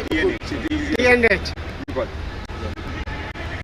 300. You got.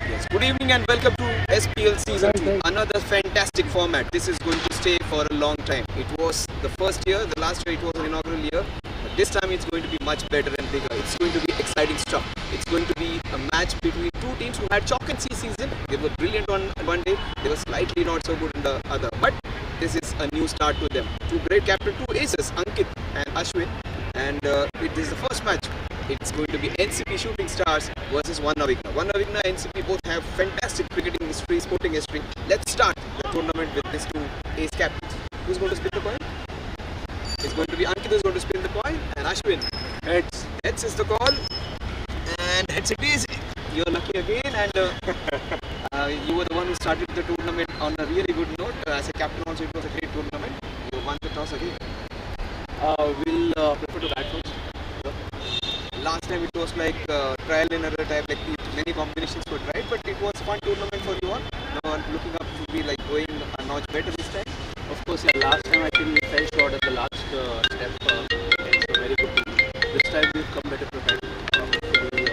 Yes. Good evening and welcome to SPL Season 2. Another fantastic format. This is going to stay for a long time. It was the first year, the last year it was an inaugural year. But this time it's going to be much better and bigger. It's going to be exciting stuff. It's going to be a match between two teams who had chalk and see season. They were brilliant on one day. They were slightly not so good in the other. But this is a new start to them. Two great captains, two aces, Ankit and Ashwin. And this is the first match. It's going to be NCP Shooting Stars versus Avighna. Avighna and NCP both have fantastic cricketing history, sporting history. Let's start the tournament with these two ace captains. Who's going to spin the coin? It's going to be Ankit who's going to spin the coin, and Ashwin. Heads. Heads is the call, and heads it is. You're lucky again, and you were the one who started the tournament on a really good note. As a captain also, it was a great tournament. You won the toss again. We'll prefer to bat first. Last time it was like trial and error type, like many combinations were tried, but it was a fun tournament for you all. Now I'm looking up to be like going a notch better this time. Of course, yeah, last time I think we fell short at the last step against a very good team. This time we've come better prepared. Hopefully,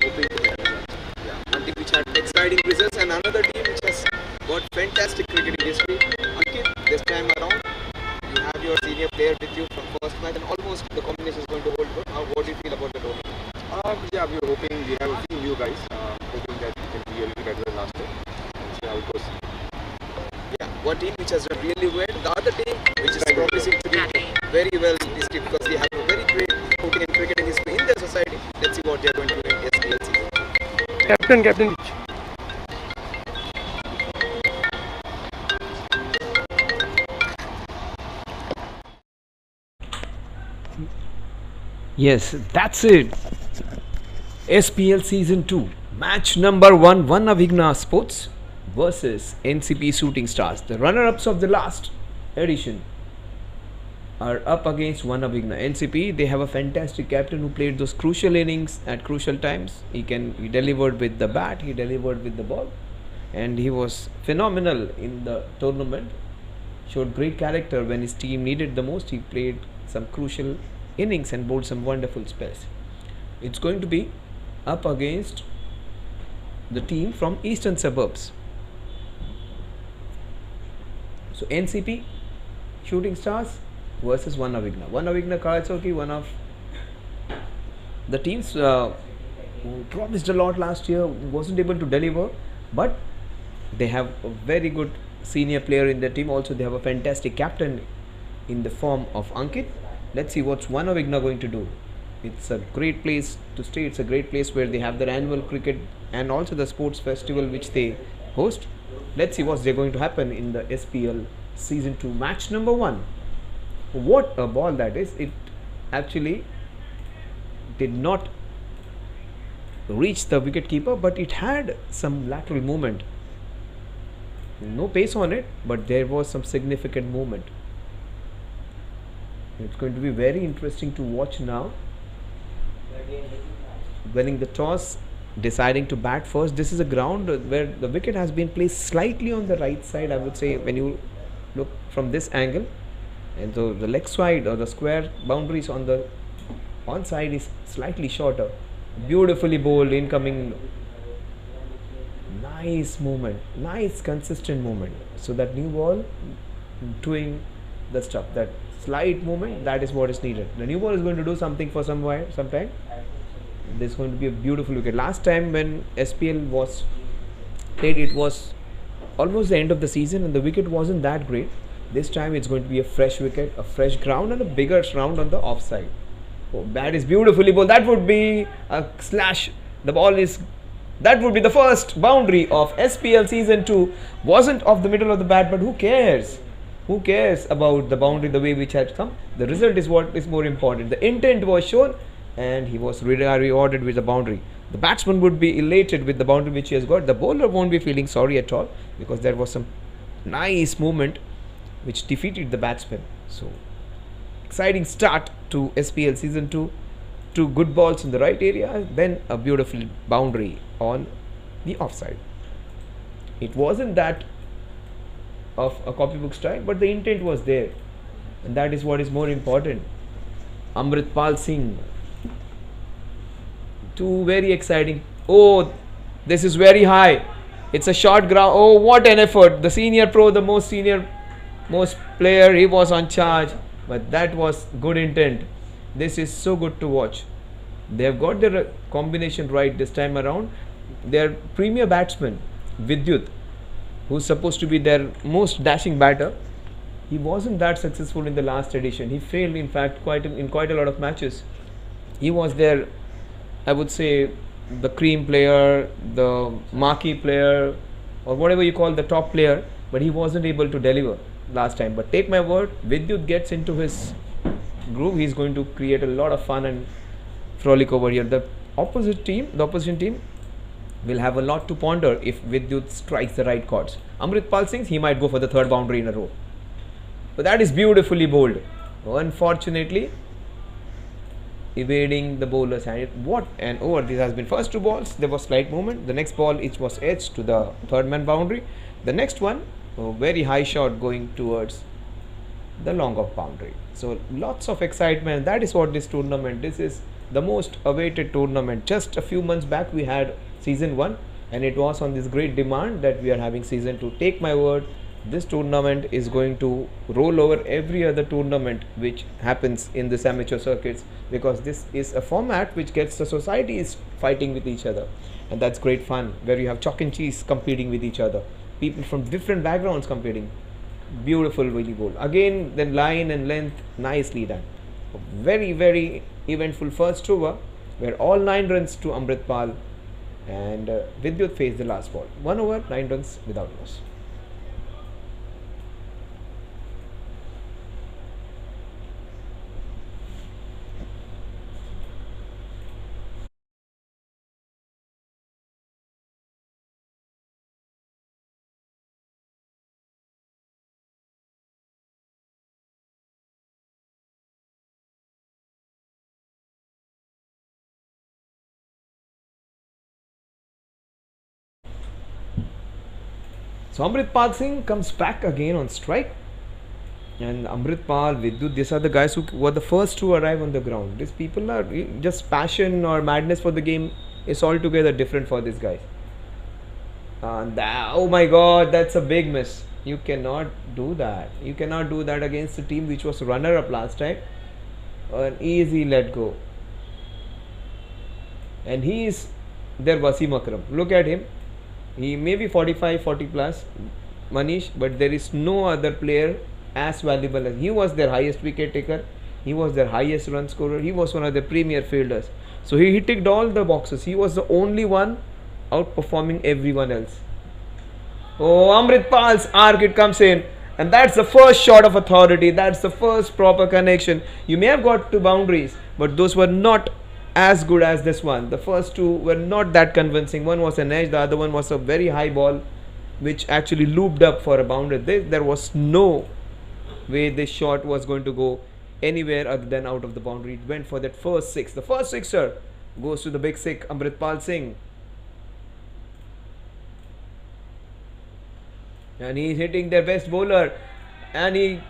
hoping for better results. Yeah, one team which had exciting results and another team which has got fantastic cricketing history. Ankit, this time around, you have your senior player with you from first match and almost the combination is going to hold good. What do you feel about the tournament? Yeah, we're hoping we have a few new guys, hoping that we can be a little better than last time. And see how it goes. Yeah, one team which has done really well, the other team which is promising to be very well listed because they have a very great sporting and cricketing history in their society. Let's see what they are going to do in SPL season. Captain. Yes, that's it. SPL Season 2. Match number 1, Avighna Sports versus NCP Shooting Stars. The runner-ups of the last edition are up against Avighna. NCP, they have a fantastic captain who played those crucial innings at crucial times. He delivered with the bat, he delivered with the ball, and he was phenomenal in the tournament. Showed great character when his team needed the most. He played some crucial innings and bowled some wonderful spells. It's going to be up against the team from eastern suburbs. So NCP Shooting Stars versus Avighna. Avighna Karachoki, one of the teams who promised a lot last year, wasn't able to deliver, but they have a very good senior player in their team. Also, they have a fantastic captain in the form of Ankit. Let's see what's Avighna going to do. It's a great place to stay. It's a great place where they have their annual cricket and also the sports festival which they host. Let's see what's going to happen in the SPL Season 2 match number 1. What a ball that is. It actually did not reach the wicket keeper, but it had some lateral movement. No pace on it, but there was some significant movement. It's going to be very interesting to watch now. Winning the toss, deciding to bat first. This is a ground where the wicket has been placed slightly on the right side, I would say, when you look from this angle. And so the leg side or the square boundaries on the on side is slightly shorter. Beautifully bowled, incoming. Nice movement, nice consistent movement. So that new ball doing the stuff, that slight movement, that is what is needed. The new ball is going to do something for some time. This is going to be a beautiful wicket. Last time when SPL was played, it was almost the end of the season and the wicket wasn't that great. This time it's going to be a fresh wicket, a fresh ground and a bigger round on the offside. Oh, that is beautifully bowled. That would be a slash. That would be the first boundary of SPL Season 2. Wasn't off the middle of the bat, but who cares? Who cares about the boundary, the way which had come? The result is what is more important. The intent was shown and he was rewarded with the boundary. The batsman would be elated with the boundary which he has got. The bowler won't be feeling sorry at all because there was some nice movement which defeated the batsman. So, exciting start to SPL Season 2. Two good balls in the right area, then a beautiful boundary on the offside. It wasn't that of a copybook style, but the intent was there, and that is what is more important. Amritpal Singh Two very exciting. Oh, this is very high. It's a short ground. Oh, what an effort! The senior pro, the most senior, most player, he was on charge. But that was good intent. This is so good to watch. They have got their combination right this time around. Their premier batsman, Vidyut, who's supposed to be their most dashing batter, he wasn't that successful in the last edition. He failed, in fact, in quite a lot of matches. He was their, I would say, the cream player, the marquee player, or whatever you call the top player, but he wasn't able to deliver last time. But take my word, Vidyut gets into his groove, he's going to create a lot of fun and frolic over here. The opposition team will have a lot to ponder if Vidyut strikes the right chords. Amritpal Singh, he might go for the third boundary in a row. But that is beautifully bowled. Unfortunately, evading the bowler's hand. What an over this has been. First two balls, there was slight movement. The next ball, it was edged to the third man boundary. The next one, a very high shot going towards the long off boundary. So lots of excitement. That is what this tournament. This is the most awaited tournament. Just a few months back, we had season 1, and it was on this great demand that we are having season 2. Take my word, this tournament is going to roll over every other tournament which happens in this amateur circuits, because this is a format which gets the societies fighting with each other, and that's great fun, where you have chalk and cheese competing with each other, people from different backgrounds competing. Beautiful volleyball again, then line and length nicely done. A very, very eventful first over where all 9 runs to Amritpal, and Vidyut faced the last ball. 1 over, 9 runs without loss. So Amritpal Singh comes back again on strike, and Amritpal, Vidyut, these are the guys who were the first to arrive on the ground. These people are just passion or madness for the game is altogether different for these guys. And oh my God, that's a big miss. You cannot do that. You cannot do that against a team which was runner up last time. An easy let go. And he is their Wasim Akram. Look at him. He may be 45, 40 plus, Manish, but there is no other player as valuable as he was. Their highest wicket taker, he was their highest run scorer, he was one of the premier fielders. So he ticked all the boxes. He was the only one outperforming everyone else. Oh, Amritpal's arc, it comes in, and that's the first shot of authority. That's the first proper connection. You may have got 2 boundaries, but those were not as good as this one. The first 2 were not that convincing. One was an edge, the other one was a very high ball which actually looped up for a boundary. There was no way this shot was going to go anywhere other than out of the boundary. It went for that first 6. The first sixer goes to the big Sikh, Amritpal Singh, and he's hitting their best bowler, and he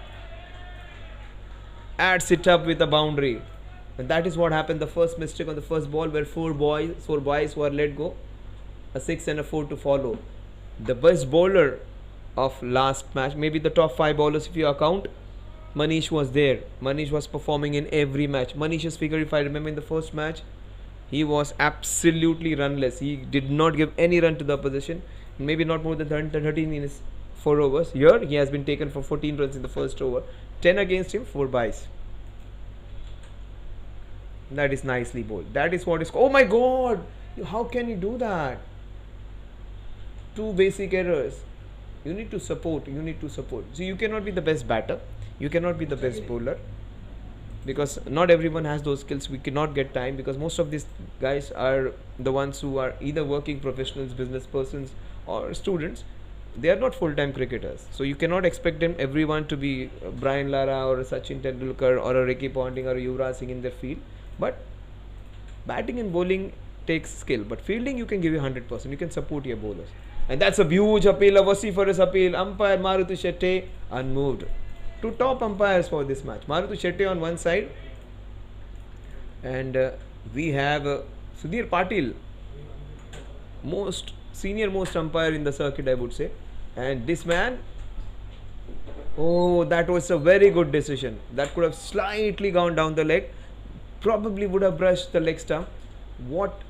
adds it up with a boundary. And that is what happened. The first mistake on the first ball, where 4 boys were let go, a 6 and a 4 to follow. The best bowler of last match, maybe the top 5 bowlers if you account, Manish was there. Manish was performing in every match. Manish's figure, if I remember, in the first match, he was absolutely runless. He did not give any run to the opposition. Maybe not more than 13 in his 4 overs. Here, he has been taken for 14 runs in the first over. 10 against him, 4 byes. That is nicely bowled. That is what is. Oh my God! How can you do that? 2 basic errors. You need to support. So you cannot be the best batter. You cannot be the best bowler, because not everyone has those skills. We cannot get time, because most of these guys are the ones who are either working professionals, business persons, or students. They are not full-time cricketers. So you cannot expect everyone to be Brian Lara or a Sachin Tendulkar or a Ricky Ponting or a Yuvraj Singh in their field. But batting and bowling takes skill. But fielding, you can give you 100%. You can support your bowlers. And that's a huge appeal, a vociferous appeal. Umpire Maruti Shetty unmoved. 2 top umpires for this match. Maruti Shetty on one side, and we have Sudhir Patil, senior most umpire in the circuit, I would say. And this man, oh, that was a very good decision. That could have slightly gone down the leg, probably would have brushed the leg stump. What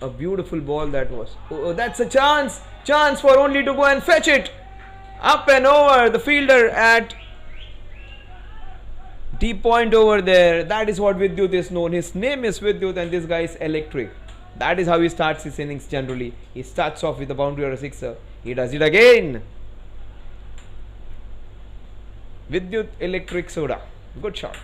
a beautiful ball that was. Oh, that's a chance for only to go and fetch it. Up and over the fielder at deep point over there. That is what Vidyut is known. His name is Vidyut and this guy is electric. That is how he starts his innings generally. He starts off with a boundary or a sixer. He does it again. Vidyut electric soda. Good shot.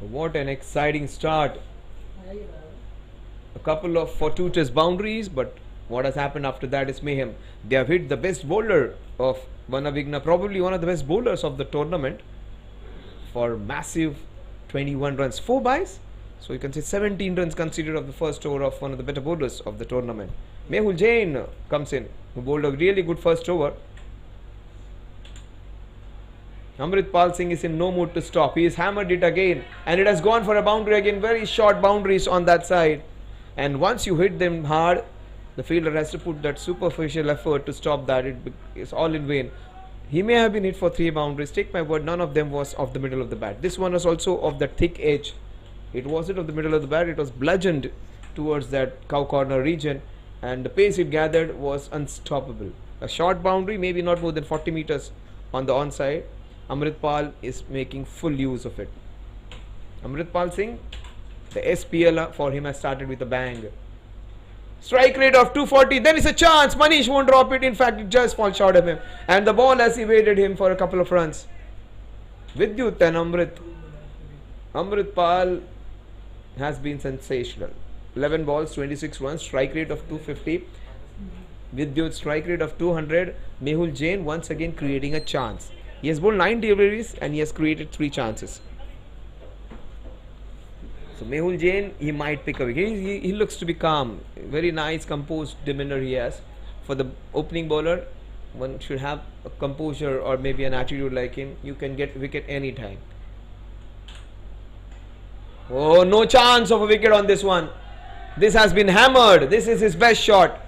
What an exciting start. A couple of fortuitous boundaries, but what has happened after that is mayhem. They have hit the best bowler of Avighna, probably one of the best bowlers of the tournament, for massive 21 runs, 4 byes. So you can say 17 runs conceded of the first over of one of the better bowlers of the tournament. Mehul Jain comes in, who bowled a really good first over. Amritpal Singh is in no mood to stop. He has hammered it again and it has gone for a boundary again. Very short boundaries on that side. And once you hit them hard, the fielder has to put that superficial effort to stop that. It's all in vain. He may have been hit for 3 boundaries. Take my word, none of them was off the middle of the bat. This one was also of the thick edge. It wasn't of the middle of the bat. It was bludgeoned towards that cow corner region. And the pace it gathered was unstoppable. A short boundary, maybe not more than 40 meters on the onside. Amritpal is making full use of it. Amritpal Singh, the SPL for him has started with a bang. Strike rate of 240. There is a chance. Manish won't drop it. In fact, it just falls short of him. And the ball has evaded him for a couple of runs. Vidyut and Amritpal has been sensational. 11 balls, 26 runs. Strike rate of 250. Vidyut strike rate of 200. Mehul Jain once again creating a chance. He has bowled 9 deliveries and he has created 3 chances. So Mehul Jain, he might pick a wicket. He looks to be calm. Very nice, composed demeanor he has. For the opening bowler, one should have a composure or maybe an attitude like him. You can get a wicket anytime. Oh, no chance of a wicket on this one. This has been hammered. This is his best shot.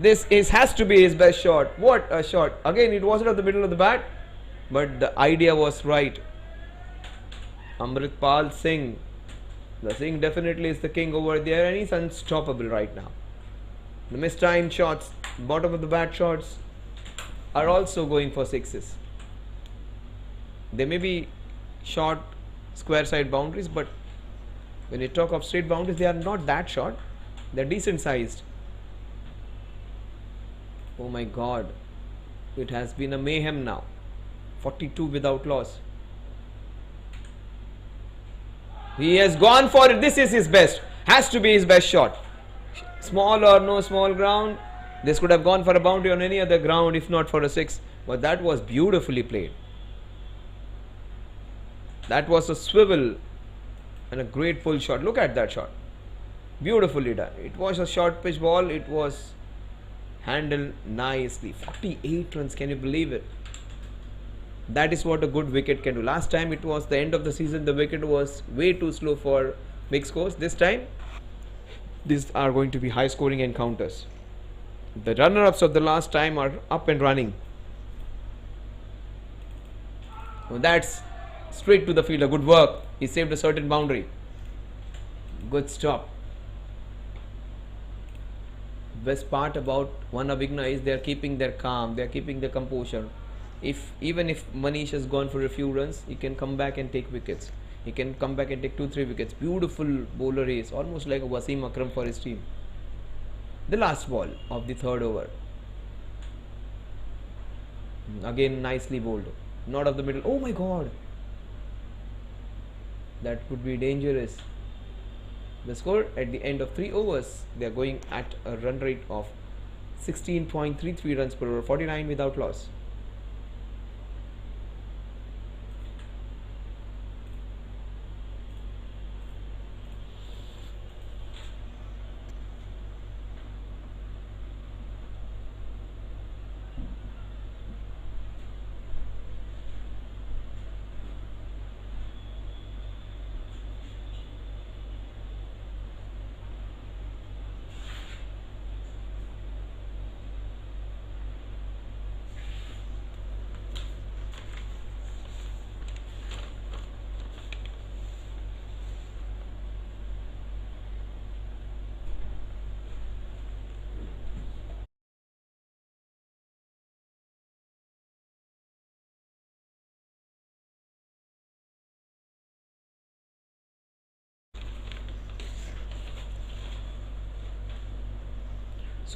Has to be his best shot. What a shot. Again, it wasn't at the middle of the bat, but the idea was right. Amritpal Singh. The Singh definitely is the king over there and he's unstoppable right now. The mistimed shots, bottom of the bat shots are also going for sixes. They may be short square side boundaries, but when you talk of straight boundaries, they are not that short. They are decent sized. Oh my God. It has been a mayhem now. 42 without loss. He has gone for it. This is his best. Has to be his best shot. Small or no small ground. This could have gone for a boundary on any other ground if not for a 6. But that was beautifully played. That was a swivel and a great pull shot. Look at that shot. Beautifully done. It was a short pitch ball. It was handled nicely. 48 runs. Can you believe it? That is what a good wicket can do. Last time it was the end of the season. The wicket was way too slow for big scores. This time, these are going to be high scoring encounters. The runner-ups of the last time are up and running. Well, that's straight to the fielder. Good work. He saved a certain boundary. Good stop. Best part about Avighna is they are keeping their calm. They are keeping their composure. Even if Manish has gone for a few runs, he can come back and take wickets. He can come back and take 2-3 wickets. Beautiful bowler is almost like a Wasim Akram for his team. The last ball of the 3rd over. Again nicely bowled. Not of the middle. Oh my God. That could be dangerous. The score at the end of 3 overs, they are going at a run rate of 16.33 runs per over, 49 without loss.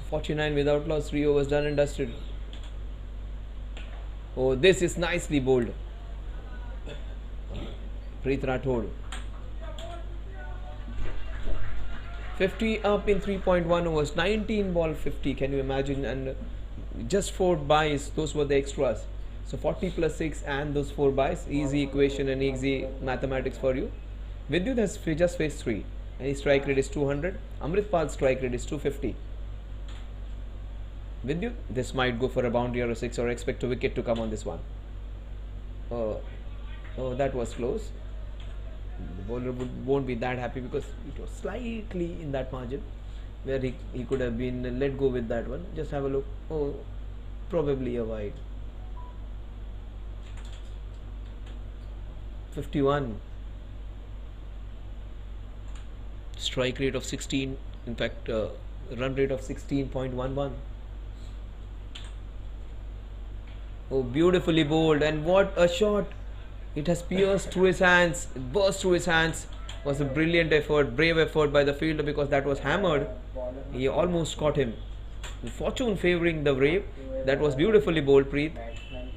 So 49 without loss, 3 overs done and dusted. Oh, this is nicely bowled. Preet Rathod. 50 up in 3.1 overs, 19 ball 50, can you imagine? And just 4 buys, those were the extras. So 40 plus 6 and those 4 buys, easy equation and easy mathematics for you. Vidyut has just faced 3 and his strike rate is 200. Amritpal's strike rate is 250. Vidyut, this might go for a boundary or a 6 or expect a wicket to come on this one. Oh, that was close. The bowler won't be that happy because it was slightly in that margin where he could have been let go with that one. Just have a look. Oh, probably a wide. 51. Strike rate of 16. In fact, run rate of 16.11. Oh, beautifully bowled, and what a shot! It has pierced through his hands, it burst through his hands. It was a brilliant effort, brave effort by the fielder because that was hammered. He almost caught him. Fortune favouring the brave. That was beautifully bowled, Preet,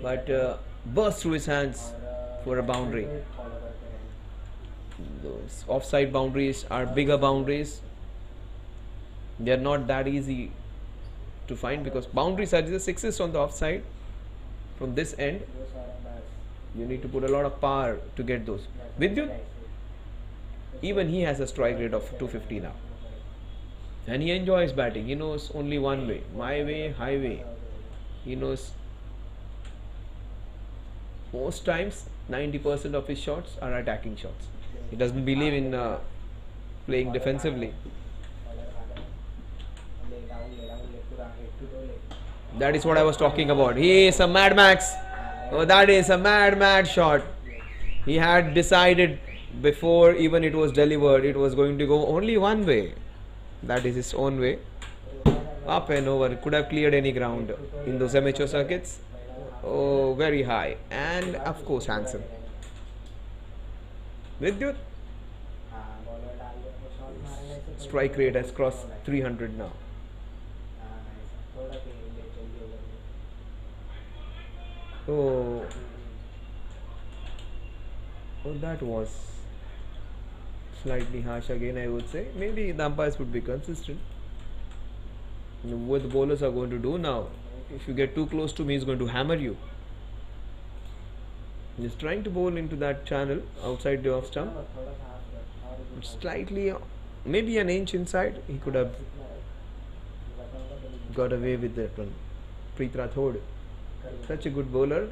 but burst through his hands for a boundary. Those offside boundaries are bigger boundaries. They are not that easy to find because boundaries are just sixes on the offside. From this end, you need to put a lot of power to get those. Vidyut, even he has a strike rate of 250 now. And he enjoys batting. He knows only one way, my way, highway. He knows most times 90% of his shots are attacking shots. He doesn't believe in playing defensively. That is what I was talking about. He is a Mad Max. Oh, that is a mad shot. He had decided before even it was delivered, it was going to go only one way. That is his own way. Up and over. Could have cleared any ground in those amateur circuits. Oh, very high. And of course, handsome. Vidyut. Strike rate has crossed 300 now. Oh, that was slightly harsh again, I would say. Maybe the umpires would be consistent. What the bowlers are going to do now, if you get too close to me, he's going to hammer you. He's trying to bowl into that channel outside the off stump. Slightly, maybe an inch inside, he could have got away with that one. Preet Rathod. Such a good bowler,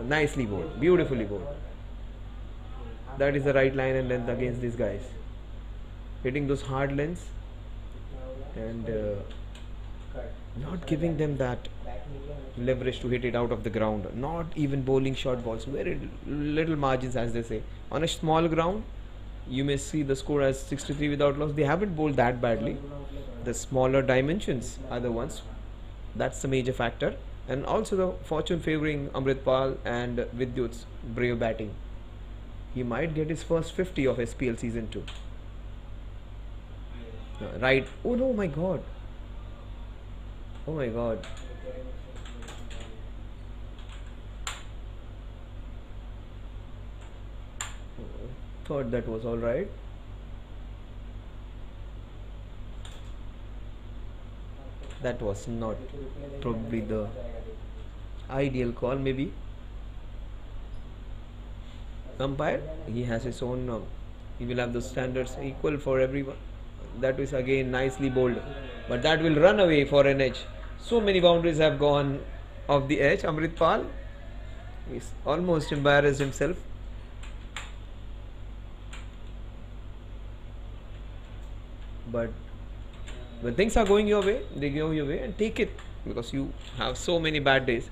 nicely bowled, beautifully bowled. That is the right line and length against these guys. Hitting those hard lengths and not giving them that leverage to hit it out of the ground. Not even bowling short balls, very little margins as they say. On a small ground, you may see the score as 63 without loss. They haven't bowled that badly. The smaller dimensions are the ones. That's the major factor. And also the fortune favouring Amritpal and Vidyut's brave batting. He might get his first 50 of SPL season 2. Right. Oh no, my God. Oh my God. Thought that was alright. That was not probably the ideal call, maybe. Umpire, he has his own, he will have the standards equal for everyone. That is again nicely bowled, but that will run away for an edge. So many boundaries have gone off the edge. Amritpal is almost embarrassed himself. But when things are going your way, they go your way, and take it, because you have so many bad days.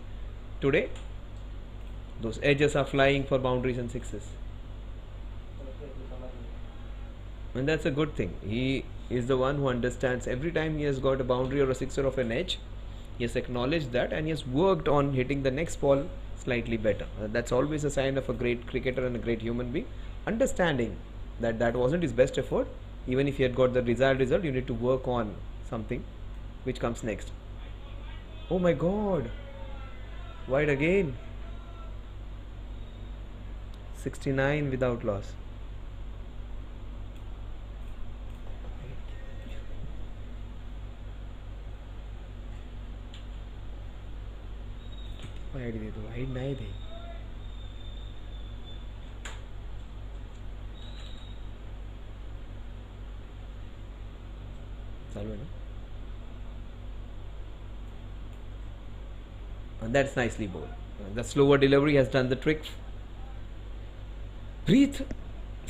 Today, those edges are flying for boundaries and sixes. And that's a good thing. He is the one who understands every time he has got a boundary or a sixer of an edge, he has acknowledged that and he has worked on hitting the next ball slightly better. That's always a sign of a great cricketer and a great human being. Understanding that that wasn't his best effort. Even if he had got the desired result, you need to work on something which comes next. Oh my god, wide again. 69 without loss. Wide दे दो, wide नहीं दे. चालू है ना? And that's nicely bowled. The slower delivery has done the trick. Breathe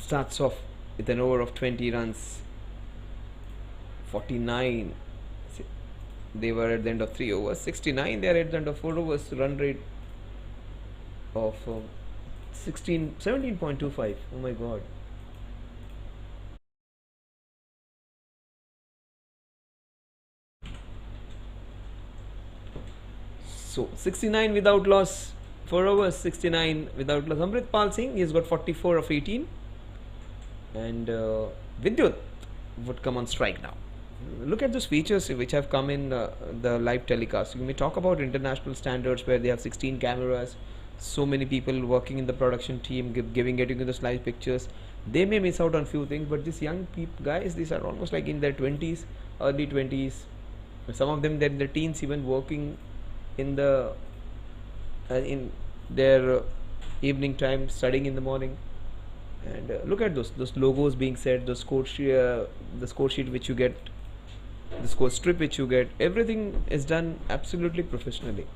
starts off with an over of 20 runs. 49. They were at the end of 3 overs. 69. They are at the end of 4 overs. Run rate of 17.25. Oh my god. So 69 without loss, 4 overs, 69 without loss. Amritpal Singh, he's got 44 of 18, and Vidyut would come on strike now. Look at those features which have come in the live telecast. You may talk about international standards where they have 16 cameras, so many people working in the production team, getting you the live pictures. They may miss out on few things, but these young guys, these are almost like in their 20s, early 20s. Some of them, they're in their teens, even working in the in their evening time, studying in the morning. And look at those logos being set, the score sheet which you get, the score strip which you get, everything is done absolutely professionally.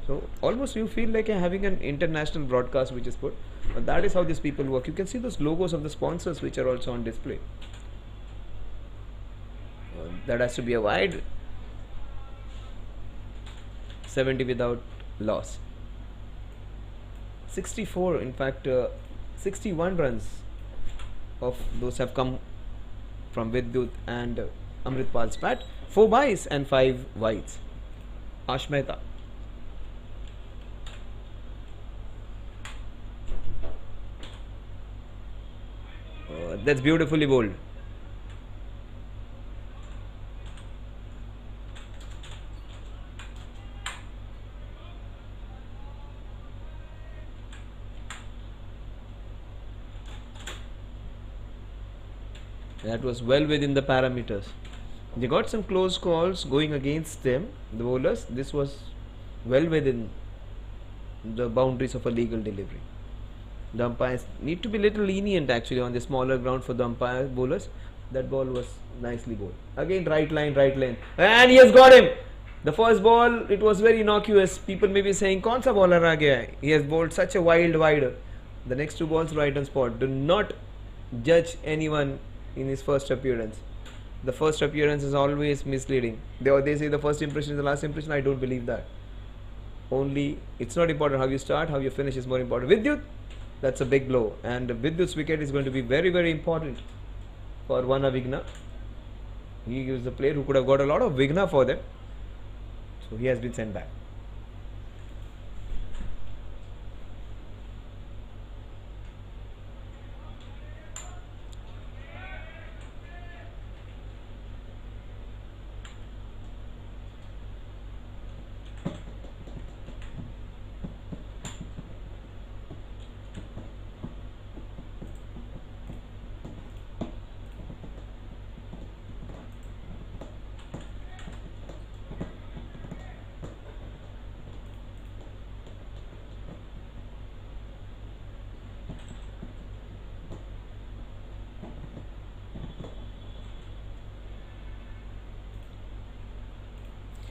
So almost you feel like you're having an international broadcast which is put. But that is how these people work. You can see those logos of the sponsors which are also on display. That has to be a wide. 70 without loss. 64, in fact 61 runs of those have come from Vidyut and Amritpal's bat. 4 byes and 5 wides. Ash Mehta. That's beautifully bowled. That was well within the parameters. They got some close calls going against them, the bowlers. This was well within the boundaries of a legal delivery. The umpires need to be a little lenient actually on the smaller ground for the umpire bowlers. That ball was nicely bowled. Again right line, and he has got him. The first ball, it was very innocuous. People may be saying, "Kaun sa bowler aa gaya hai?" He has bowled such a wide. The next 2 balls right on spot. Do not judge anyone in his first appearance. The first appearance is always misleading. They say the first impression is the last impression. I don't believe that. Only it's not important how you start, how you finish is more important. Vidyut, that's a big blow, and Vidyut's wicket is going to be very, very important for one Avighna. He is the player who could have got a lot of Vigna for them, so he has been sent back.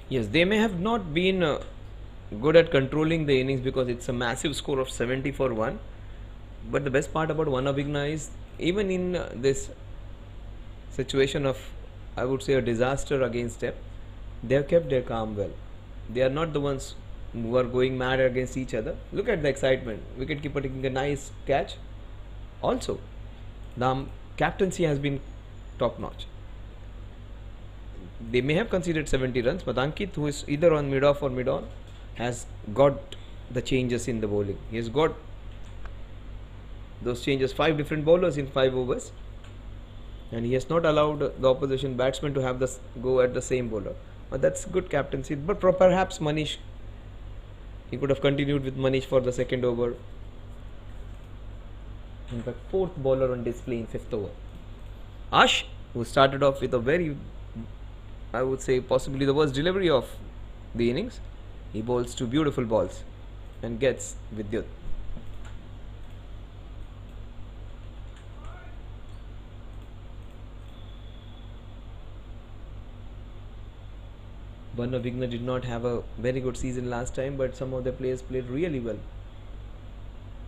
Yes, they may have not been good at controlling the innings because it's a massive score of 70 for 1. But the best part about one Avighna is, even in this situation of, I would say, a disaster against them, they have kept their calm well. They are not the ones who are going mad against each other. Look at the excitement. Wicketkeeper taking a nice catch. Also, the captaincy has been top notch. They may have conceded 70 runs, but Ankit, who is either on mid-off or mid-on, has got the changes in the bowling. He has got those changes, 5 different bowlers in 5 overs, and he has not allowed the opposition batsman to have the go at the same bowler. That's good captaincy. But perhaps Manish, he could have continued with Manish for the second over. In fact, fourth bowler on display in fifth over. Ash, who started off with a very, I would say, possibly the worst delivery of the innings, he bowls two beautiful balls and gets Vidyut. Avighna did not have a very good season last time, but some of the players played really well,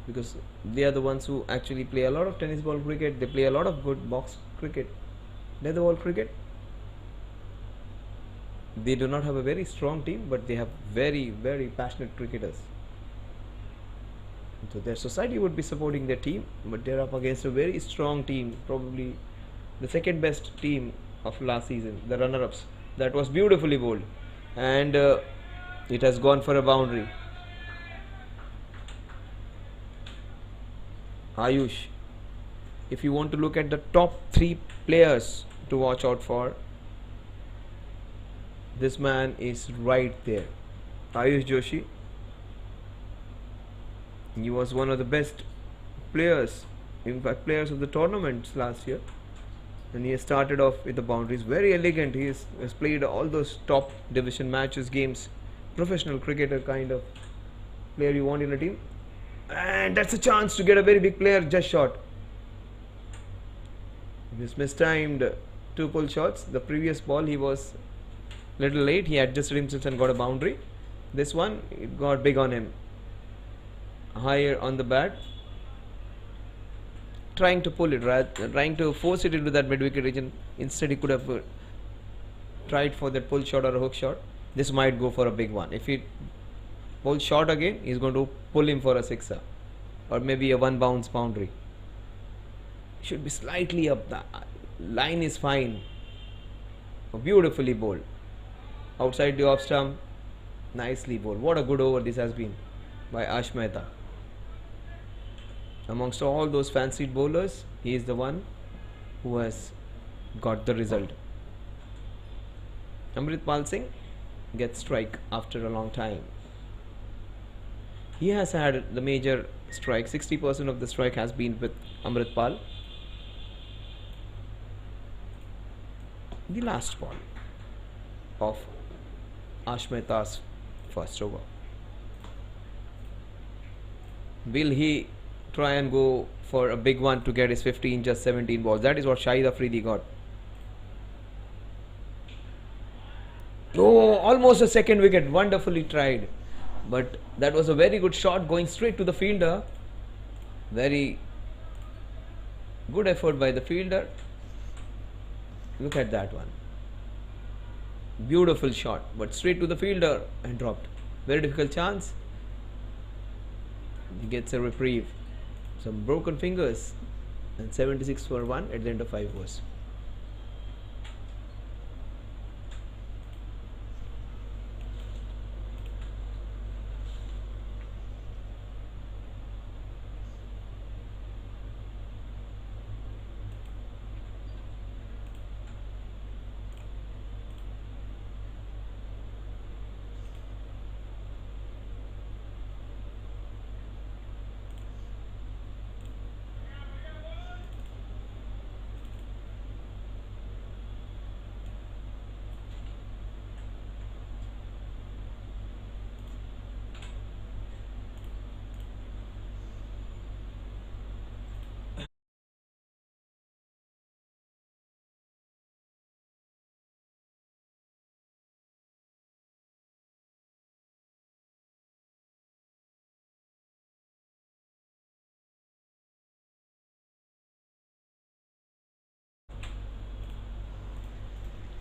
because they are the ones who actually play a lot of tennis ball cricket. They play a lot of good box cricket, leather ball cricket. They do not have a very strong team, but they have very, very passionate cricketers. So their society would be supporting their team, but they're up against a very strong team, probably the second best team of last season, the runner-ups. That was beautifully bowled, and it has gone for a boundary. Ayush, if you want to look at the top 3 players to watch out for, this man is right there. Ayush Joshi. He was one of the best players, in fact players of the tournaments last year, and he has started off with the boundaries. Very elegant. He has played all those top division matches, games, professional cricketer kind of player you want in a team. And that's a chance to get a very big player just short. He's mistimed 2 pull shots. The previous ball he was little late, he adjusted himself and got a boundary. This one, it got big on him. Higher on the bat, trying to pull it, trying to force it into that mid-wicket region. Instead he could have tried for that pull shot or a hook shot. This might go for a big one. If he pulls short again, he's going to pull him for a sixer, or maybe a 1 bounce boundary. Should be slightly up. The line is fine. Beautifully bowled. Outside the off stump, nicely bowled. What a good over this has been by Ash Mehta. Amongst all those fancied bowlers, he is the one who has got the result. Amritpal Singh gets strike after a long time. He has had the major strike. 60% of the strike has been with Amritpal. The last ball of Ash Mehta's first over. Will he try and go for a big one to get his 50 in just 17 balls? That is what Shahid Afridi got. Oh, almost a second wicket. Wonderfully tried. But that was a very good shot going straight to the fielder. Very good effort by the fielder. Look at that one. Beautiful shot, but straight to the fielder and dropped. Very difficult chance. He gets a reprieve. Some broken fingers, and 76 for 1 at the end of 5 overs.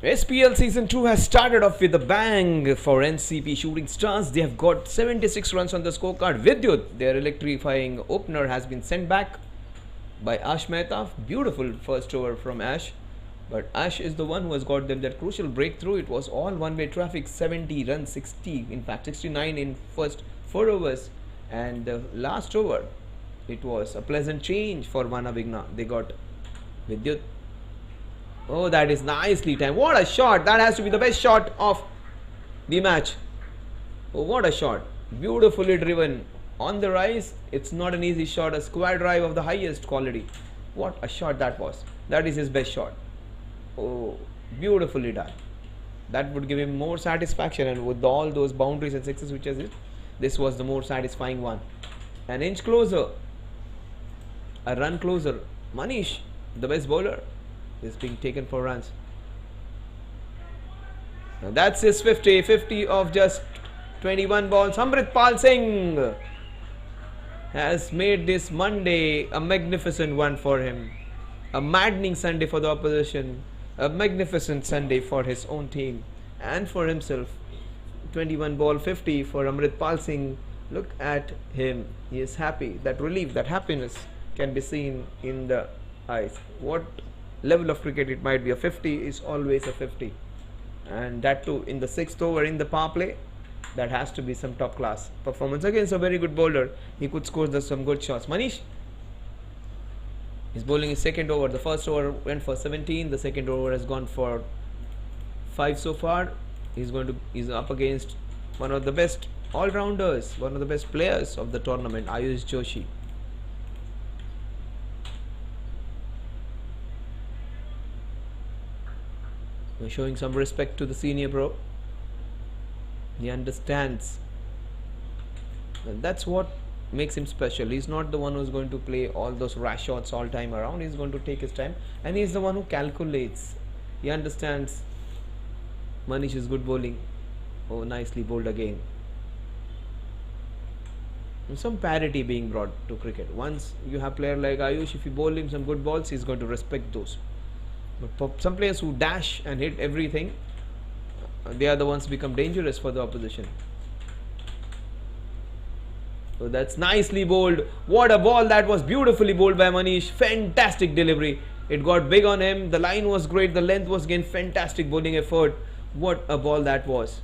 SPL Season 2 has started off with a bang for NCP Shooting Stars. They have got 76 runs on the scorecard. Vidyut, their electrifying opener, has been sent back by Ash Mehta. Beautiful first over from Ash. But Ash is the one who has got them that crucial breakthrough. It was all one-way traffic, 70 runs, 60, in fact 69 in first 4 overs. And the last over, it was a pleasant change for Avighna. They got Vidyut Oh, that is nicely timed. What a shot! That has to be the best shot of the match. Oh, what a shot! Beautifully driven on the rise. It's not an easy shot. A square drive of the highest quality. What a shot that was. That is his best shot. Oh, beautifully done. That would give him more satisfaction, and with all those boundaries and sixes which is it, this was the more satisfying one. An inch closer, a run closer. Manish, the best bowler, is being taken for runs. Now that's his 50 of just 21 balls. Amritpal Singh has made this Monday a magnificent one for him. A maddening Sunday for the opposition. A magnificent Sunday for his own team and for himself. 21 ball 50 for Amritpal Singh. Look at him. He is happy. That relief, that happiness can be seen in the eyes. What level of cricket it might be. A 50 is always a 50. And that too in the 6th over in the power play. That has to be some top class performance against a very good bowler. He could score some good shots. Manish is bowling his 2nd over. The 1st over went for 17. The 2nd over has gone for 5 so far. He's up against one of the best all-rounders, one of the best players of the tournament, Ayush Joshi. We're showing some respect to the senior bro. He understands, and that's what makes him special. He's not the one who's going to play all those rash shots all time around. He's going to take his time, and he's the one who calculates. He understands Manish is good bowling. Oh, nicely bowled again. And some parity being brought to cricket. Once you have a player like Ayush, if you bowl him some good balls, he's going to respect those. But for some players who dash and hit everything, they are the ones who become dangerous for the opposition. So that's nicely bowled. What a ball that was. Beautifully bowled by Manish. Fantastic delivery. It got big on him. The line was great. The length was again fantastic bowling effort. What a ball that was.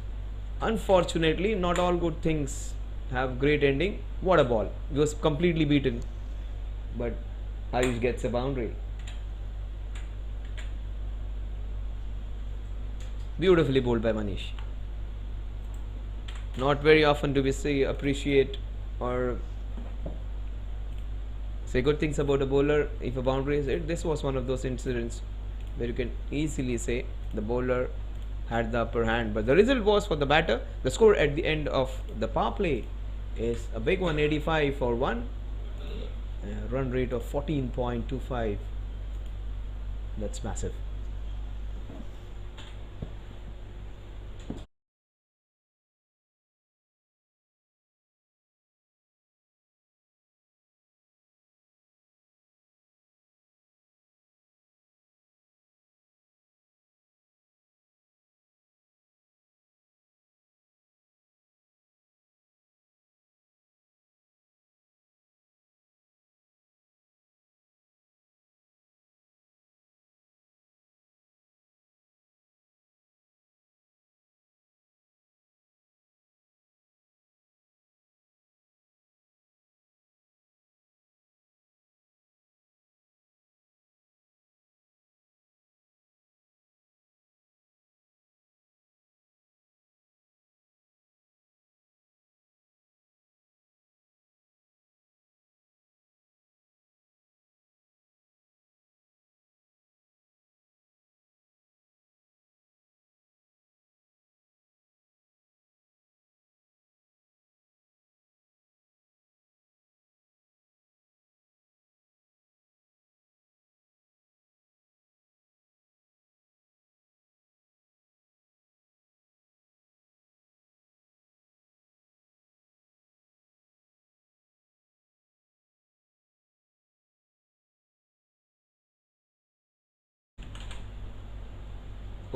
Unfortunately, not all good things have great ending. What a ball. He was completely beaten. But Ayush gets a boundary. Beautifully bowled by Manish. Not very often do we appreciate or say good things about a bowler if a boundary is hit. This was one of those incidents where you can easily say the bowler had the upper hand, but the result was for the batter. The score at the end of the power play is a big 185 for 1, a run rate of 14.25. That's massive.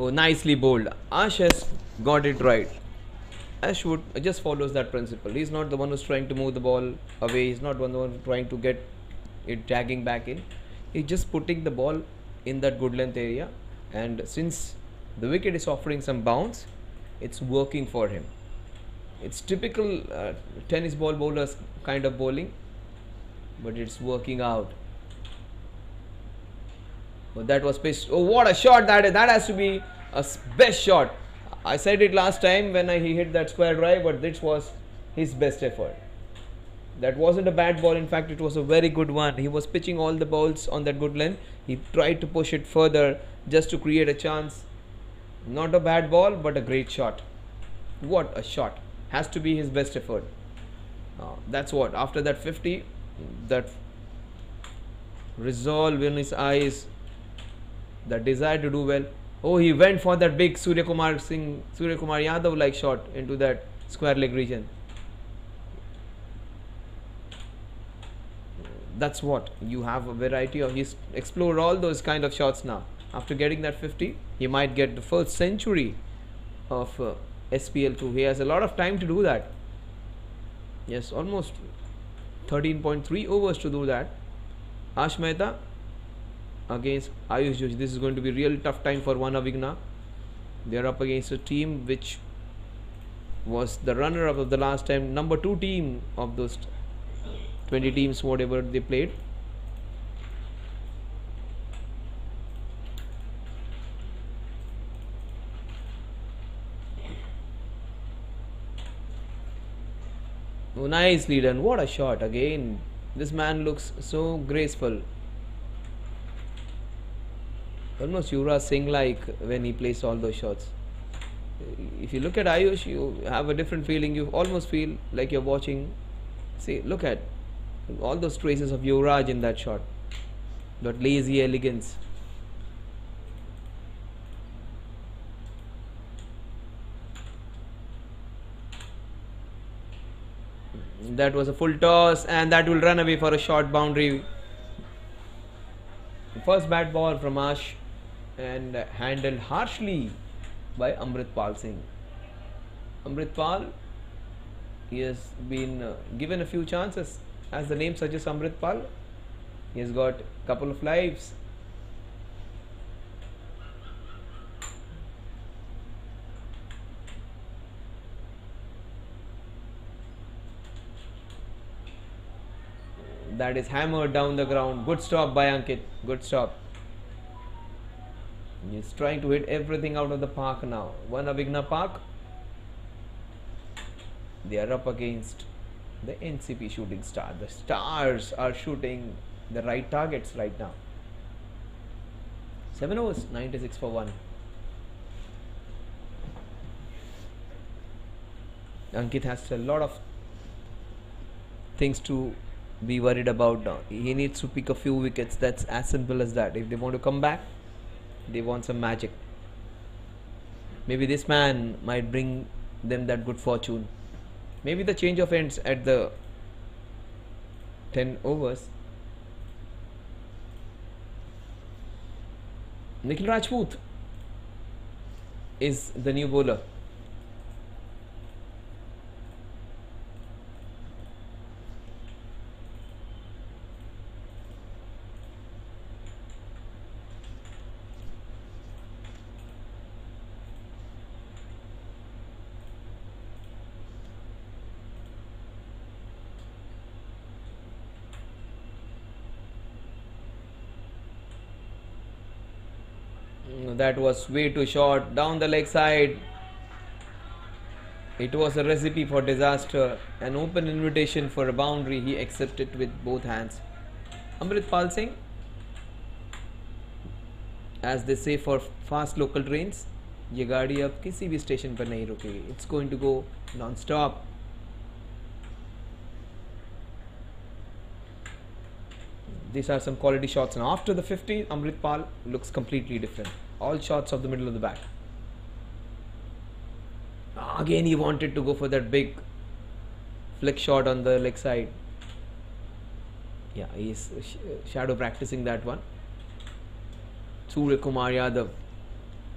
Oh, nicely bowled. Ash has got it right. Ash would just follows that principle. He's not the one who's trying to move the ball away. He's not the one trying to get it dragging back in. He's just putting the ball in that good length area. And since the wicket is offering some bounce, it's working for him. It's typical tennis ball bowlers kind of bowling, but it's working out. Oh, that was pitched. Oh, what a shot that is! That has to be a best shot. I said it last time when he hit that square drive, but this was his best effort. That wasn't a bad ball. In fact, it was a very good one. He was pitching all the balls on that good length. He tried to push it further just to create a chance. Not a bad ball, but a great shot. What a shot! Has to be his best effort. That's what. After that 50, that resolve in his eyes, that desire to do well. Oh, he went for that big Surya Kumar Yadav like shot into that square leg region. That's what. You have a variety of, he's explored all those kind of shots now. After getting that 50, he might get the first century of SPL2. He has a lot of time to do that. Yes, almost 13.3 overs to do that. Ash Mehta against Ayush Joshi. This is going to be real tough time for one Avighna. They are up against a team which was the runner-up of the last time, number 2 team of those 20 teams, whatever they played. Oh, nicely done. What a shot again. This man looks so graceful. Almost Yuvraj Singh like when he plays all those shots. If you look at Ayush, you have a different feeling. You almost feel like you're watching. See, look at all those traces of Yuvraj in that shot. That lazy elegance. That was a full toss, and that will run away for a short boundary. First bat ball from Ash, and handled harshly by Amritpal Singh. Amritpal, he has been given a few chances. As the name suggests, Amritpal, he has got a couple of lives. That is hammered down the ground. Good stop by Ankit. Good stop. He's trying to hit everything out of the park now. One Avighna Park. They are up against the NCP shooting star. The stars are shooting the right targets right now. 7 overs, 96 for 1. Ankit has a lot of things to be worried about now. He needs to pick a few wickets. That's as simple as that. If they want to come back, they want some magic. Maybe this man might bring them that good fortune. Maybe the change of ends at the 10 overs. Nikhil Rajput is the new bowler. That was way too short. Down the leg side. It was a recipe for disaster. An open invitation for a boundary. He accepted with both hands. Amritpal Singh, as they say for fast local trains, ये गाड़ी अब किसी भी station पर नहीं रुकेगी. It's going to go non-stop. These are some quality shots. Now after the 50, Amritpal looks completely different. All shots of the middle of the bat. Again he wanted to go for that big flick shot on the leg side. Yeah, he's shadow practicing that one. Surya Kumar Yadav.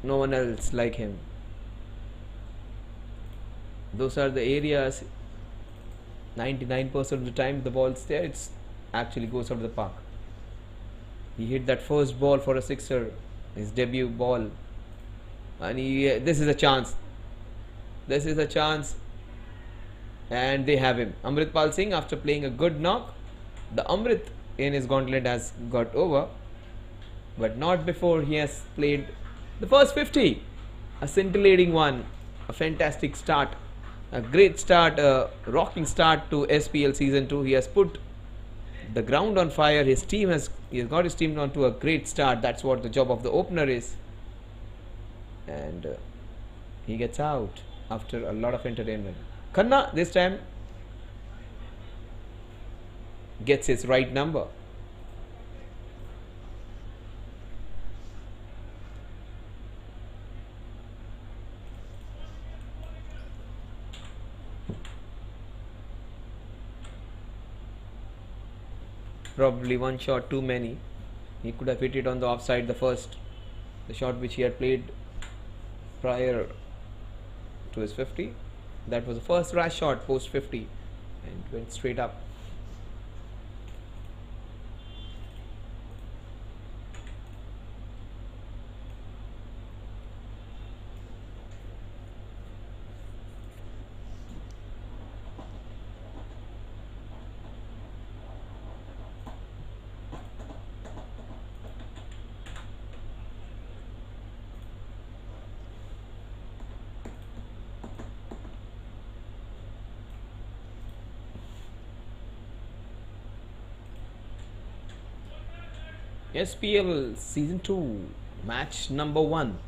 No one else like him. Those are the areas. 99% of the time the ball's there, it's actually goes out of the park. He hit that first ball for a sixer, his debut ball, and this is a chance. This is a chance, and they have him. Amritpal Singh, after playing a good knock, the Amrit in his gauntlet has got over. but not before he has played the first 50. A scintillating one, a fantastic start, a great start, a rocking start to SPL Season 2. He has put the ground on fire. He has got his team onto a great start. That's what the job of the opener is. And he gets out after a lot of entertainment. Khanna this time gets his right number. Probably one shot too many. He could have hit it on the offside, the shot which he had played prior to his 50. That was the first rash shot post 50 and went straight up. SPL Season 2, match number 1.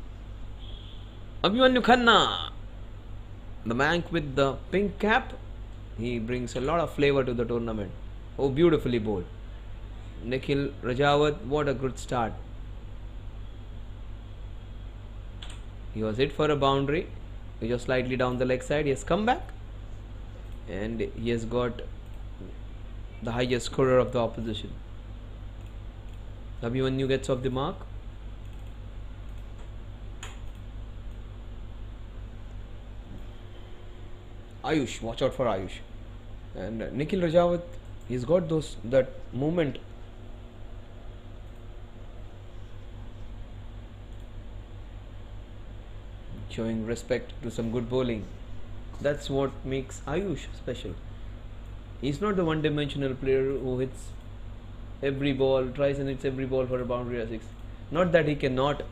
Avighna Khanna, the man with the pink cap, he brings a lot of flavor to the tournament. Oh, beautifully bowled. Nikhil Rajawat, what a good start. He was hit for a boundary. He was slightly down the leg side. He has come back and he has got the highest scorer of the opposition. Abhimanyu gets off the mark. Ayush, watch out for Ayush. And Nikhil Rajawat, he's got that movement. Showing respect to some good bowling. That's what makes Ayush special. He's not the one-dimensional player who hits every ball, tries and hits every ball for a boundary or 6. Not that he cannot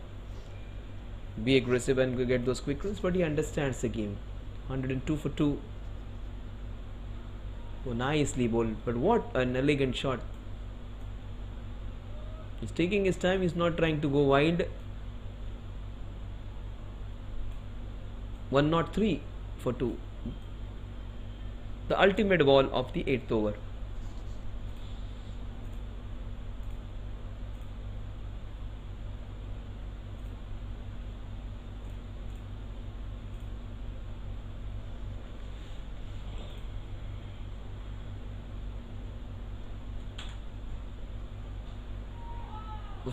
be aggressive and get those quick runs, but he understands the game. 102 for 2. Oh, nicely bowled, but what an elegant shot. He's taking his time, he's not trying to go wide. 103 for 2. The ultimate ball of the 8th over.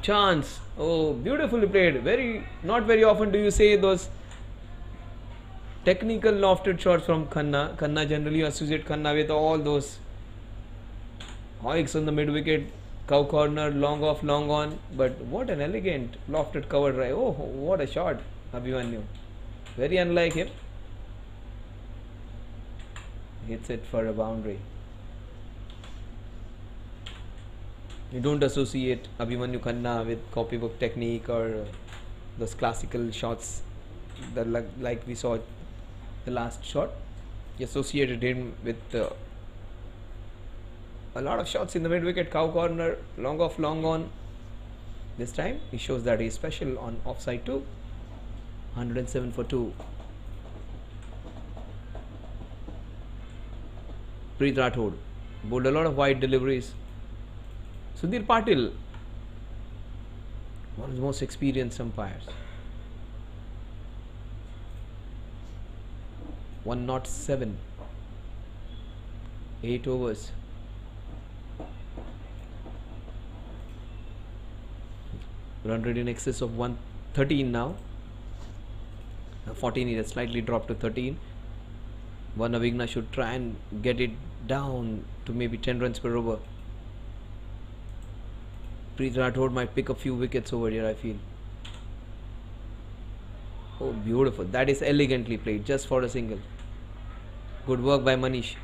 Chance. Oh, beautifully played. Not very often do you say those technical lofted shots from Khanna. Khanna generally associate Khanna with all those hikes on the mid wicket, cow corner, long off, long on. But what an elegant lofted cover drive. Oh, what a shot, Abhimanyu. Very unlike him. Hits it for a boundary. You don't associate Abhimanyu Khanna with copybook technique or those classical shots that like we saw the last shot. You associated him with a lot of shots in the mid wicket, cow corner, long off, long on. This time he shows that he is special on offside too. 107 for 2. Preet Rathod bowled a lot of wide deliveries. Sudhir Patil, one of the most experienced umpires. 107, 8 overs. Run rate in excess of 113 now. 14, it has slightly dropped to 13. Avighna should try and get it down to maybe 10 runs per over. Preet Rathod might pick a few wickets over here, I feel. Oh, beautiful. That is elegantly played, just for a single. Good work by Manish.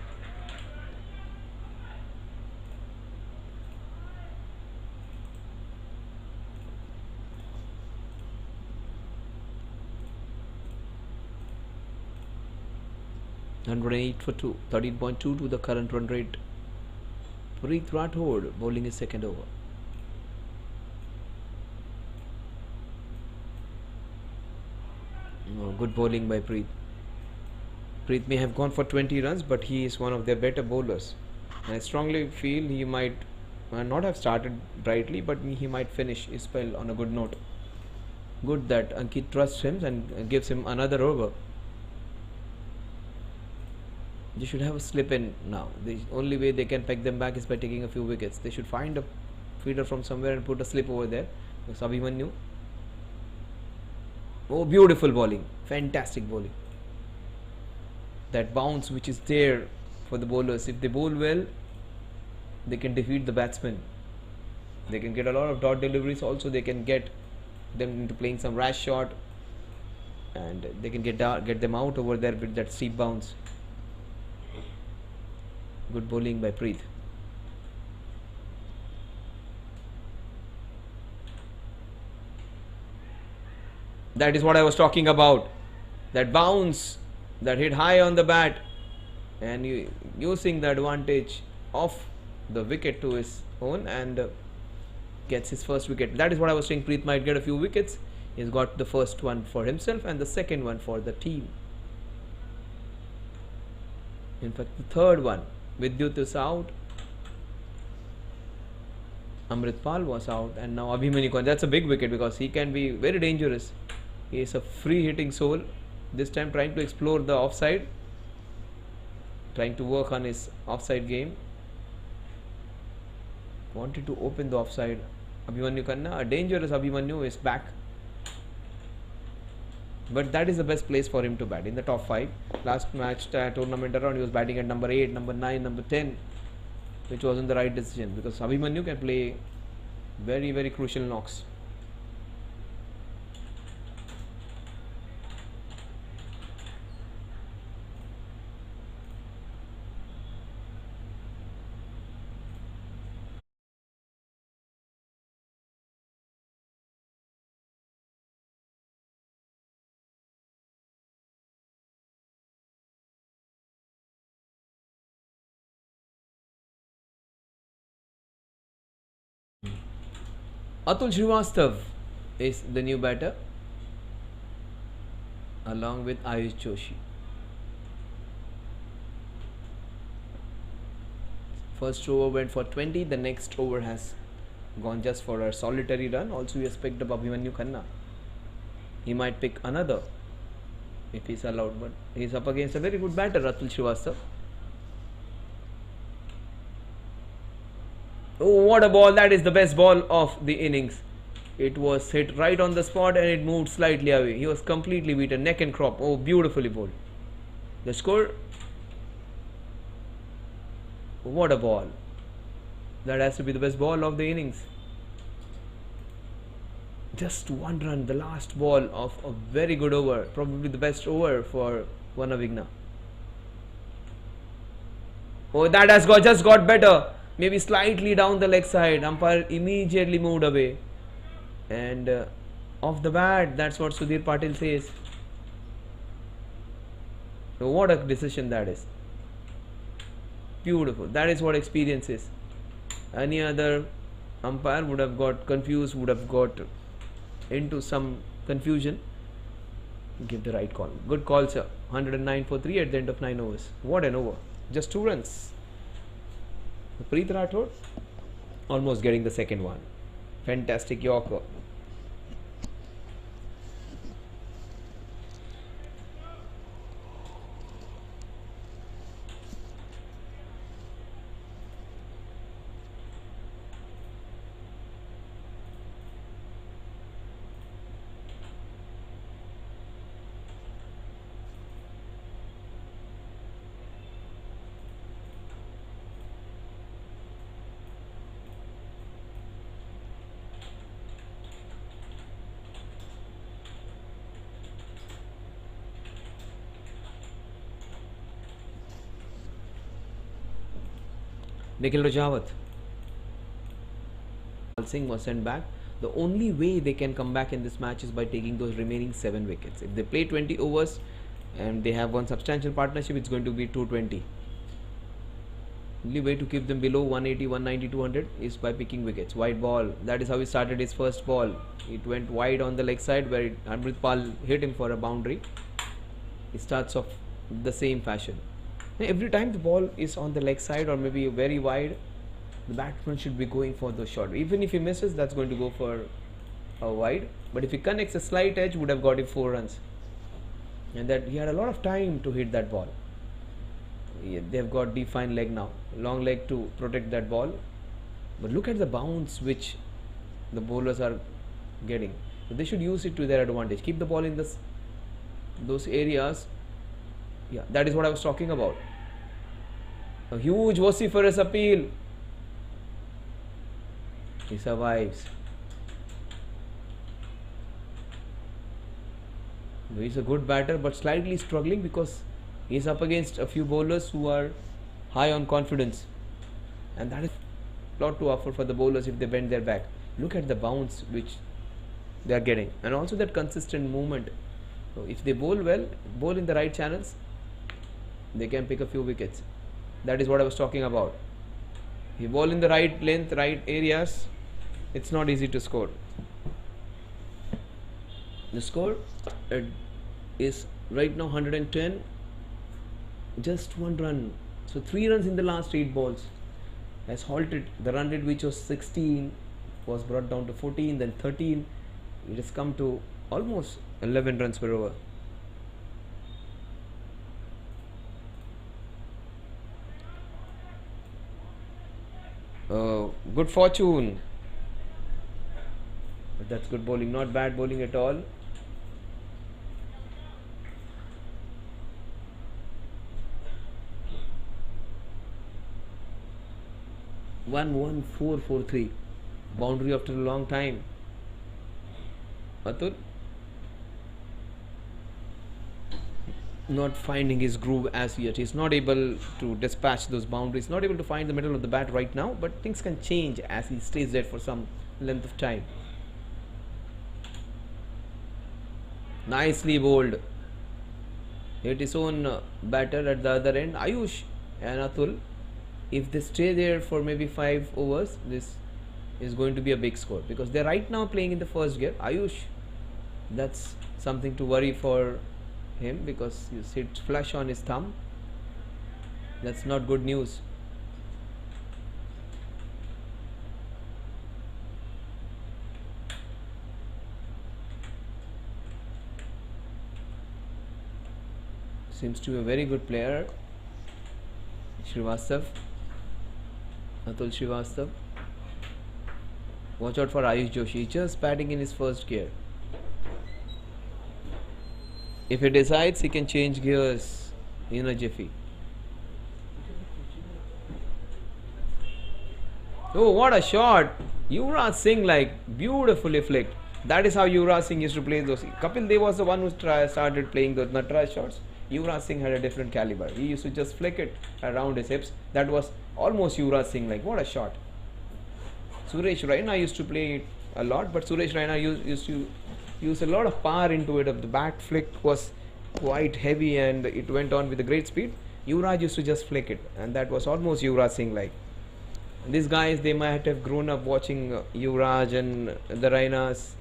108 for 2. 13.2 to the current run rate. Preet Rathod bowling his second over. Oh, good bowling by Preet. Preet may have gone for 20 runs, but he is one of their better bowlers. And I strongly feel he might not have started brightly, but he might finish his spell on a good note. Good that Ankit trusts him and gives him another over. They should have a slip in now. The only way they can peg them back is by taking a few wickets. They should find a feeder from somewhere and put a slip over there. Because Avighna. Oh, beautiful bowling. Fantastic bowling. That bounce which is there for the bowlers. If they bowl well, they can defeat the batsmen. They can get a lot of dot deliveries. Also, they can get them into playing some rash shot. And they can get them out over there with that steep bounce. Good bowling by Preet. That is what I was talking about. That bounce that hit high on the bat and using the advantage of the wicket to his own and gets his first wicket. That is what I was saying. Preet might get a few wickets. He's got the first one for himself and the second one for the team. In fact, the third one. Vidyut is out. Amritpal was out and now Abhimanyu. That's a big wicket because he can be very dangerous. He is a free hitting soul. This time trying to explore the offside. Trying to work on his offside game. Wanted to open the offside. Abhimanyu Khanna, a dangerous Abhimanyu is back. But that is the best place for him to bat in the top 5. Last match tournament around, he was batting at number 8, number 9, number 10, which wasn't the right decision because Abhimanyu can play very, very crucial knocks. Atul Srivastav is the new batter along with Ayush Joshi. First over went for 20. The next over has gone just for a solitary run. Also, he has picked up Abhimanyu Khanna. He might pick another if he's allowed, but he's up against a very good batter, Atul Srivastav. Oh, what a ball. That is the best ball of the innings. It was hit right on the spot and it moved slightly away. He was completely beaten, neck and crop. Oh, beautifully bowled. The score. What a ball. That has to be the best ball of the innings. Just one run, the last ball of a very good over. Probably the best over for one Avighna. Oh, that has just got better. Maybe slightly down the leg side. Umpire immediately moved away. And off the bat, that's what Sudhir Patil says. So what a decision that is. Beautiful. That is what experience is. Any other umpire would have got confused, would have got into some confusion. Give the right call. Good call, sir. 109 for 3 at the end of 9 overs. What an over. Just 2 runs. Preet Rathod almost getting the second one. Fantastic Yorker. Nikhil Rajawat. Singh was sent back. The only way they can come back in this match is by taking those remaining 7 wickets. If they play 20 overs, and they have one substantial partnership. It's going to be 220. Only way to keep them below 180, 190, 200 is by picking wickets. Wide ball. That is how he started his first ball. It went wide on the leg side where Harpreet Pal hit him for a boundary. He starts off the same fashion. Every time the ball is on the leg side or maybe very wide, the batsman should be going for the shot. Even if he misses, that's going to go for a wide. But if he connects a slight edge, would have got him 4 runs. And that he had a lot of time to hit that ball. They've got defined leg now, long leg to protect that ball. But look at the bounce which the bowlers are getting. So they should use it to their advantage. Keep the ball in those areas. Yeah, that is what I was talking about. A huge vociferous appeal. He survives. He's a good batter but slightly struggling because he's up against a few bowlers who are high on confidence, and that is a lot to offer for the bowlers if they bend their back. Look at the bounce which they are getting, and also that consistent movement. So if they bowl well, bowl in the right channels, they can pick a few wickets. That is what I was talking about. If you bowl in the right length, right areas, it's not easy to score. The score is right now 110. Just 1 run. So 3 runs in the last 8 balls has halted the run rate, which was 16, was brought down to 14, then 13. It has come to almost 11 runs per over. Good fortune. But that's good bowling, not bad bowling at all. One 4-4-3 boundary after a long time. Atul not finding his groove as yet. He's not able to dispatch those boundaries, not able to find the middle of the bat right now, but things can change as he stays there for some length of time. Nicely bowled. Hit his own batter at the other end. Ayush and Atul, if they stay there for maybe 5 overs, this is going to be a big score because they're right now playing in the first gear. Ayush, that's something to worry for him because he's hit flush on his thumb. That's not good news. Seems to be a very good player, Srivastav. Atul Srivastav. Watch out for Ayush Joshi, just batting in his first gear. If he decides, he can change gears in a jiffy. Oh, what a shot! Yuvraj Singh, like, beautifully flicked. That is how Yuvraj Singh used to play those. Kapil Dev was the one who started playing those Natraj shots. Yuvraj Singh had a different caliber. He used to just flick it around his hips. That was almost Yuvraj Singh, like, what a shot. Suresh Raina used to play it a lot, but Suresh Raina used to use a lot of power into it. The bat flick was quite heavy and it went on with a great speed. Yuvraj used to just flick it, and that was almost Yuvraj Singh like. These guys, they might have grown up watching Yuvraj and the Rainas.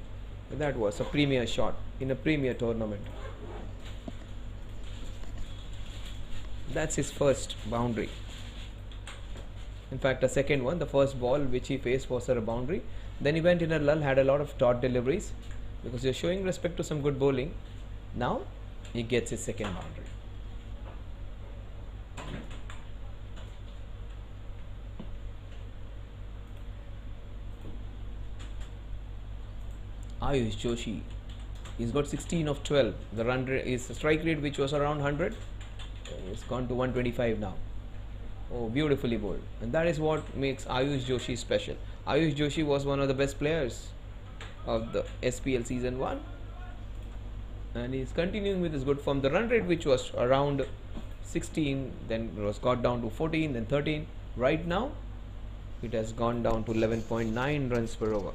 That was a premier shot in a premier tournament. That's his first boundary. In fact, a second one. The first ball which he faced was a boundary. Then he went in a lull, had a lot of dot deliveries because he was showing respect to some good bowling. Now he gets his second boundary. Ayush Joshi, he's got 16 of 12. The run rate is the strike rate, which was around 100. It's gone to 125 now. Oh, beautifully bowled. And that is what makes Ayush Joshi special. Ayush Joshi was one of the best players of the SPL season 1. And he's continuing with his good form. The run rate, which was around 16, then was got down to 14, then 13. Right now, it has gone down to 11.9 runs per over.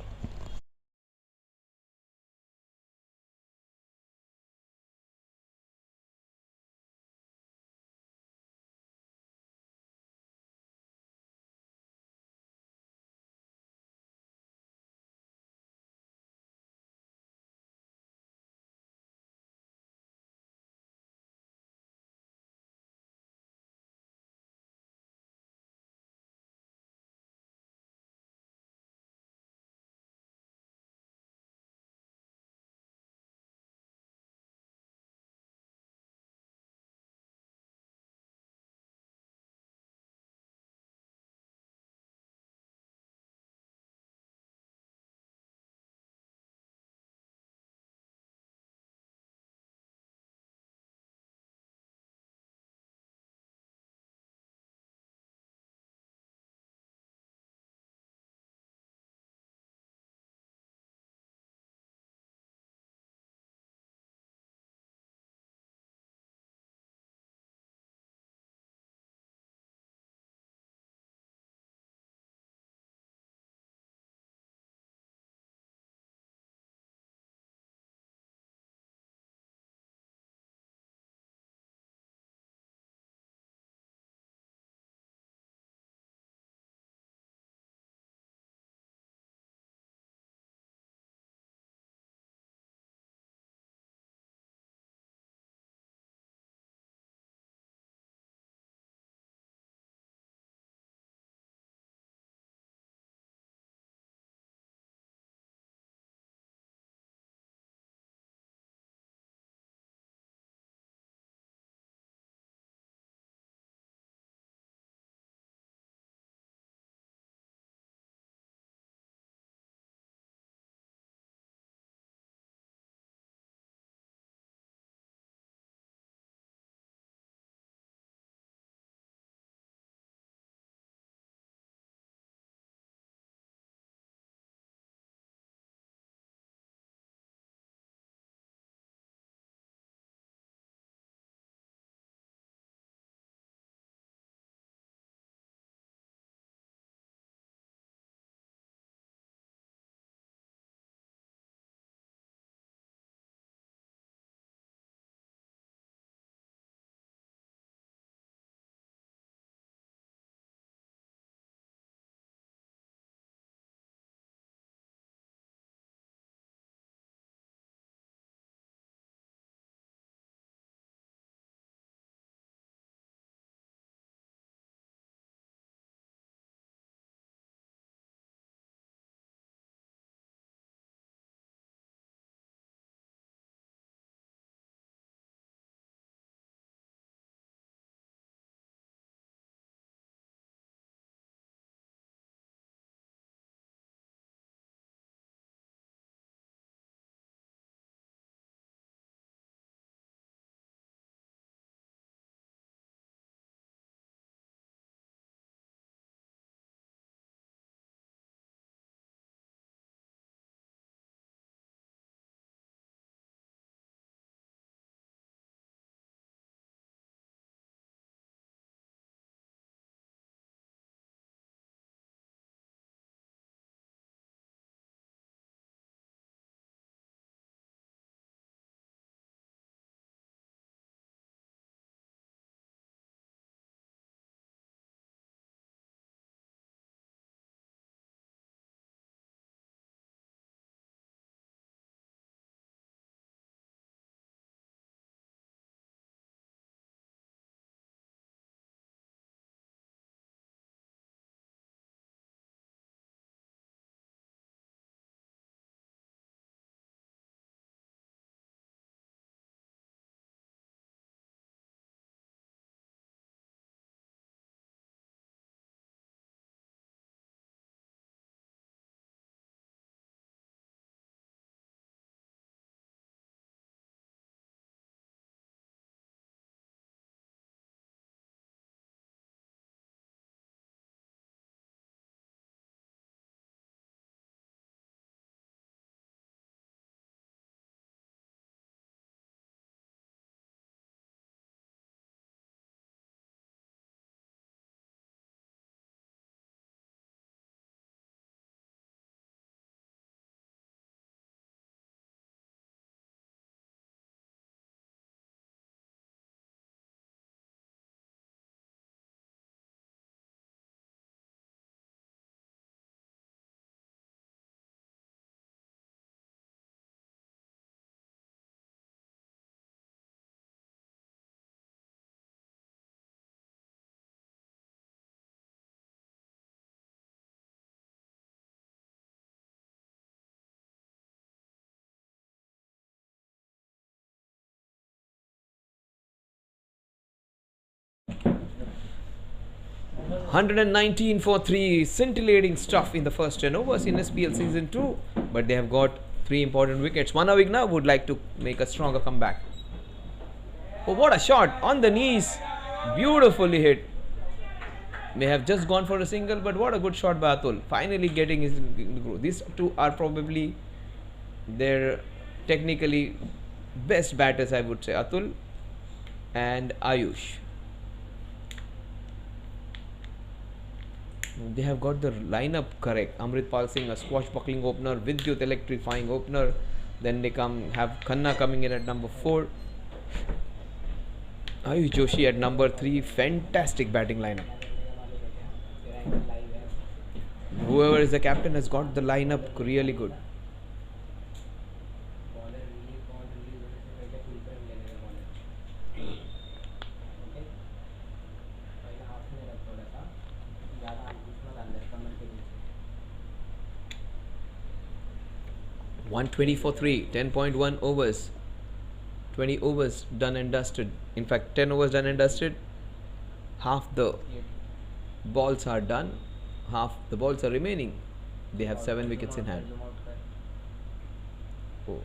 119 for 3, scintillating stuff in the first 10 overs in SPL season 2, but they have got 3 important wickets. One Avighna would like to make a stronger comeback. Oh, what a shot on the knees, beautifully hit. May have just gone for a single, but what a good shot by Atul, finally getting his groove. These two are probably their technically best batters, I would say, Atul and Ayush. They have got the lineup correct. Amritpal Singh, a swashbuckling opener, Vidyut electrifying opener. Then they have Khanna coming in at number 4. Ayush Joshi at number 3. Fantastic batting lineup. Whoever is the captain has got the lineup really good. .120 for 3, 10.1 overs, 20 overs done and dusted. In fact, 10 overs done and dusted. Half the balls are done, half the balls are remaining. They have 7 wickets in hand. Oh,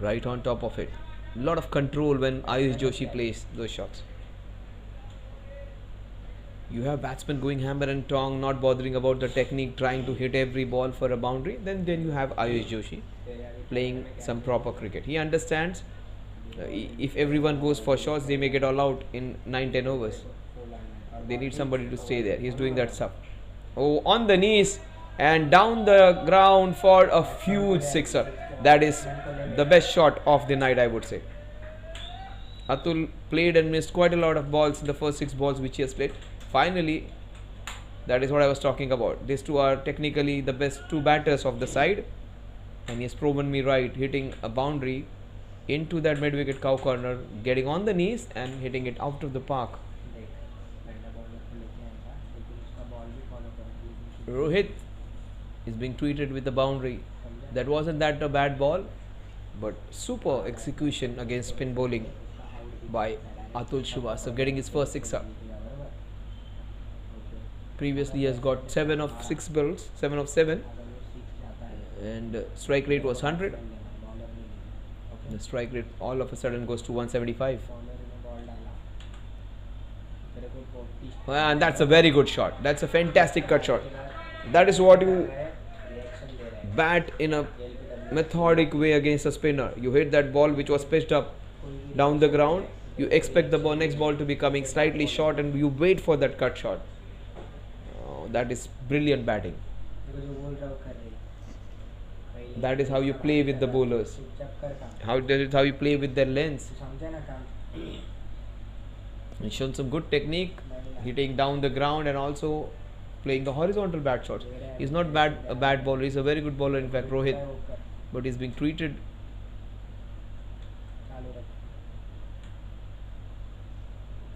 right on top of it. Lot of control when Ayush Joshi plays those shots. You have batsmen going hammer and tong, not bothering about the technique, trying to hit every ball for a boundary. Then you have Ayush Joshi playing some proper cricket. He understands if everyone goes for shots, they may get all out in 9-10 overs. They need somebody to stay there. He's doing that stuff. Oh, on the knees and down the ground for a huge sixer. That is the best shot of the night, I would say. Atul played and missed quite a lot of balls in the first 6 balls which he has played. Finally, that is what I was talking about. These two are technically the best 2 batters of the side, and he has proven me right, hitting a boundary into that mid-wicket cow corner, getting on the knees and hitting it out of the park. Rohit is being treated with the boundary. That wasn't that a bad ball, but super execution against spin bowling by Atul Shrivastava, getting his first sixer. Previously he has got 7 of 6 balls, 7 of 7, and strike rate was 100. The strike rate all of a sudden goes to 175. And that's a very good shot. That's a fantastic cut shot. That is what you bat in a methodic way against a spinner. You hit that ball which was pitched up down the ground. You expect the next ball to be coming slightly short, and you wait for that cut shot. That is brilliant batting. That is how you play with the bowlers. How you play with their lengths. He's shown some good technique, hitting down the ground and also playing the horizontal bat shots. He's not a bad bowler. He's a very good bowler, in fact, Rohit. But he's being treated.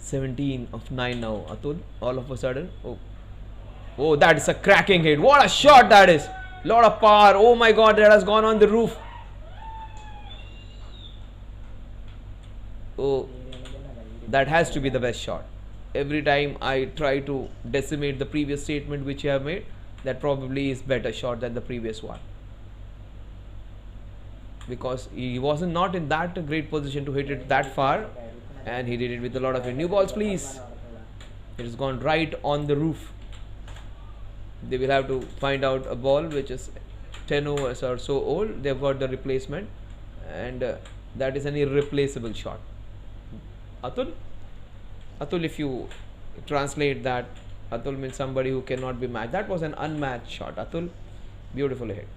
17 of 9 now. Atul, all of a sudden. Oh, that is a cracking hit. What a shot that is. Lot of power. Oh my God, that has gone on the roof. Oh, that has to be the best shot. Every time I try to decimate the previous statement which you have made, that probably is better shot than the previous one. Because he wasn't not in that great position to hit it that far, and he did it with a lot of new balls, please. It has gone right on the roof. They will have to find out a ball which is 10 overs or so old. They've got the replacement, and that is an irreplaceable shot. Atul, if you translate that, Atul means somebody who cannot be matched. That was an unmatched shot. Atul, beautifully hit.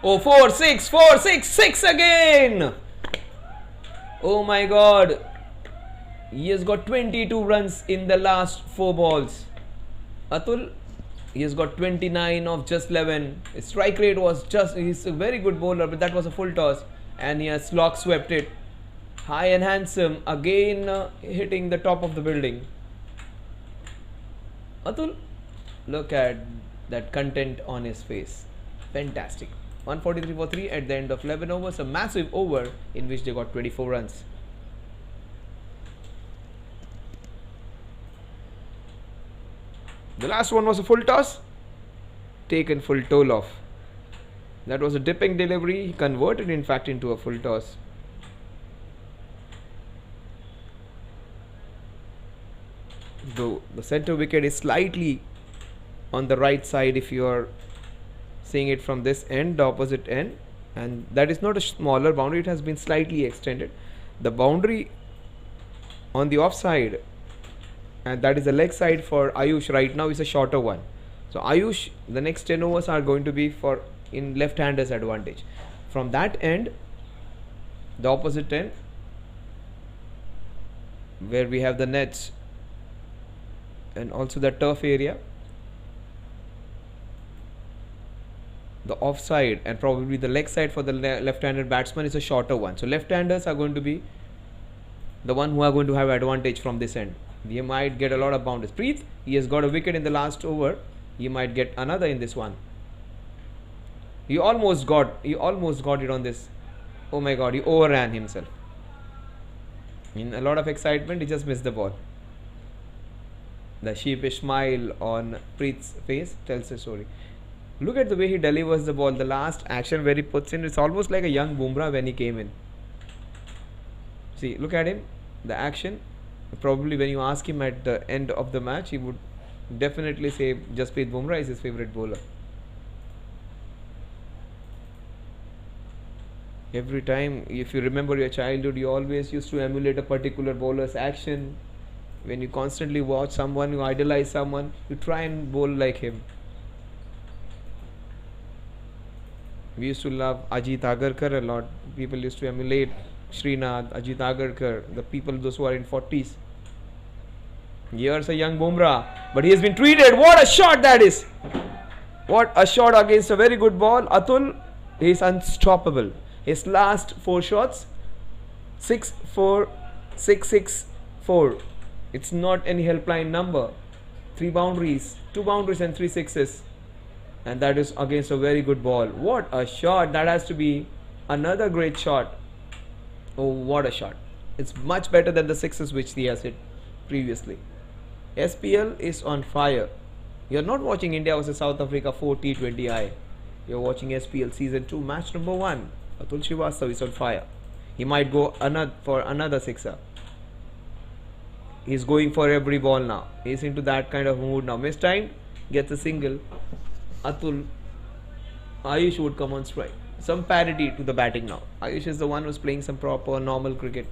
Oh, 4, 6, 4, 6, 6 again. Oh my God. He has got 22 runs in the last 4 balls. Atul, he has got 29 of just 11. His strike rate was just, he's a very good bowler, but that was a full toss. And he has slog swept it. High and handsome, again hitting the top of the building. Atul, look at that content on his face. Fantastic. 143 for 3 at the end of 11 overs. A massive over in which they got 24 runs. The last one was a full toss. Taken full toll off. That was a dipping delivery. He converted in fact into a full toss. Though the center wicket is slightly on the right side if you are seeing it from this end, the opposite end, and that is not a smaller boundary, it has been slightly extended. The boundary on the offside, and that is the leg side for Ayush right now, is a shorter one. So Ayush, the next 10 overs are going to be for in left-handers advantage. From that end, the opposite end, where we have the nets and also the turf area, the offside and probably the leg side for the left-handed batsman is a shorter one. So left-handers are going to be the one who are going to have advantage from this end. He might get a lot of boundaries. Preet, he has got a wicket in the last over. He might get another in this one. He almost got it on this. Oh my God, he overran himself. In a lot of excitement, he just missed the ball. The sheepish smile on Preet's face tells the story. Look at the way he delivers the ball. The last action where he puts in, it's almost like a young Bumrah when he came in. See, look at him. The action. Probably when you ask him at the end of the match, he would definitely say Jasprit Bumrah is his favourite bowler. Every time, if you remember your childhood, you always used to emulate a particular bowler's action. When you constantly watch someone, you idolize someone, you try and bowl like him. We used to love Ajit Agarkar a lot. People used to emulate Srinath, Ajit Agarkar, the people, those who are in 40s. Here's a young Bumrah, but he has been treated. What a shot that is! What a shot against a very good ball. Atul is unstoppable. His last 4 shots, 6, 4, 6, 6, 4. It's not any helpline number. 3 boundaries, 2 boundaries and 3 sixes. And that is against a very good ball. What a shot. That has to be another great shot. Oh, what a shot. It's much better than the 6s which he has hit previously. SPL is on fire. You're not watching India vs South Africa 4 T20I. You're watching SPL Season 2 match number 1. Atul Srivastav is on fire. He might go for another 6er. He's going for every ball now. He's into that kind of mood now. Mistimed, gets a single. Ayush would come on strike. Some parity to the batting now. Ayush is the one who's playing some proper normal cricket.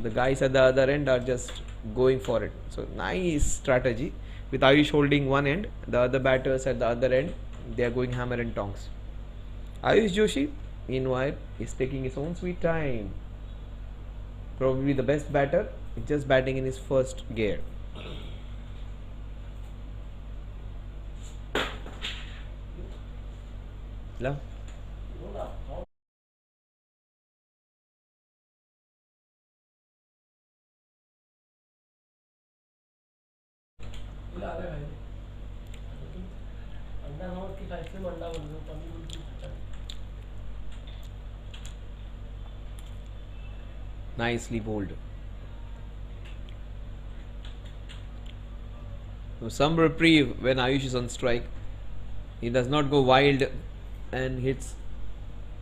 The guys at the other end are just going for it. So nice strategy. With Ayush holding one end, the other batters at the other end, they are going hammer and tongs. Ayush Joshi, meanwhile, is taking his own sweet time. Probably the best batter, just batting in his first gear. Love. Nicely bowled. So some reprieve when Ayush is on strike. He does not go wild and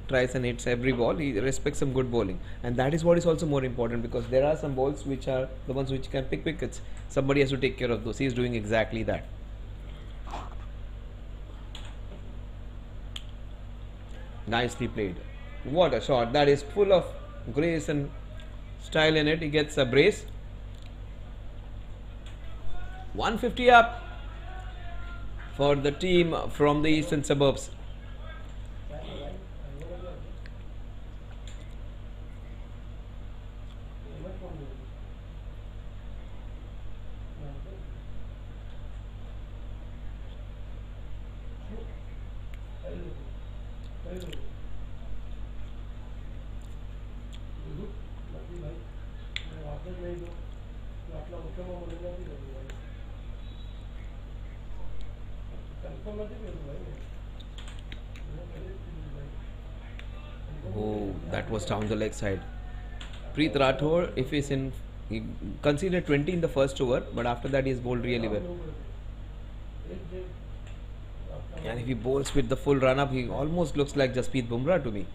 tries and hits every ball. He respects some good bowling, and that is what is also more important, because there are some balls which are the ones which can pick wickets. Somebody has to take care of those. He is doing exactly that. Nicely played. What a shot. That is full of grace and style in it. He gets a brace. 150 up for the team from the eastern suburbs. Oh, that was down the leg side. Preet Rathore, if he's in, he conceded 20 in the first over, but after that he's bowled really well. And if he bowls with the full run up, he almost looks like Jasprit Bumrah to me.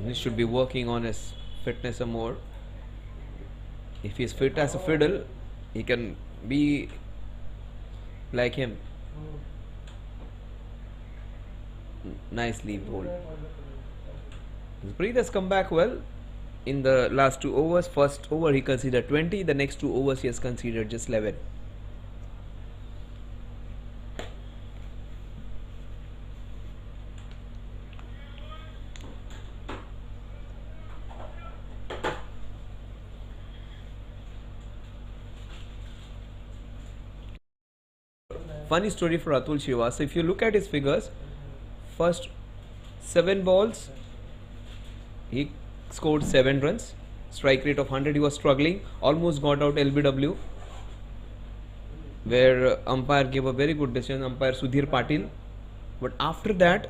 He should be working on his fitness some more. If he's fit as a fiddle, he can be like him. Nicely bowled. Preet has come back well in the last 2 overs. First over he conceded 20, the next 2 overs he has conceded just 11. Funny story for Atul Shrivastava. If you look at his figures, first 7 balls he scored 7 runs, strike rate of 100. He was struggling, almost got out LBW, where umpire gave a very good decision, umpire Sudhir Patil. But after that,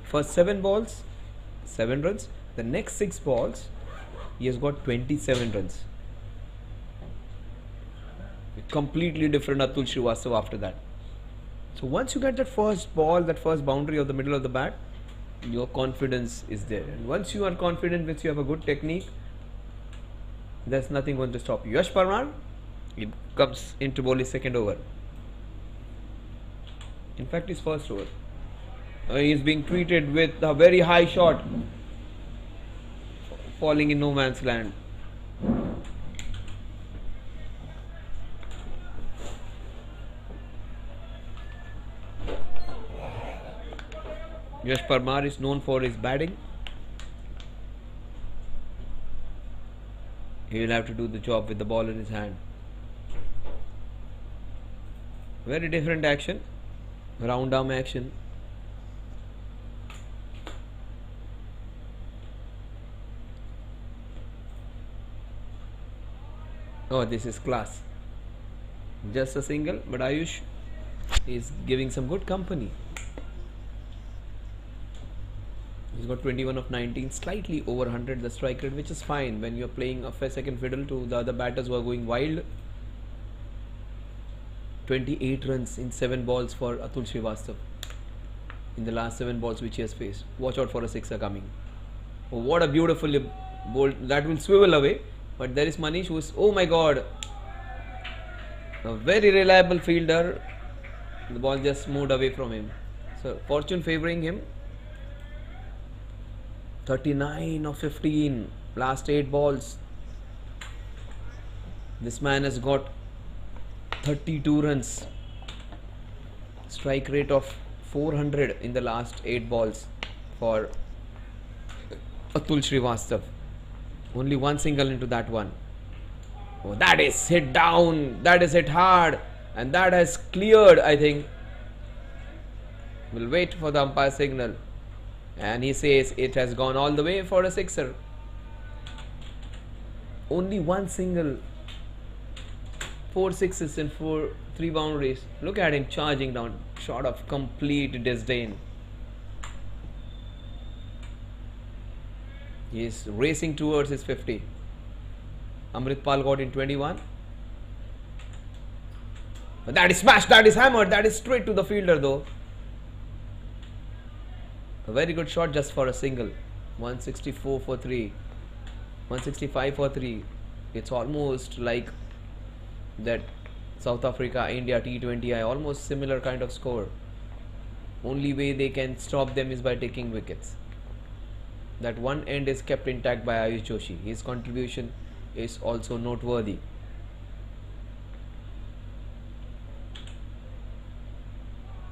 first 7 balls 7 runs, the next 6 balls he has got 27 runs. Completely different Atul Shrivastava after that. So once you get that first ball, that first boundary of the middle of the bat, your confidence is there. And once you are confident, once you have a good technique, there's nothing going to stop you. Yash Parmar, he comes into bowl his second over. In fact, his first over. He is being treated with a very high shot, falling in no man's land. Yash Parmar is known for his batting. He will have to do the job with the ball in his hand. Very different action, round arm action. Oh, this is class. Just a single, but Ayush is giving some good company. He's got 21 of 19, slightly over 100 the strike rate, which is fine when you're playing a second fiddle to the other batters who are going wild. 28 runs in 7 balls for Atul Shrivastava in the last 7 balls which he has faced. Watch out for a sixer coming. Oh, what a beautiful bolt. That will swivel away, but there is Manish who is, oh my god, a very reliable fielder. The ball just moved away from him. So fortune favoring him. 39 of 15, last 8 balls. This man has got 32 runs, strike rate of 400 in the last 8 balls for Atul Shrivastava. Only one single into that one. Oh, that is hit down, that is hit hard, and that has cleared, I think. We'll wait for the umpire signal. And he says it has gone all the way for a sixer. Only one single. 4 sixes and 3 boundaries. Look at him charging down. Shot of complete disdain. He is racing towards his 50. Amrit Pal got in 21. But that is smashed, that is hammered, that is straight to the fielder though. A very good shot just for a single. 164 for 3. 165 for 3. It's almost like that South Africa India T20I, almost similar kind of score. Only way they can stop them is by taking wickets. That one end is kept intact by Ayush Joshi. His contribution is also noteworthy.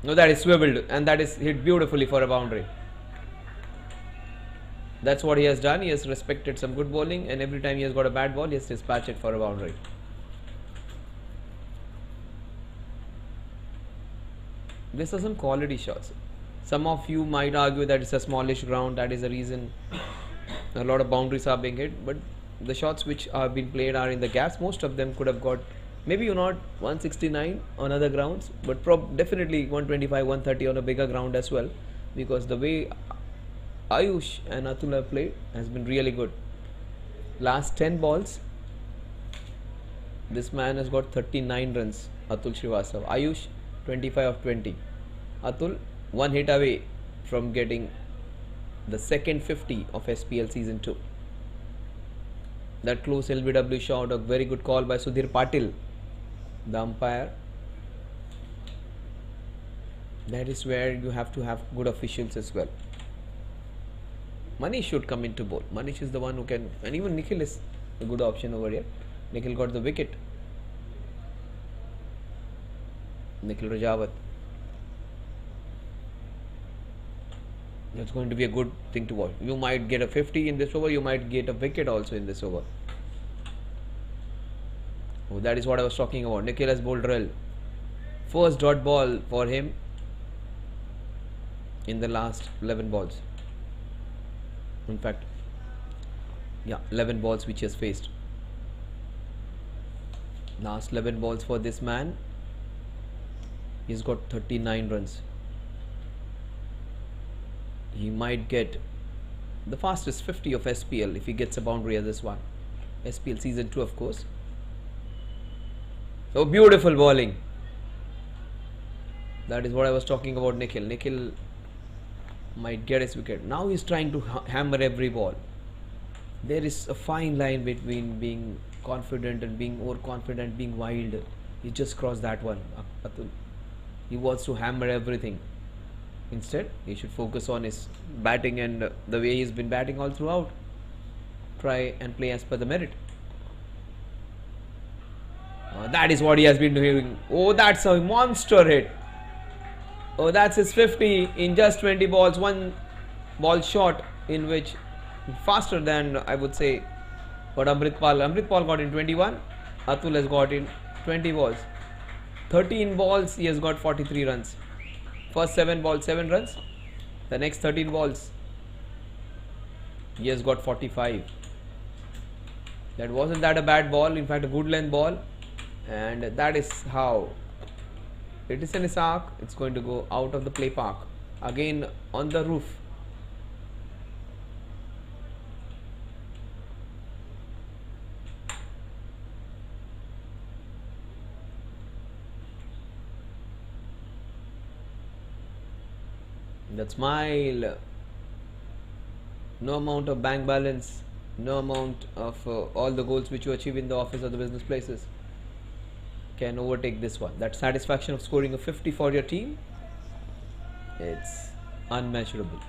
No, that is swiveled and that is hit beautifully for a boundary. That's what he has done. He has respected some good bowling, and every time he has got a bad ball, he has dispatched it for a boundary. These are some quality shots. Some of you might argue that it's a smallish ground, that is the reason a lot of boundaries are being hit, but the shots which are being played are in the gaps. Most of them could have got maybe not 169 on other grounds, but definitely 125, 130 on a bigger ground as well, because the way Ayush and Atul have played has been really good. Last 10 balls, this man has got 39 runs, Atul Srivastav. Ayush 25 of 20. Atul one hit away from getting the second 50 of SPL season 2. That close LBW shot, a very good call by Sudhir Patil, the umpire. That is where you have to have good officials as well. Manish should come into bowl. Manish is the one who can, and even Nikhil is a good option over here. Nikhil got the wicket. Nikhil Rajawat. It's going to be a good thing to watch. You might get a 50 in this over, you might get a wicket also in this over. Oh, that is what I was talking about. Nikhil has bowled well. First dot ball for him in the last 11 balls. In fact, yeah, 11 balls which he has faced. Last 11 balls for this man. He's got 39 runs. He might get the fastest 50 of SPL if he gets a boundary as this one. SPL season 2, of course. So beautiful bowling. That is what I was talking about. Nikhil might get his wicket. Now he's trying to hammer every ball. There is a fine line between being confident and being overconfident, being wild. He just crossed that one, Atul. He wants to hammer everything. Instead, he should focus on his batting and the way he's been batting all throughout. Try and play as per the merit. That is what he has been doing. Oh, that's a monster hit. Oh, that's his 50 in just 20 balls. One ball shot in which faster than, I would say, what Amrit Pal got in 21. Atul has got in 20 balls. 13 balls, he has got 43 runs. First 7 balls, 7 runs. The next 13 balls, he has got 45. That wasn't that a bad ball, in fact a good length ball. And that is how it is in his arc. It's going to go out of the play park. Again on the roof. That smile, no amount of bank balance, no amount of all the goals which you achieve in the office or the business places can overtake this one. That satisfaction of scoring a 50 for your team, it's unmeasurable.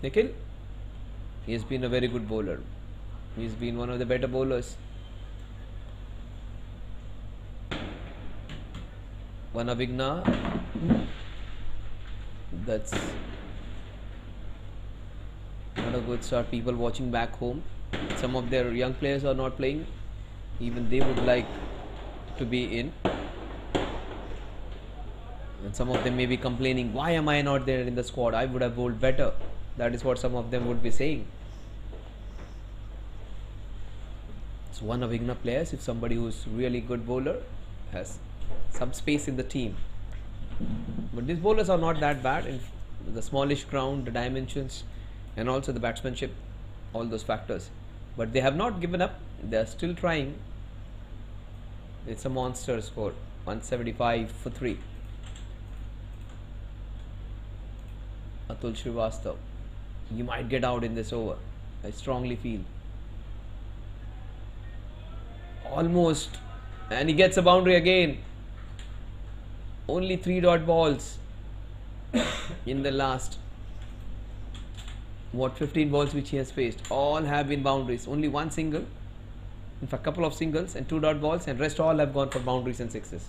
Nikhil, he has been a very good bowler. He's been one of the better bowlers. One Avighna. That's not a good start. People watching back home, some of their young players are not playing. Even they would like to be in, and some of them may be complaining, why am I not there in the squad? I would have bowled better. That is what some of them would be saying. So one Avighna players, if somebody who's really good bowler has some space in the team. But these bowlers are not that bad in the smallish ground, the dimensions, and also the batsmanship, all those factors. But they have not given up. They are still trying. It's a monster score, 175 for 3. Atul Srivastav, you might get out in this over. I strongly feel. Almost, and he gets a boundary again. Only 3 dot balls in the last 15 balls which he has faced. All have been boundaries. Only one single, in fact couple of singles and 2 dot balls, and rest all have gone for boundaries and sixes.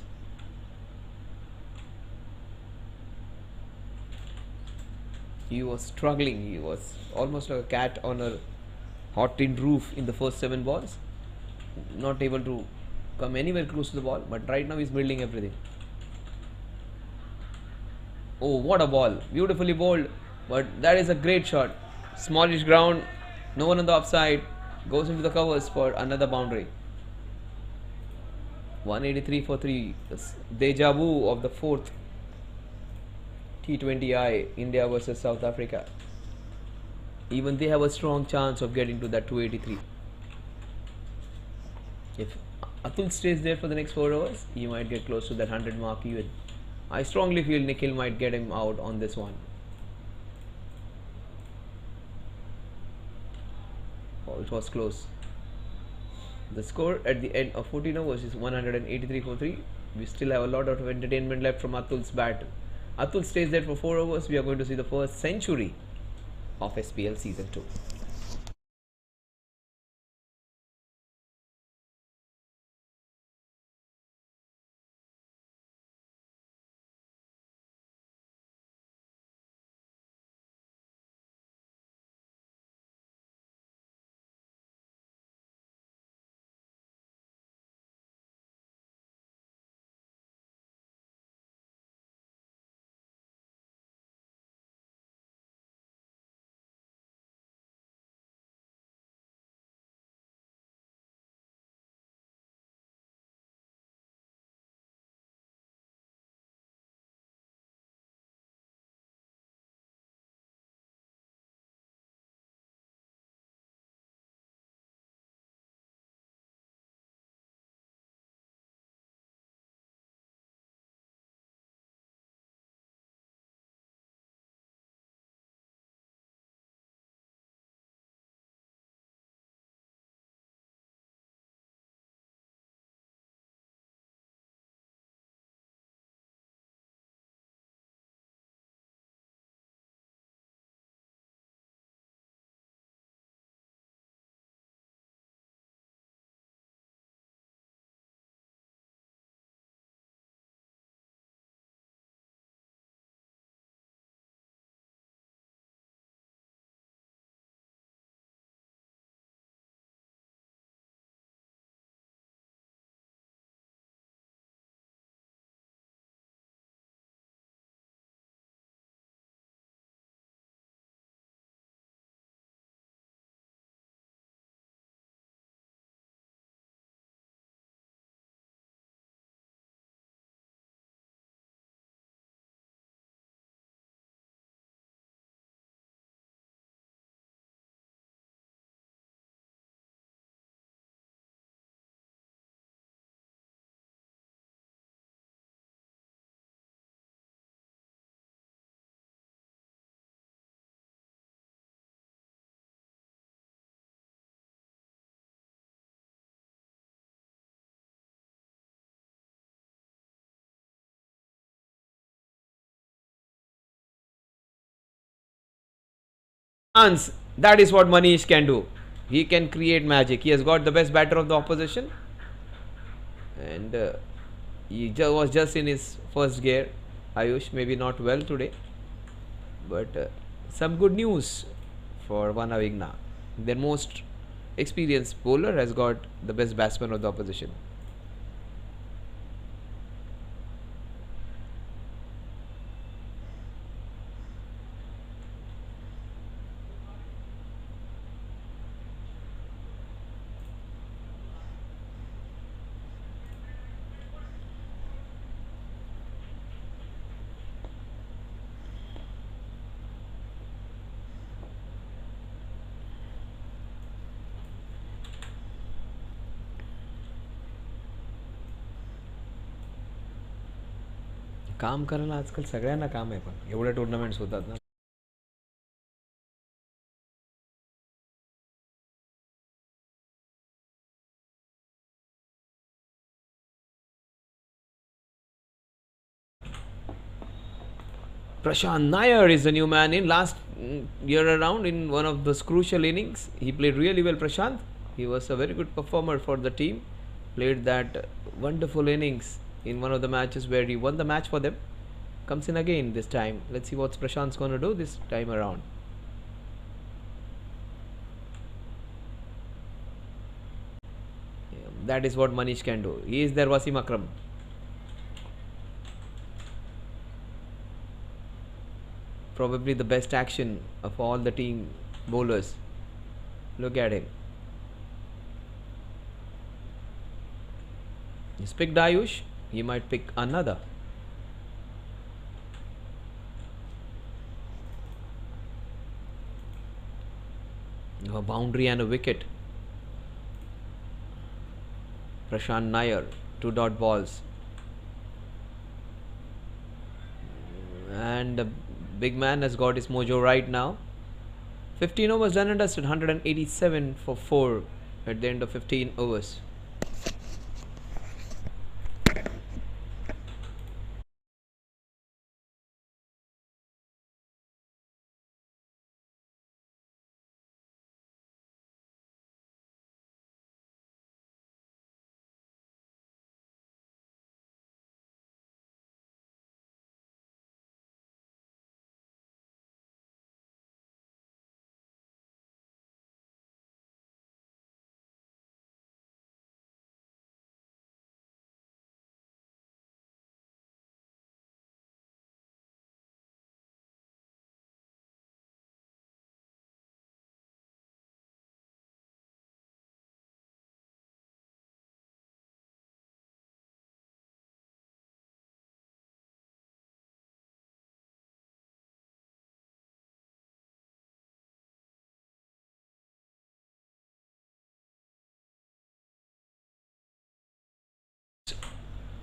he was struggling. He was almost like a cat on a hot tin roof in the first 7 balls, not able to come anywhere close to the ball. But right now he's building everything. Oh, what a ball! Beautifully bowled, but that is a great shot. Smallish ground, no one on the offside, goes into the covers for another boundary. 183 for 3. Deja vu of the fourth T20I, India versus South Africa. Even they have a strong chance of getting to that 283. If Atul stays there for the next 4 overs, he might get close to that 100 mark even. I strongly feel Nikhil might get him out on this one. Oh, it was close. The score at the end of 14 overs is 183 for 3. We still have a lot of entertainment left from Atul's bat. Atul stays there for 4 overs. We are going to see the first century of SPL Season 2. Chance. That is what Manish can do. He can create magic. He has got the best batter of the opposition, and he was just in his first gear. Ayush maybe not well today, but some good news for one Avighna. Their most experienced bowler has got the best batsman of the opposition. काम करायला आजकाल सगळ्यांना काम आहे, पण एवढे tournaments होतात ना. Prashant Nair is the new man in last year around in one of those crucial innings. He played really well, Prashant. He was a very good performer for the team. Played that wonderful innings in one of the matches where he won the match for them. Comes in again this time. Let's see what Prashant's gonna do this time around. Yeah, that is what Manish can do. He is their Wasim Akram. Probably the best action of all the team bowlers. Look at him. He's picked Ayush. He might pick another. A boundary and a wicket. Prashant Nair, 2 dot balls. And the big man has got his mojo right now. 15 overs done and dusted, 187 for 4 at the end of 15 overs.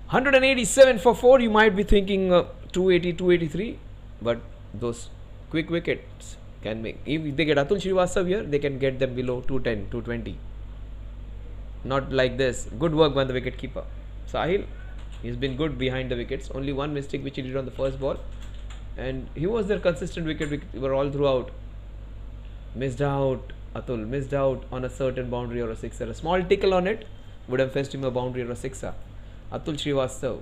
Hundred and 87 for 4. You might be thinking 280, 283, but those quick wickets can make. If they get Atul Srivastav here, they can get them below 210, 220. Not like this. Good work by the wicket keeper. Sahil, he's been good behind the wickets. Only one mistake which he did on the first ball, and he was their consistent wicket keeper all throughout. Missed out. Atul missed out on a certain boundary or a sixer. A small tickle on it would have fetched him a boundary or a sixer. Atul Srivastav,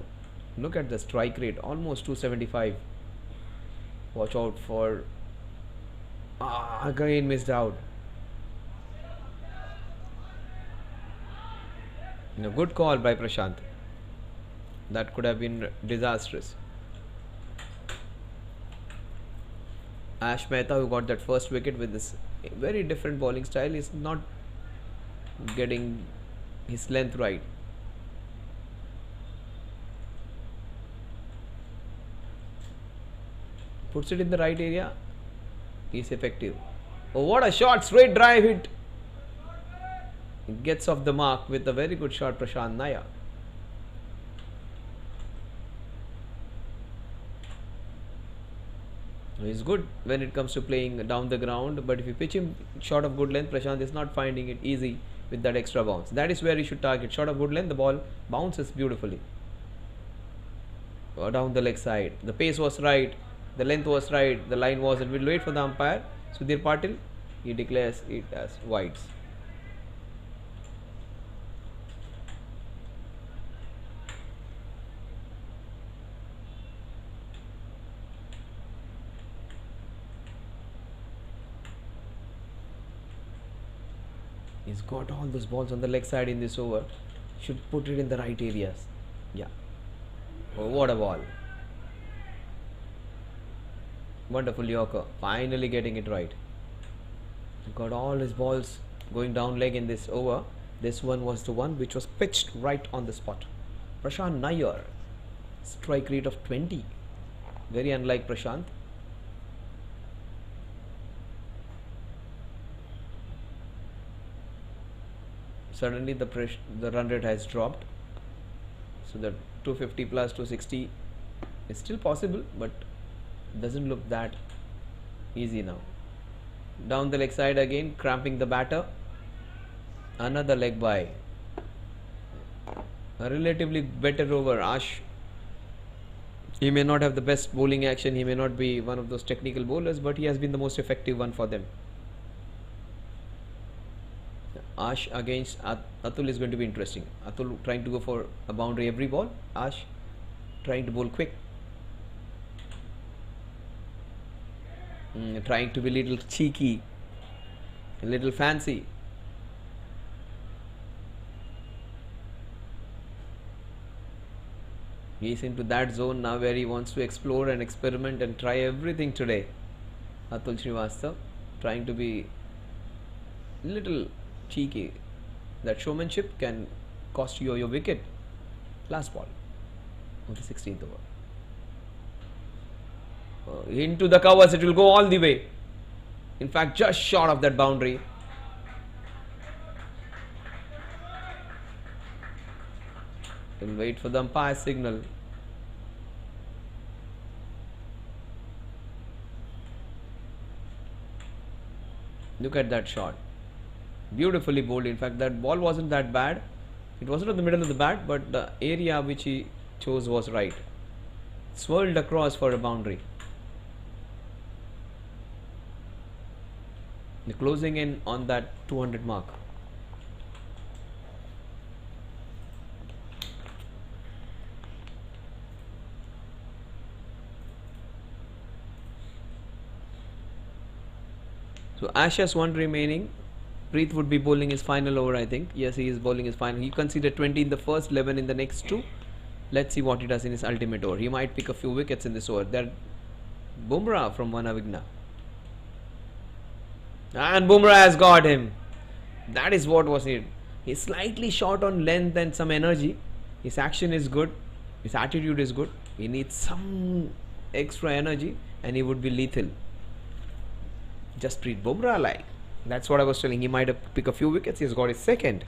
look at the strike rate, almost 275. Watch out for. Again missed out. Good call by Prashant. That could have been disastrous. Ash Mehta, who got that first wicket with this very different bowling style, is not getting his length right. Puts it in the right area. He's effective. Oh, what a shot! Straight drive hit. It gets off the mark with a very good shot, Prashant Nair. He's good when it comes to playing down the ground, but if you pitch him short of good length, Prashant is not finding it easy with that extra bounce. That is where he should target. Short of good length, the ball bounces beautifully. Down the leg side. The pace was right. The length was right. The line wasn't. We'll wait for the umpire. Sudhir Patil, he declares it as wides. He's got all those balls on the leg side in this over. Should put it in the right areas. Yeah. Oh, what a ball. Wonderful Yorker. Finally getting it right. Got all his balls going down leg in this over. This one was the one which was pitched right on the spot. Prashant Nair. Strike rate of 20. Very unlike Prashant. Suddenly the run rate has dropped. So the 250 plus 260 is still possible, but doesn't look that easy now. Down the leg side again, cramping the batter. Another leg by. A relatively better over. Ash, he may not have the best bowling action, he may not be one of those technical bowlers, but he has been the most effective one for them. Ash against Atul is going to be interesting. Atul trying to go for a boundary every ball. Ash trying to bowl quick. trying to be little cheeky, a little fancy. He's into that zone now where he wants to explore and experiment and try everything today. Atul Srivastava trying to be little cheeky. That showmanship can cost you your wicket. Last ball of the 16th over. Into the covers, it will go all the way. In fact, just short of that boundary. We'll wait for the umpire signal. Look at that shot. Beautifully bowled. In fact, that ball wasn't that bad. It wasn't in the middle of the bat, but the area which he chose was right. Swirled across for a boundary. The closing in on that 200 mark. So Ash has one remaining. Preet would be bowling his final over, I think. Yes, he is bowling his final. He conceded 20 in the first, 11 in the next two. Let's see what he does in his ultimate over. He might pick a few wickets in this over. That Bumrah from Avighna. And Bumrah has got him. That is what was needed. He's slightly short on length and some energy. His action is good. His attitude is good. He needs some extra energy and he would be lethal. Just Preet Bumrah like. That's what I was telling. He might have picked a few wickets. He's got his second.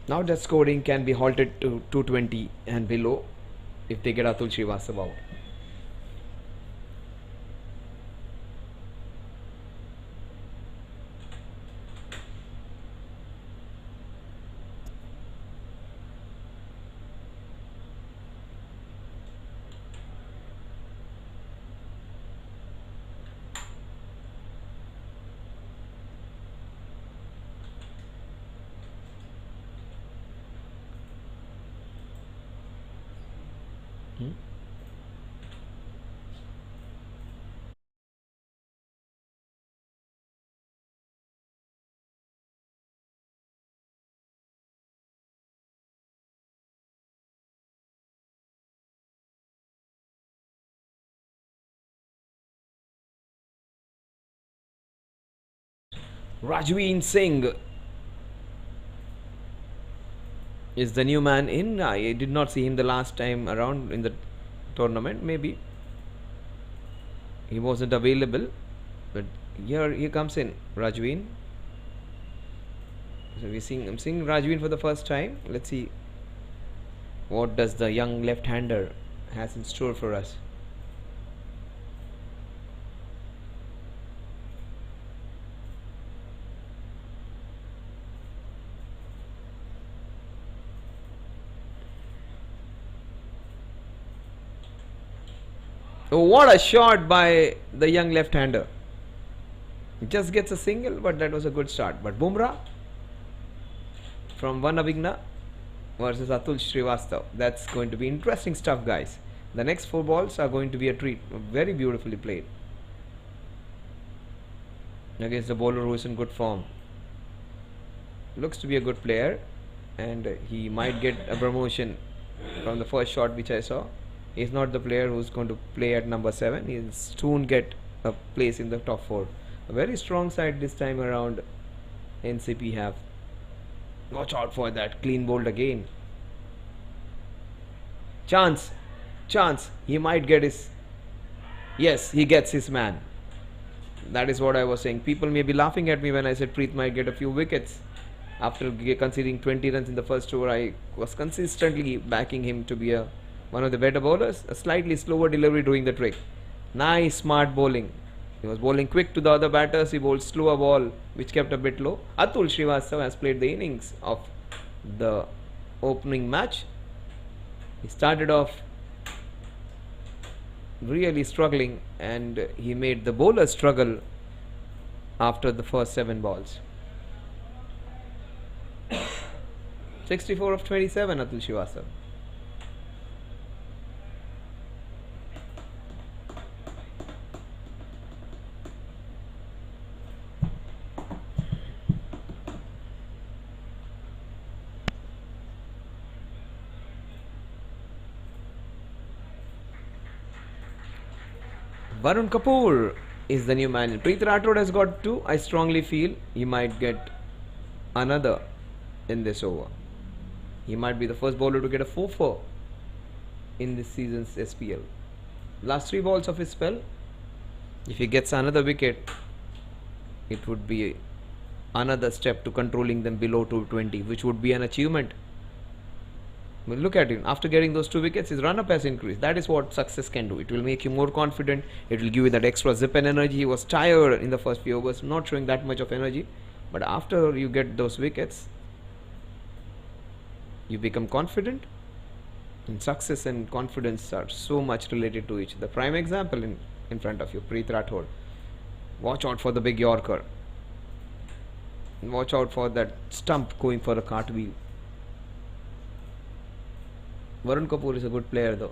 Now that scoring can be halted to 220 and below if they get Atul Srivastava out. Rajveer Singh is the new man in. I did not see him the last time around in the tournament. Maybe he wasn't available, but here he comes in. Rajveer. So I'm seeing Rajveer for the first time. Let's see what does the young left-hander has in store for us. Oh, what a shot by the young left-hander. Just gets a single, but that was a good start. But Bumrah from Avighna versus Atul Srivastava. That's going to be interesting stuff, guys. The next four balls are going to be a treat. Very beautifully played against the bowler who is in good form. Looks to be a good player, and he might get a promotion from the first shot which I saw. He's not the player who's going to play at number 7. He'll soon get a place in the top 4. A very strong side this time around. NCP have. Watch out for that. Clean bowled again. Chance. He might get his. Yes, he gets his man. That is what I was saying. People may be laughing at me when I said Preet might get a few wickets. After conceding 20 runs in the first over, I was consistently backing him to be one of the better bowlers. A slightly slower delivery doing the trick. Nice smart bowling. He was bowling quick to the other batters. He bowled slower ball which kept a bit low. Atul Srivastava has played the innings of the opening match. He started off really struggling and he made the bowler struggle after the first 7 balls. 64 of 27 Atul Srivastava. Varun Kapoor is the new man. Preet Rathod has got 2. I strongly feel he might get another in this over. He might be the first bowler to get a 4-4 in this season's SPL. Last 3 balls of his spell, if he gets another wicket, it would be another step to controlling them below 220, which would be an achievement. Well, look at him. After getting those 2 wickets, his run-up has increased. That is what success can do. It will make you more confident. It will give you that extra zip and energy. He was tired in the first few overs, not showing that much of energy. But after you get those wickets, you become confident. And success and confidence are so much related to each. The prime example in front of you, Preet Rathod. Watch out for the big Yorker. Watch out for that stump going for a cartwheel. Varun Kapoor is a good player though.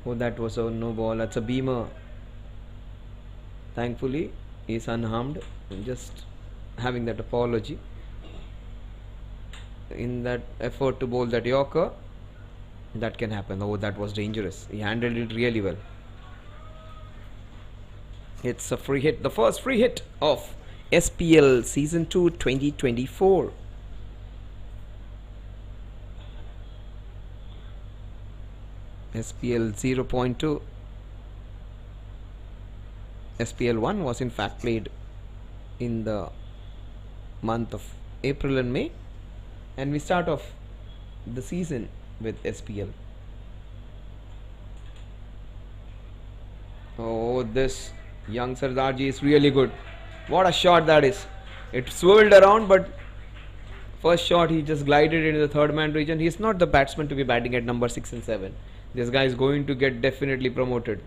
Oh, that was a no ball. That's a beamer. Thankfully, he is unharmed. Just having that apology. In that effort to bowl that Yorker, that can happen. Oh, that was dangerous. He handled it really well. It's a free hit. The first free hit of SPL Season 2 2024. SPL 0.2. SPL 1 was in fact played in the month of April and May, and we start off the season with SPL. Oh, this young Sardarji is really good. What a shot that is. It swirled around, but first shot he just glided into the third man region. He's not the batsman to be batting at number 6 and 7. This guy is going to get definitely promoted.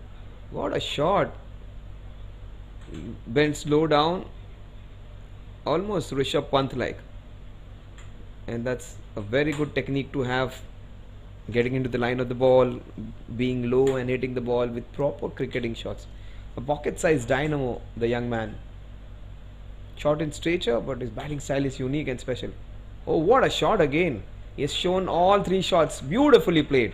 What a shot. Bends low down, almost Rishabh Pant like. And that's a very good technique to have, getting into the line of the ball, being low and hitting the ball with proper cricketing shots. A pocket-sized dynamo, the young man. Short in stature, but his batting style is unique and special. Oh, what a shot again. He has shown all 3 shots, beautifully played.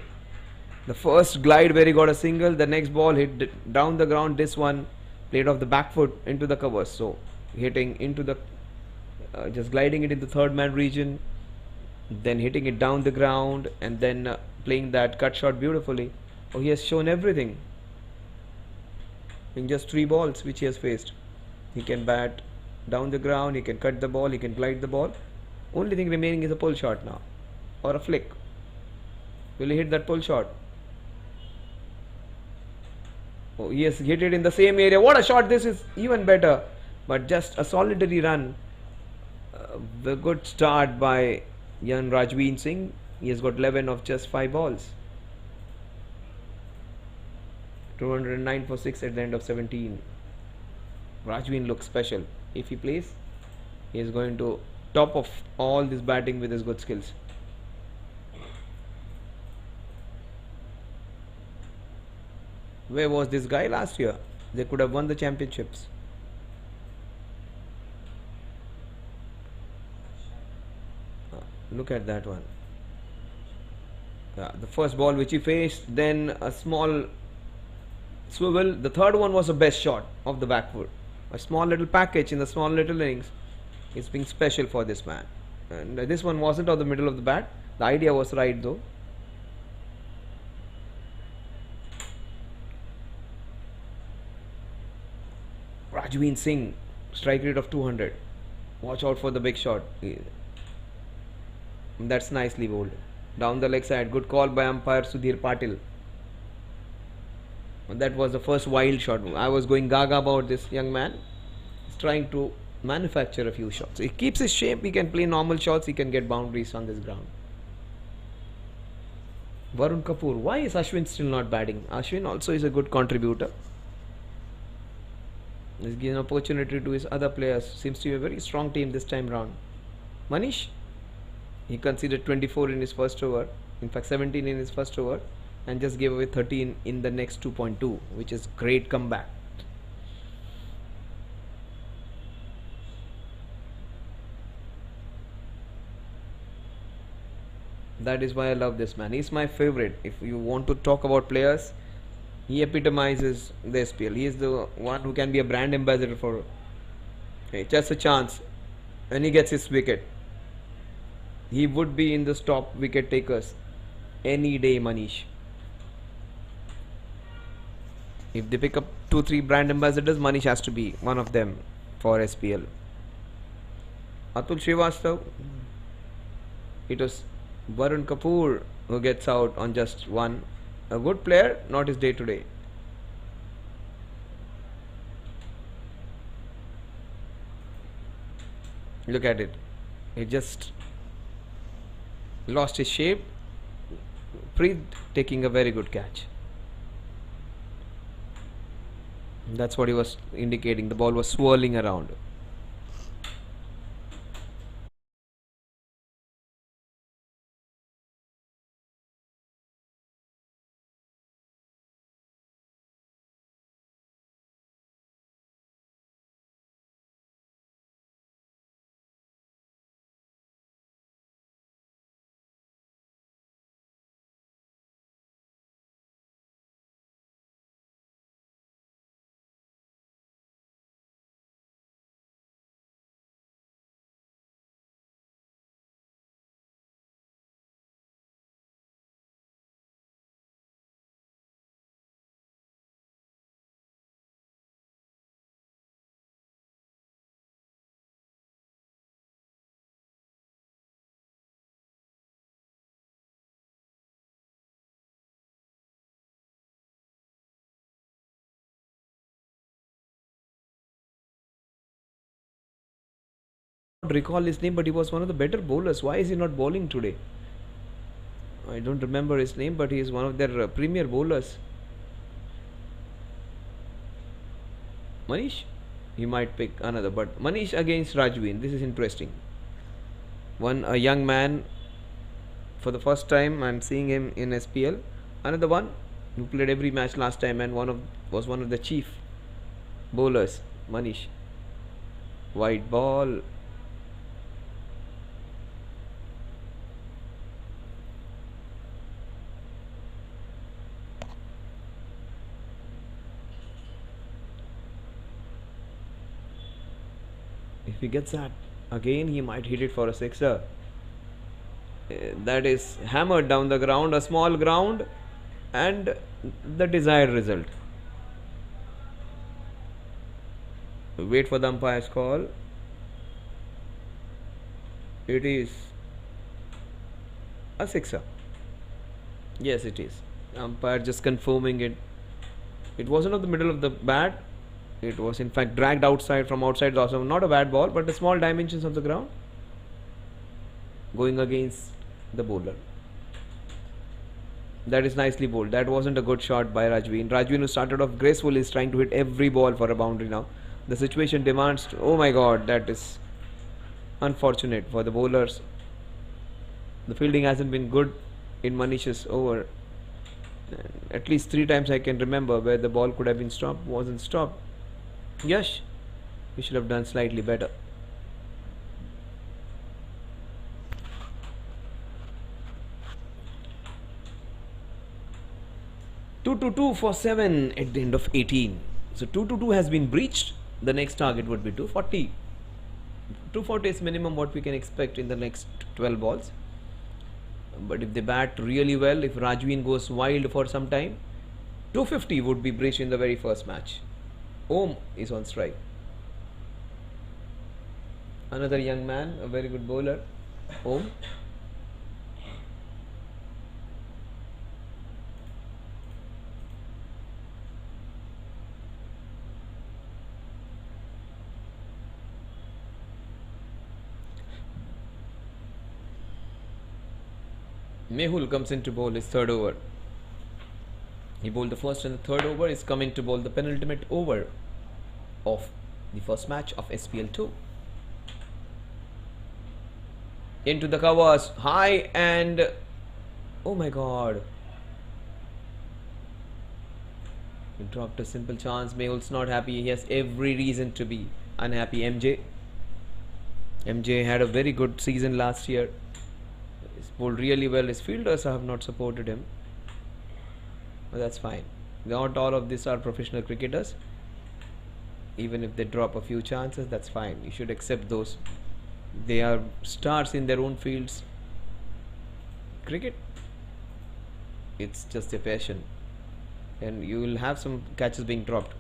The first glide where he got a single, the next ball hit down the ground, this one played off the back foot into the covers. So, hitting into the, just gliding it into the third man region, then hitting it down the ground, and then playing that cut shot beautifully. Oh, he has shown everything in just 3 balls which he has faced. He can bat down the ground, he can cut the ball, he can glide the ball. Only thing remaining is a pull shot now, or a flick. Will he hit that pull shot? Oh, he has hit it in the same area. What a shot. This is even better, but just a solitary run. A good start by young Rajveer Singh. He has got 11 of just 5 balls. 209 for 6 at the end of 17. Rajveer looks special. If he plays, he is going to top of all this batting with his good skills. Where was this guy last year? They could have won the championships. Look at that one. The first ball which he faced, then a small swivel. The third one was the best shot of the back foot. A small little package in the small little innings is being special for this man. And this one wasn't on the middle of the bat. The idea was right though. Rajveer Singh, strike rate of 200. Watch out for the big shot. That's nicely bowled. Down the leg side. Good call by umpire Sudhir Patil. That was the first wild shot. I was going gaga about this young man. He's trying to manufacture a few shots. He keeps his shape. He can play normal shots. He can get boundaries on this ground. Varun Kapoor. Why is Ashwin still not batting? Ashwin also is a good contributor. He's given opportunity to his other players. Seems to be a very strong team this time round. Manish, he conceded 24 in his first over. In fact, 17 in his first over, and just gave away 13 in the next 2.2, which is great comeback. That is why I love this man. He's my favorite. If you want to talk about players, he epitomizes the SPL. He is the one who can be a brand ambassador for. Okay, just a chance, and he gets his wicket. He would be in the top wicket takers any day, Manish. If they pick up 2-3 brand ambassadors, Manish has to be one of them for SPL. Atul Srivastav. It was Varun Kapoor who gets out on just one. A good player, not his day to day. Look at it. He just lost his shape. Preet taking a very good catch. That's what he was indicating. The ball was swirling around. Recall his name, but he was one of the better bowlers. Why is he not bowling today? I don't remember his name, but he is one of their premier bowlers. Manish, he might pick another, but Manish against Rajveen. This is interesting. A young man for the first time. I'm seeing him in SPL. Another one who played every match last time and was one of the chief bowlers. Manish. White ball. If he gets that again, he might hit it for a sixer. That is hammered down the ground, a small ground, and the desired result. Wait for the umpire's call. It is a sixer. Yes, it is. Umpire just confirming it. It wasn't on the middle of the bat. It was in fact dragged outside from outside. Also not a bad ball, but the small dimensions of the ground going against the bowler. That is nicely bowled. That wasn't a good shot by Rajveen. Rajveen, who started off gracefully, is trying to hit every ball for a boundary now. The situation demands. Oh my god, that is unfortunate for the bowlers. The fielding hasn't been good in Manish's over. At least 3 times I can remember where the ball could have been stopped, wasn't stopped. Yes, we should have done slightly better. Two to 2 for 7 at the end of 18. So 2 to 2 has been breached. The next target would be 240. 240 is minimum what we can expect in the next 12 balls. But if they bat really well, if Rajveen goes wild for some time, 250 would be breached in the very first match. Om is on strike. Another young man, a very good bowler. Om. Mehul comes in to bowl his third over. He bowled the first and the third over. Is coming to bowl the penultimate over of the first match of SPL 2. Into the covers, high, and oh my god, he dropped a simple chance. Mehul's not happy. He has every reason to be unhappy. MJ had a very good season last year. He's bowled really well. His fielders have not supported him, but that's fine. Not all of these are professional cricketers. Even if they drop a few chances, that's fine. You should accept those. They are stars in their own fields. Cricket, it's just a passion, and you will have some catches being dropped.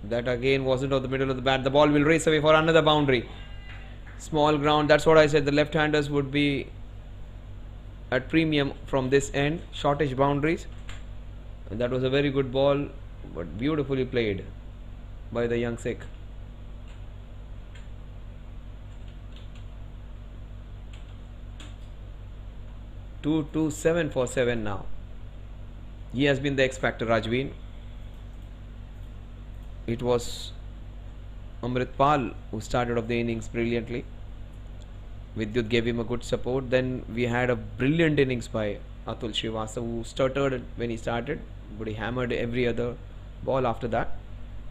That again wasn't of the middle of the bat. The ball will race away for another boundary. Small ground. That's what I said. The left-handers would be at premium from this end. Shortish boundaries. And that was a very good ball, but beautifully played by the young Sikh. Two 7 for 7 now. He has been the X factor, Rajveen. It was Amritpal who started off the innings brilliantly. Vidyut gave him a good support. Then we had a brilliant innings by Atul Srivastava, who stuttered when he started, but he hammered every other ball after that.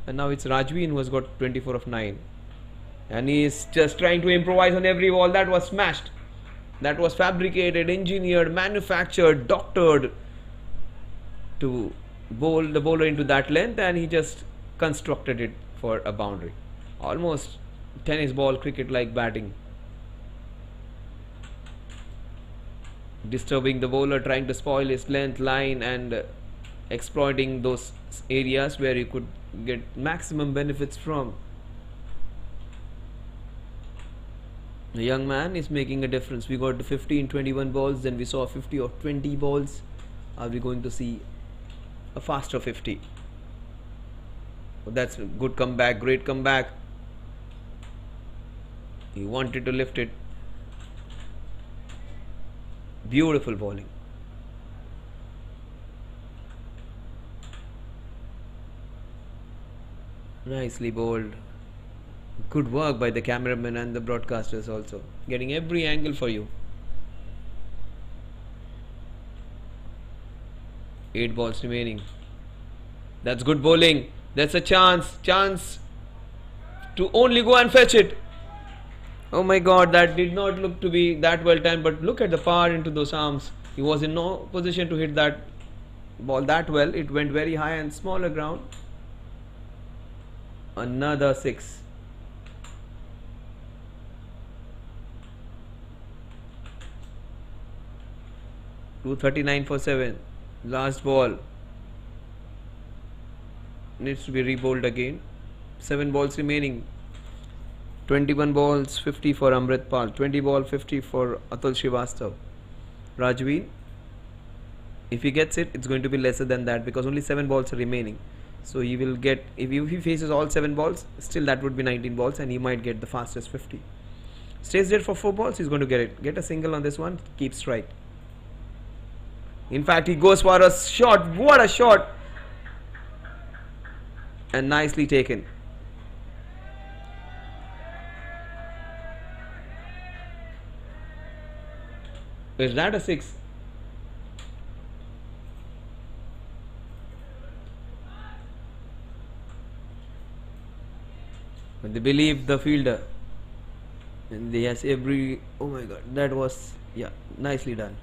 And now it's Rajveen who has got 24 of 9. And he is just trying to improvise on every ball. That was smashed. That was fabricated, engineered, manufactured, doctored to bowl the bowler into that length, and he just constructed it for a boundary. Almost tennis ball cricket like batting. Disturbing the bowler, trying to spoil his length, line, and exploiting those areas where you could get maximum benefits from. The young man is making a difference. We got to 50 in 21 balls, then we saw 50 or 20 balls. Are we going to see a faster 50? Well, that's a good comeback, great comeback. He wanted to lift it. Beautiful bowling. Nicely bowled. Good work by the cameraman and the broadcasters also. Getting every angle for you. 8 balls remaining. That's good bowling. That's a chance. Chance to only go and fetch it. Oh my god, that did not look to be that well timed, but look at the power into those arms. He was in no position to hit that ball that well. It went very high and smaller ground. Another 6. .239 for 7. Last ball. Needs to be rebowled again. 7 balls remaining. 21 balls, 50 for Amritpal. 20 ball, 50 for Atul Srivastava. Rajveen, if he gets it, it's going to be lesser than that because only 7 balls are remaining. So he will get, if he faces all 7 balls, still that would be 19 balls and he might get the fastest 50. Stays there for 4 balls, he's going to get it. Get a single on this one, keep strike. In fact, he goes for a shot. What a shot! And nicely taken. Is that a 6? But they believe the fielder. And he has every... Oh my god, that was... Yeah, nicely done.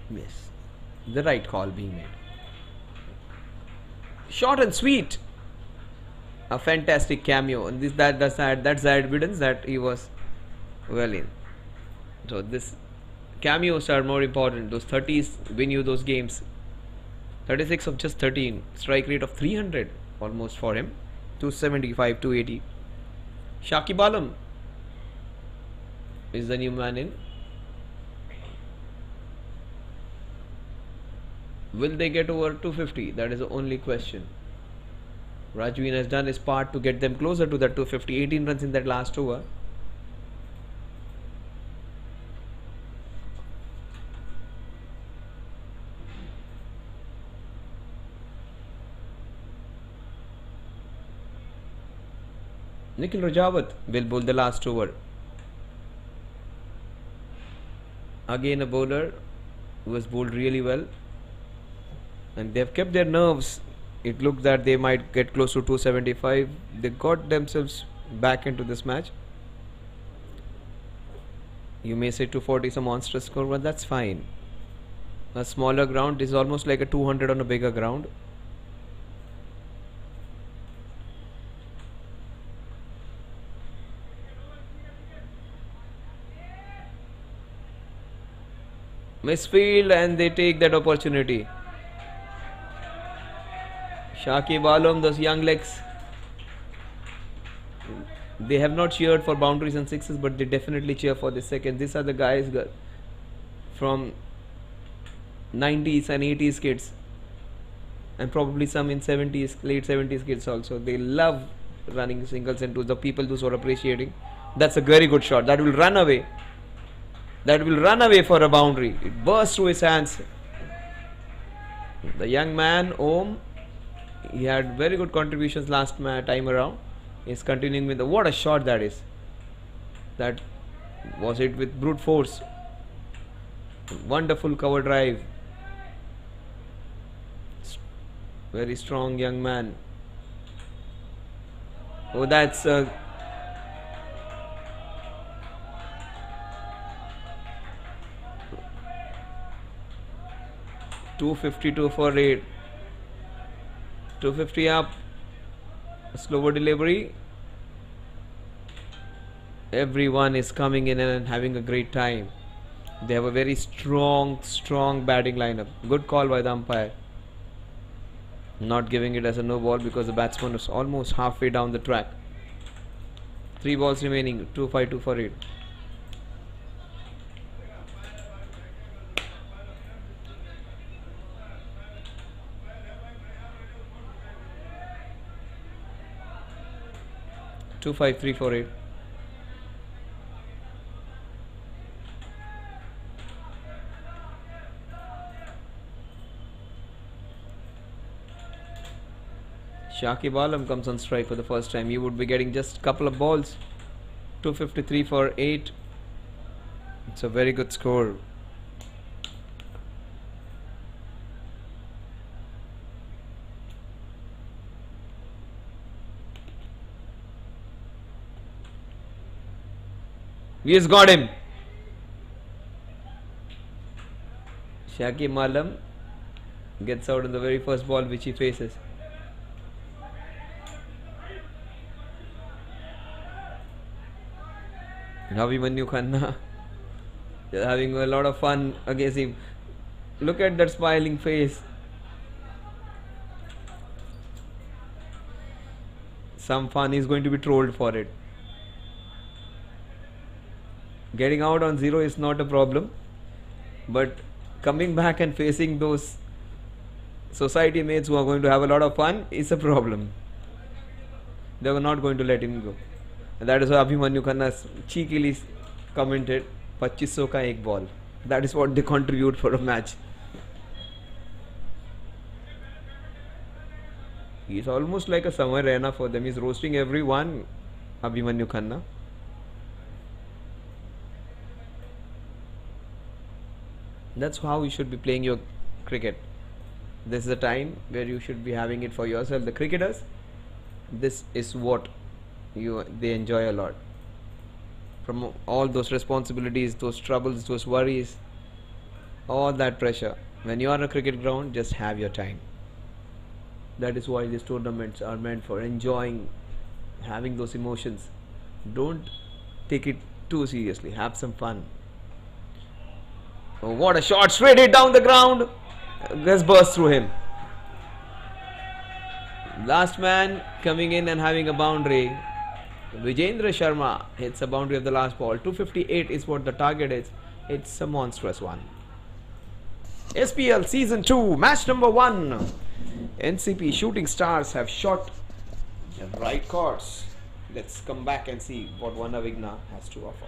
Yes, the right call being made. Short and sweet. A fantastic cameo, and that's the evidence that he was well in. So this cameos are more important. Those 30s win you those games. 36 of just 13. Strike rate of 300 almost for him. 275, 280. Shakib Alam is the new man in. Will they get over 250? That is the only question. Rajveen has done his part to get them closer to that 250. 18 runs in that last over. Nikhil Rajawat will bowl the last over. Again a bowler who has bowled really well. and they've kept their nerves. It looked that they might get close to 275. They got themselves back into this match. You may say 240 is a monstrous score, but that's fine. A smaller ground is almost like a 200 on a bigger ground. Misfield, and they take that opportunity. Shakib Alam, those young legs, they have not cheered for boundaries and sixes, but they definitely cheer for the second. These are the guys from 90s and 80s kids, and probably some in 70s, late 70s kids also. They love running singles, and to the people those who are appreciating, that's a very good shot. That will run away. That will run away for a boundary. It burst through his hands. The young man, Om, he had very good contributions last time around. He's continuing with what a shot that is. That was it with brute force. Wonderful cover drive. Very strong young man. Oh, that's 252 for 8. 250 up. Slower delivery. Everyone is coming in and having a great time. They have a very strong batting lineup. Good call by the umpire. Not giving it as a no ball because the batsman was almost halfway down the track. 3 balls remaining. 252 for 8. Two five three for 8. Shakib Alam comes on strike for the first time. You would be getting just a couple of balls. 253 for 8. It's a very good score. We has got him. Shakib Alam gets out in the very first ball which he faces. Avighna Khanna is having a lot of fun against him. Look at that smiling face. Some fun, is going to be trolled for it. Getting out on 0 is not a problem, but coming back and facing those society mates who are going to have a lot of fun is a problem. They were not going to let him go. And that is why Avighna Khanna cheekily commented 2500 ka ek ball. That is what they contribute for a match. He's almost like a summer Raina for them. He's roasting everyone, Avighna Khanna. That's how you should be playing your cricket. This is the time where you should be having it for yourself. The cricketers, this is what they enjoy a lot. From all those responsibilities, those troubles, those worries, all that pressure. When you are on a cricket ground, just have your time. That is why these tournaments are meant for enjoying, having those emotions. Don't take it too seriously. Have some fun. Oh, what a shot! Straight hit down the ground. Just burst through him. Last man coming in and having a boundary. Vijendra Sharma hits a boundary of the last ball. 258 is what the target is. It's a monstrous one. SPL Season 2, match number 1. NCP Shooting Stars have shot the right course. Let's come back and see what Avighna has to offer.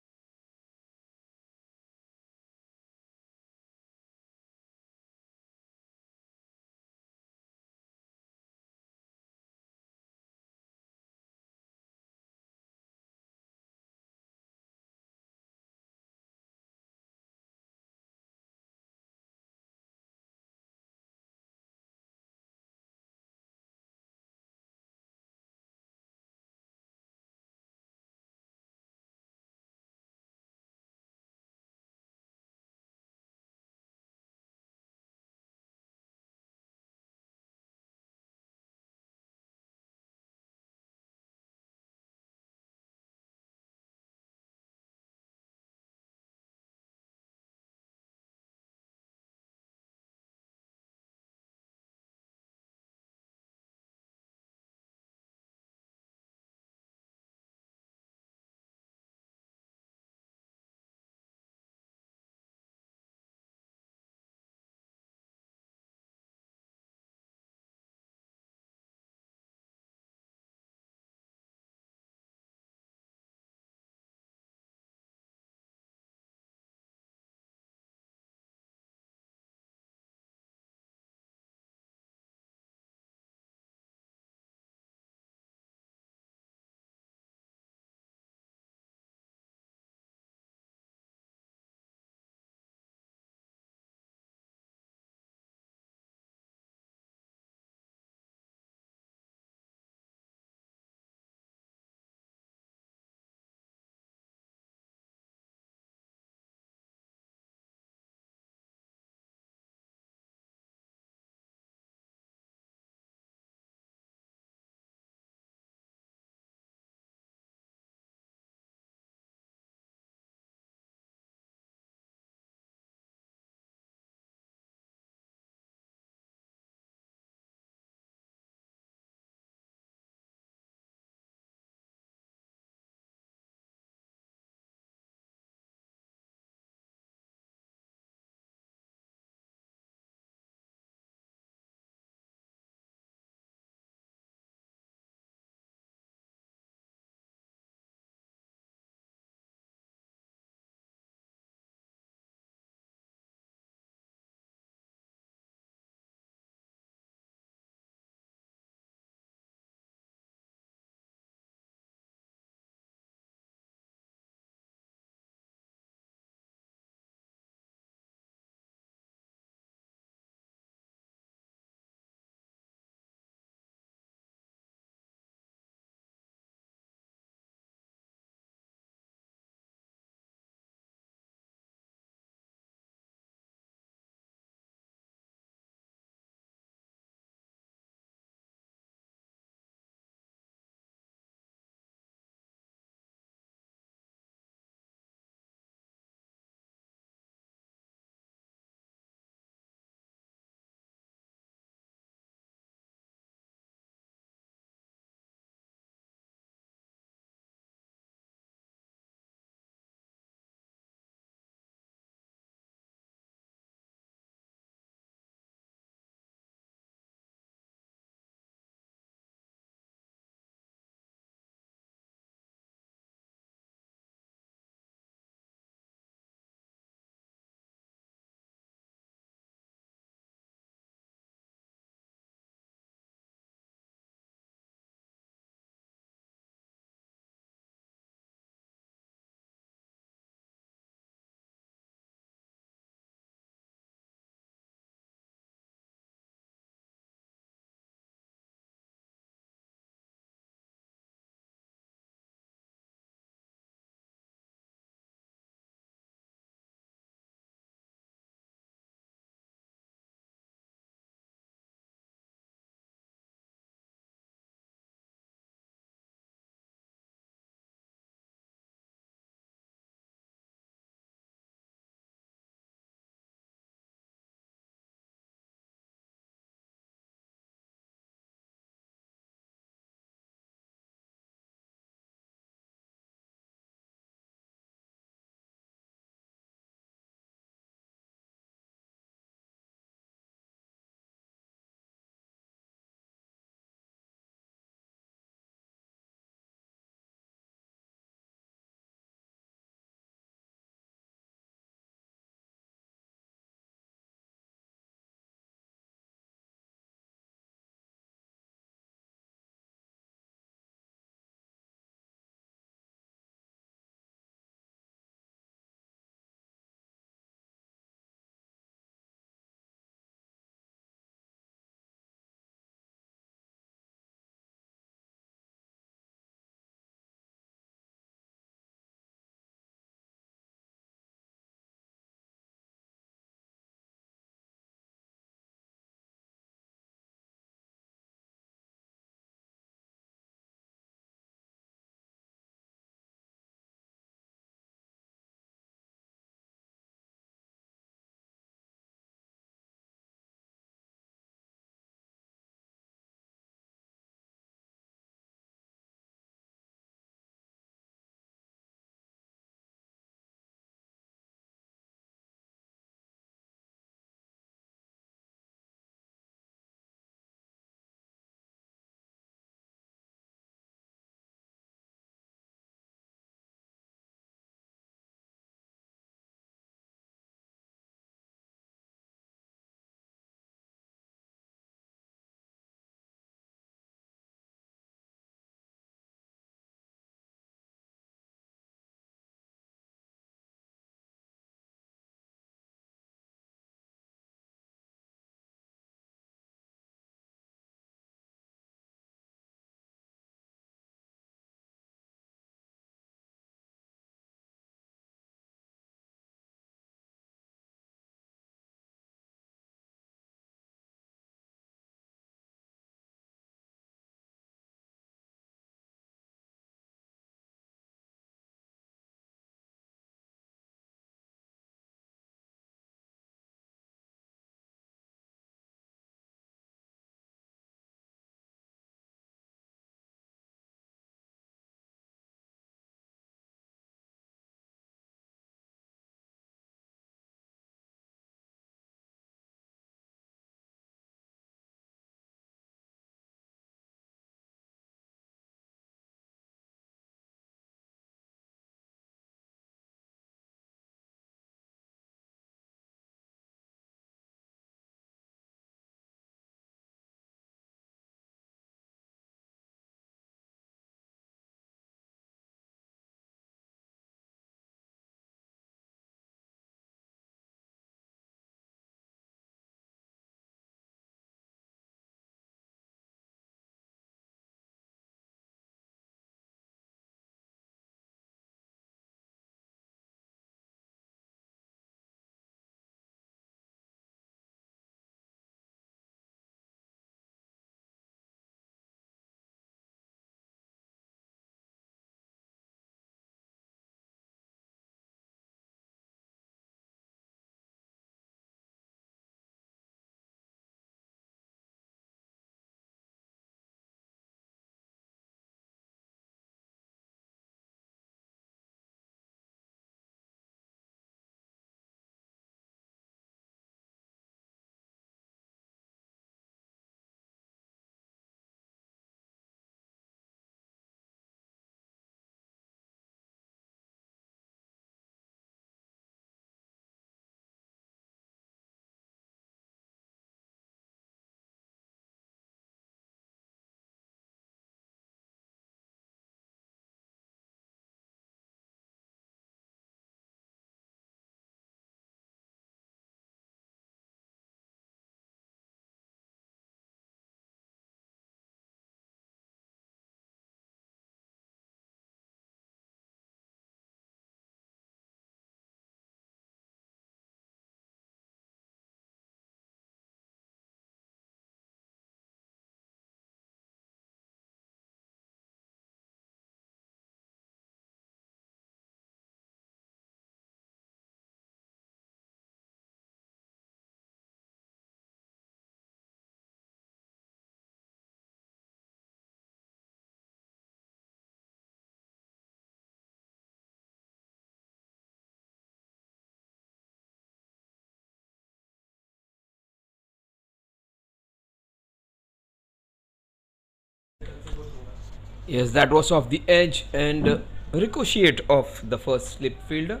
Yes, that was off the edge and ricochet of the first slip fielder.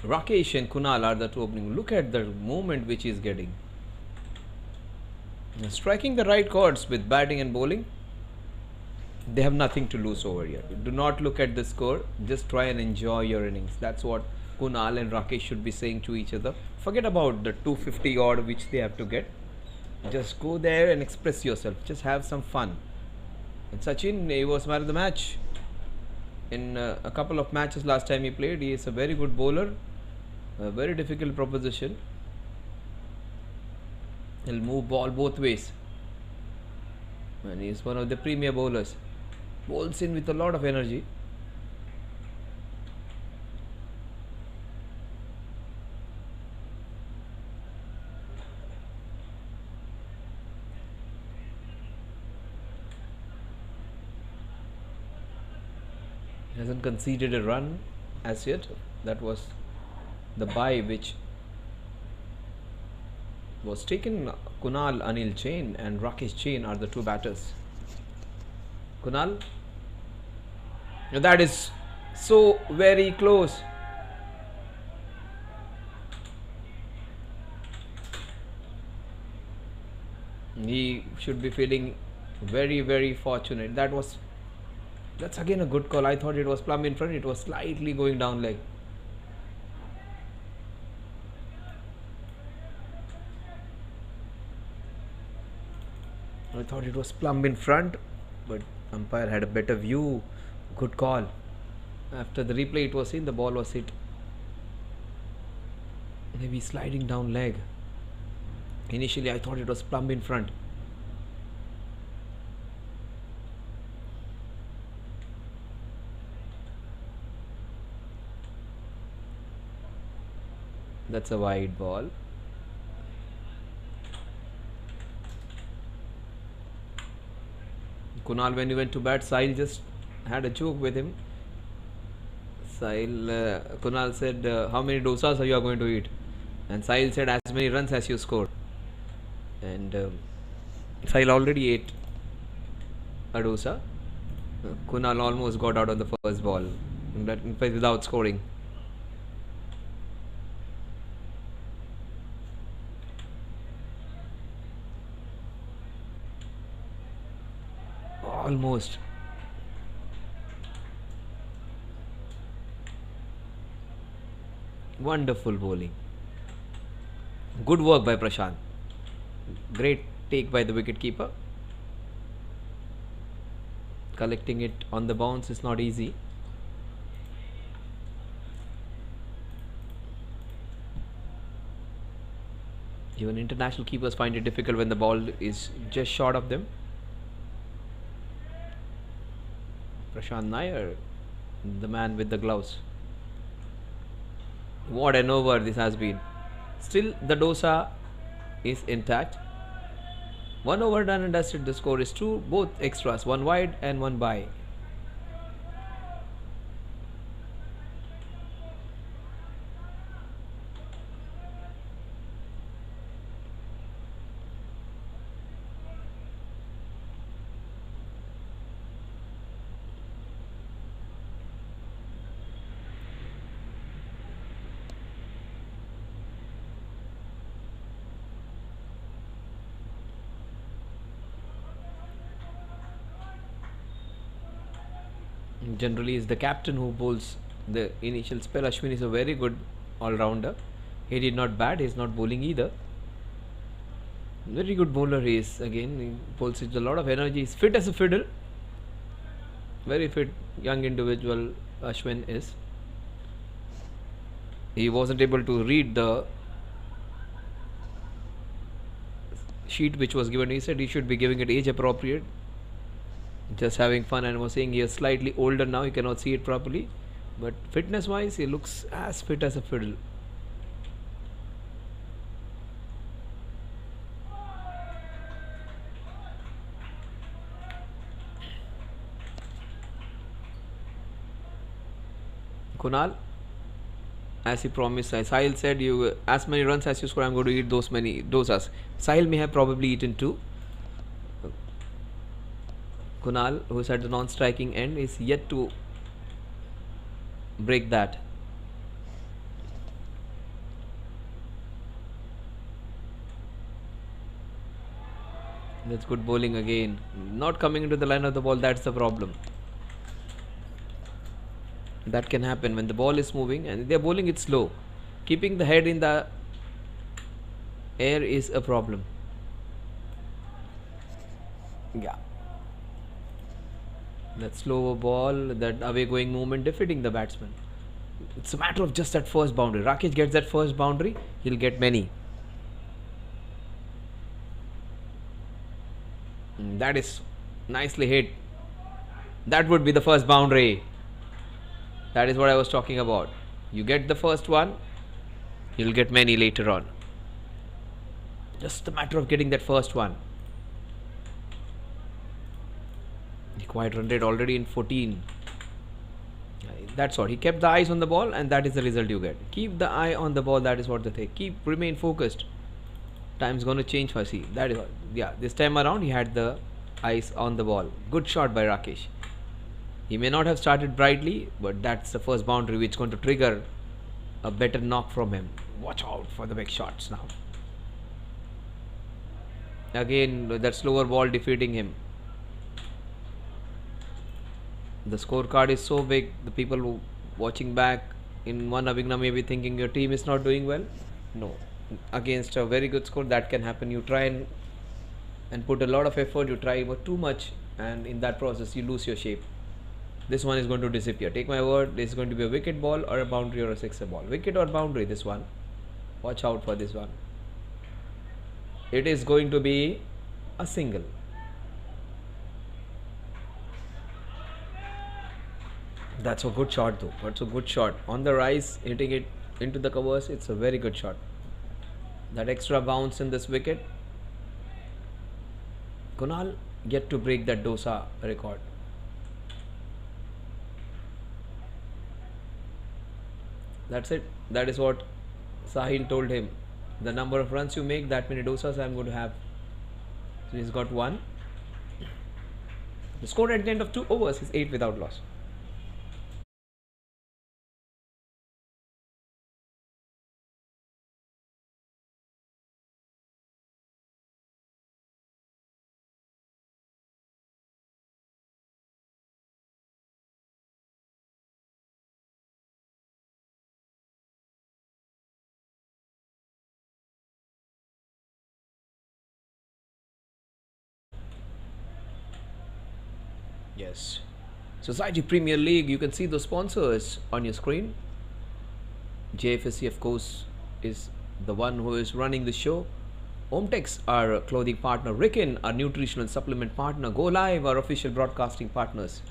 Rakesh and Kunal are the two opening. Look at the movement which he is getting. Striking the right chords with batting and bowling. They have nothing to lose over here. Do not look at the score. Just try and enjoy your innings. That's what Kunal and Rakesh should be saying to each other. Forget about the 250 odd which they have to get. Just go there and express yourself. Just have some fun. And Sachin, he was man of the match in a couple of matches last time he played. He is a very good bowler. A very difficult proposition. He'll move ball both ways. And he is one of the premier bowlers. Bowls in with a lot of energy. Hasn't conceded a run as yet. That was the bye which was taken. Kunal, Anil Jain and Rakesh Jain are the two batters. Kunal, that is so very close. He should be feeling very fortunate. That's again a good call. I thought it was plumb in front. It was slightly going down leg. I thought it was plumb in front, but umpire had a better view. Good call. After the replay it was seen, the ball was hit. Maybe sliding down leg. Initially I thought it was plumb in front. That's a wide ball. Kunal, when he went to bat, Sahil just had a joke with him. Kunal said, how many dosas are you going to eat? And Sahil said, as many runs as you score. And Sahil already ate a dosa. Kunal almost got out on the first ball, in fact, without scoring. Almost. Wonderful bowling. Good work by Prashant. Great take by the wicket keeper. Collecting it on the bounce is not easy. Even international keepers find it difficult when the ball is just short of them. Prashant Nair, the man with the gloves. What an over this has been. Still the dosa is intact. 1 over done and dusted. The score is 2, both extras, 1 wide and 1 by. Generally is the captain who bowls the initial spell. Ashwin is a very good all-rounder. He did not bat, he is not bowling either. Very good bowler he is. Again, he bowls with a lot of energy. He is fit as a fiddle. Very fit young individual Ashwin is. He wasn't able to read the sheet which was given. He said he should be giving it age appropriate. Just having fun, and was saying he is slightly older now, he cannot see it properly, but fitness wise he looks as fit as a fiddle. Kunal, as he promised, Sahil said, you as many runs as you score, I'm going to eat those many dosas. Sahil may have probably eaten 2. Kunal, who's at the non-striking end, is yet to break that. That's good bowling again. Not coming into the line of the ball, that's the problem. That can happen when the ball is moving and they're bowling it slow. Keeping the head in the air is a problem. Yeah. That slower ball, that away going movement defeating the batsman. It's a matter of just that first boundary. Rakesh gets that first boundary, he'll get many. That is nicely hit. That would be the first boundary. That is what I was talking about. You get the first one, you'll get many later on. Just a matter of getting that first one. He quite run rate already in 14. That's what. He kept the eyes on the ball and that is the result you get. Keep the eye on the ball, that is what they say. Remain focused. Time's going to change for C. That is what. Yeah, this time around he had the eyes on the ball. Good shot by Rakesh. He may not have started brightly, but that's the first boundary which is going to trigger a better knock from him. Watch out for the big shots now. Again, that slower ball defeating him. The scorecard is so big, the people who watching back in one Avighna may be thinking your team is not doing well. No. Against a very good score, that can happen. You try and put a lot of effort, you try but too much, and in that process you lose your shape. This one is going to disappear. Take my word, this is going to be a wicket ball or a boundary or a sixer ball. Wicket or boundary, this one. Watch out for this one. It is going to be a single. That's a good shot though. That's a good shot. On the rise, hitting it into the covers, it's a very good shot. That extra bounce in this wicket. Kunal yet to break that Dosa record. That's it. That is what Sahil told him. The number of runs you make, that many dosas I am going to have. So he's got one. The score at the end of 2 overs is 8 without loss. Yes. Society Premier League, you can see the sponsors on your screen. Jfsc, of course, is the one who is running the show. Omtex, our clothing partner. Ricken, our nutritional supplement partner. Go Live, our official broadcasting partners.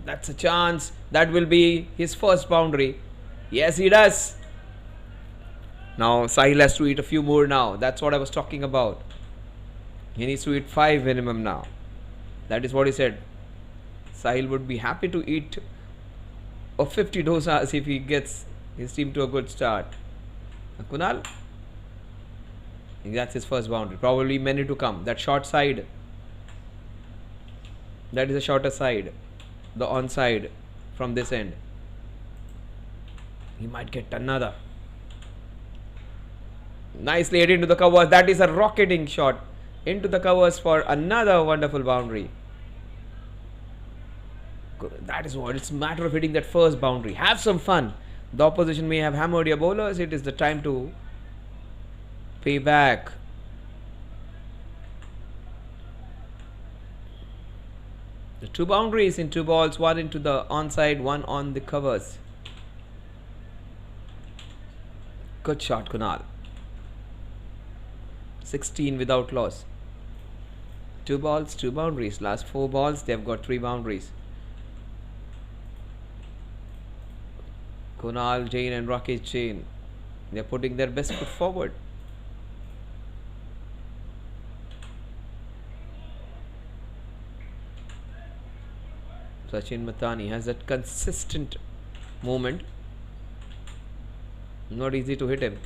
That's a chance. That will be his first boundary. Yes, he does. Now, Sahil has to eat a few more now. That's what I was talking about. He needs to eat 5 minimum now. That is what he said. Sahil would be happy to eat of 50 dosas if he gets his team to a good start. Kunal, that's his first boundary. Probably many to come. That short side, that is a shorter side. The onside from this end. He might get another. Nicely hit into the covers. That is a rocketing shot into the covers for another wonderful boundary. That is what. It's a matter of hitting that first boundary. Have some fun. The opposition may have hammered your bowlers. It is the time to pay back. The 2 boundaries in 2 balls. 1 into the onside, 1 on the covers. Good shot, Kunal. 16 without loss. 2 balls, 2 boundaries. Last 4 balls, they've got 3 boundaries. Kunal Jain and Rakesh Jain, they're putting their best foot forward. Sachin Mathani has that consistent movement. Not easy to hit him.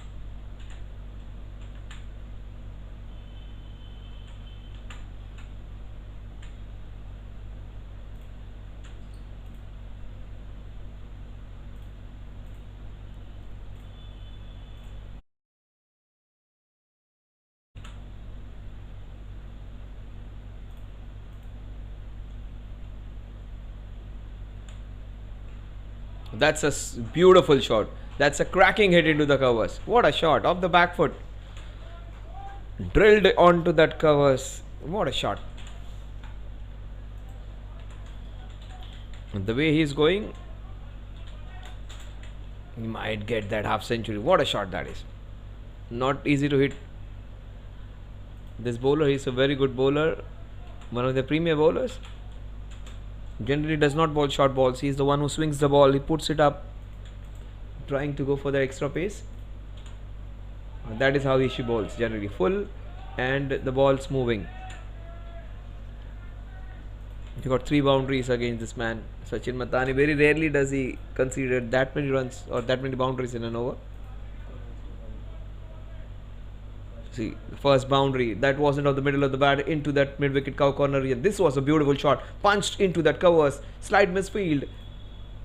That's a beautiful shot. That's a cracking hit into the covers. What a shot off the back foot. Drilled onto that covers. What a shot. The way he's going, he might get that half century. What a shot that is. Not easy to hit. This bowler, he's a very good bowler. One of the premier bowlers. Generally does not bowl short balls. He's the one who swings the ball. He puts it up, trying to go for the extra pace. That is how he bowls generally. Full and the ball's moving. He got 3 boundaries against this man, Sachin Matani. Very rarely does he concede that many runs or that many boundaries in an over. See, the first boundary, that wasn't of the middle of the bat into that mid-wicket cow corner area. This was a beautiful shot, punched into that covers, slight misfield,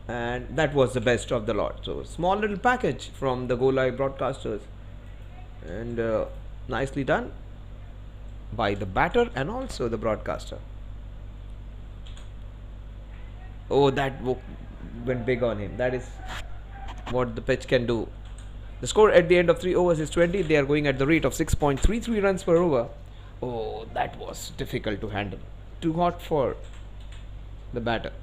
and that was the best of the lot. So, small little package from the Go Live broadcasters, and nicely done by the batter and also the broadcaster. Oh, that went big on him. That is what the pitch can do. The score at the end of 3 overs is 20. They are going at the rate of 6.33 runs per over. Oh, that was difficult to handle. Too hot for the batter.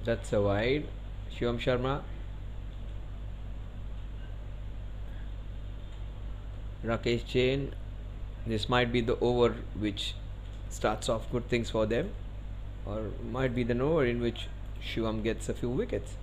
That's a wide. Shivam Sharma. Rakesh Jain. This might be the over which starts off good things for them, or might be the over in which Shivam gets a few wickets.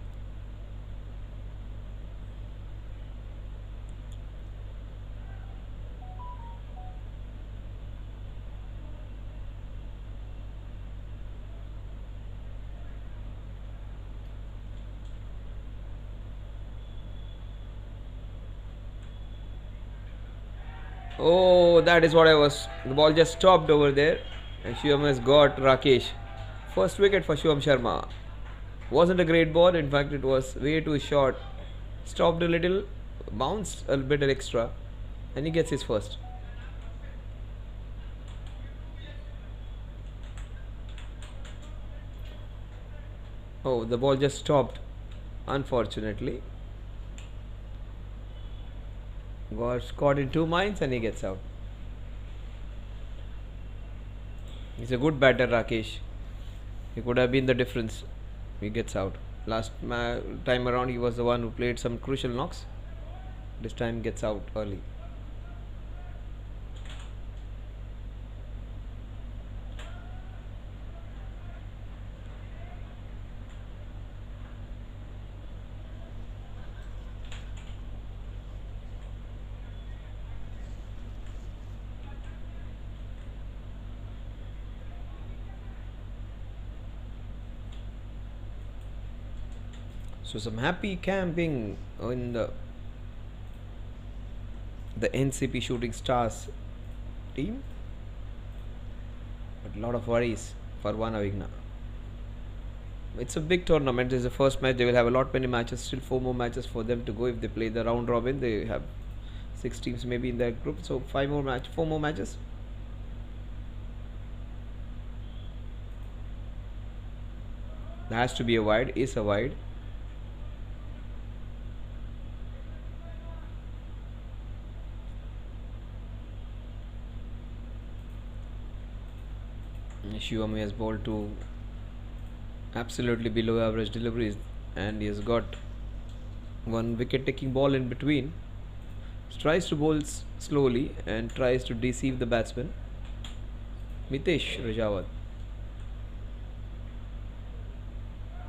Oh, that is what I was. The ball just stopped over there, and Shivam has got Rakesh. First wicket for Shivam Sharma. Wasn't a great ball. In fact, it was way too short. Stopped a little, bounced a bit extra, and he gets his first. Oh, the ball just stopped, unfortunately. Got caught in 2 minds and he gets out. He's a good batter, Rakesh. He could have been the difference. He gets out. Last time around he was the one who played some crucial knocks. This time gets out early. So some happy camping in the NCP Shooting Stars team, but a lot of worries for one Avighna. It's a big tournament. This is the first match. They will have a lot many matches. Still 4 more matches for them to go if they play the round robin. They have 6 teams maybe in their group, so 4 more matches. There has to be a wide. Is a wide. Shivam has bowled to absolutely below average deliveries, and he has got one wicket taking ball in between. Tries to bowl slowly and tries to deceive the batsman. Mitesh Rajawat.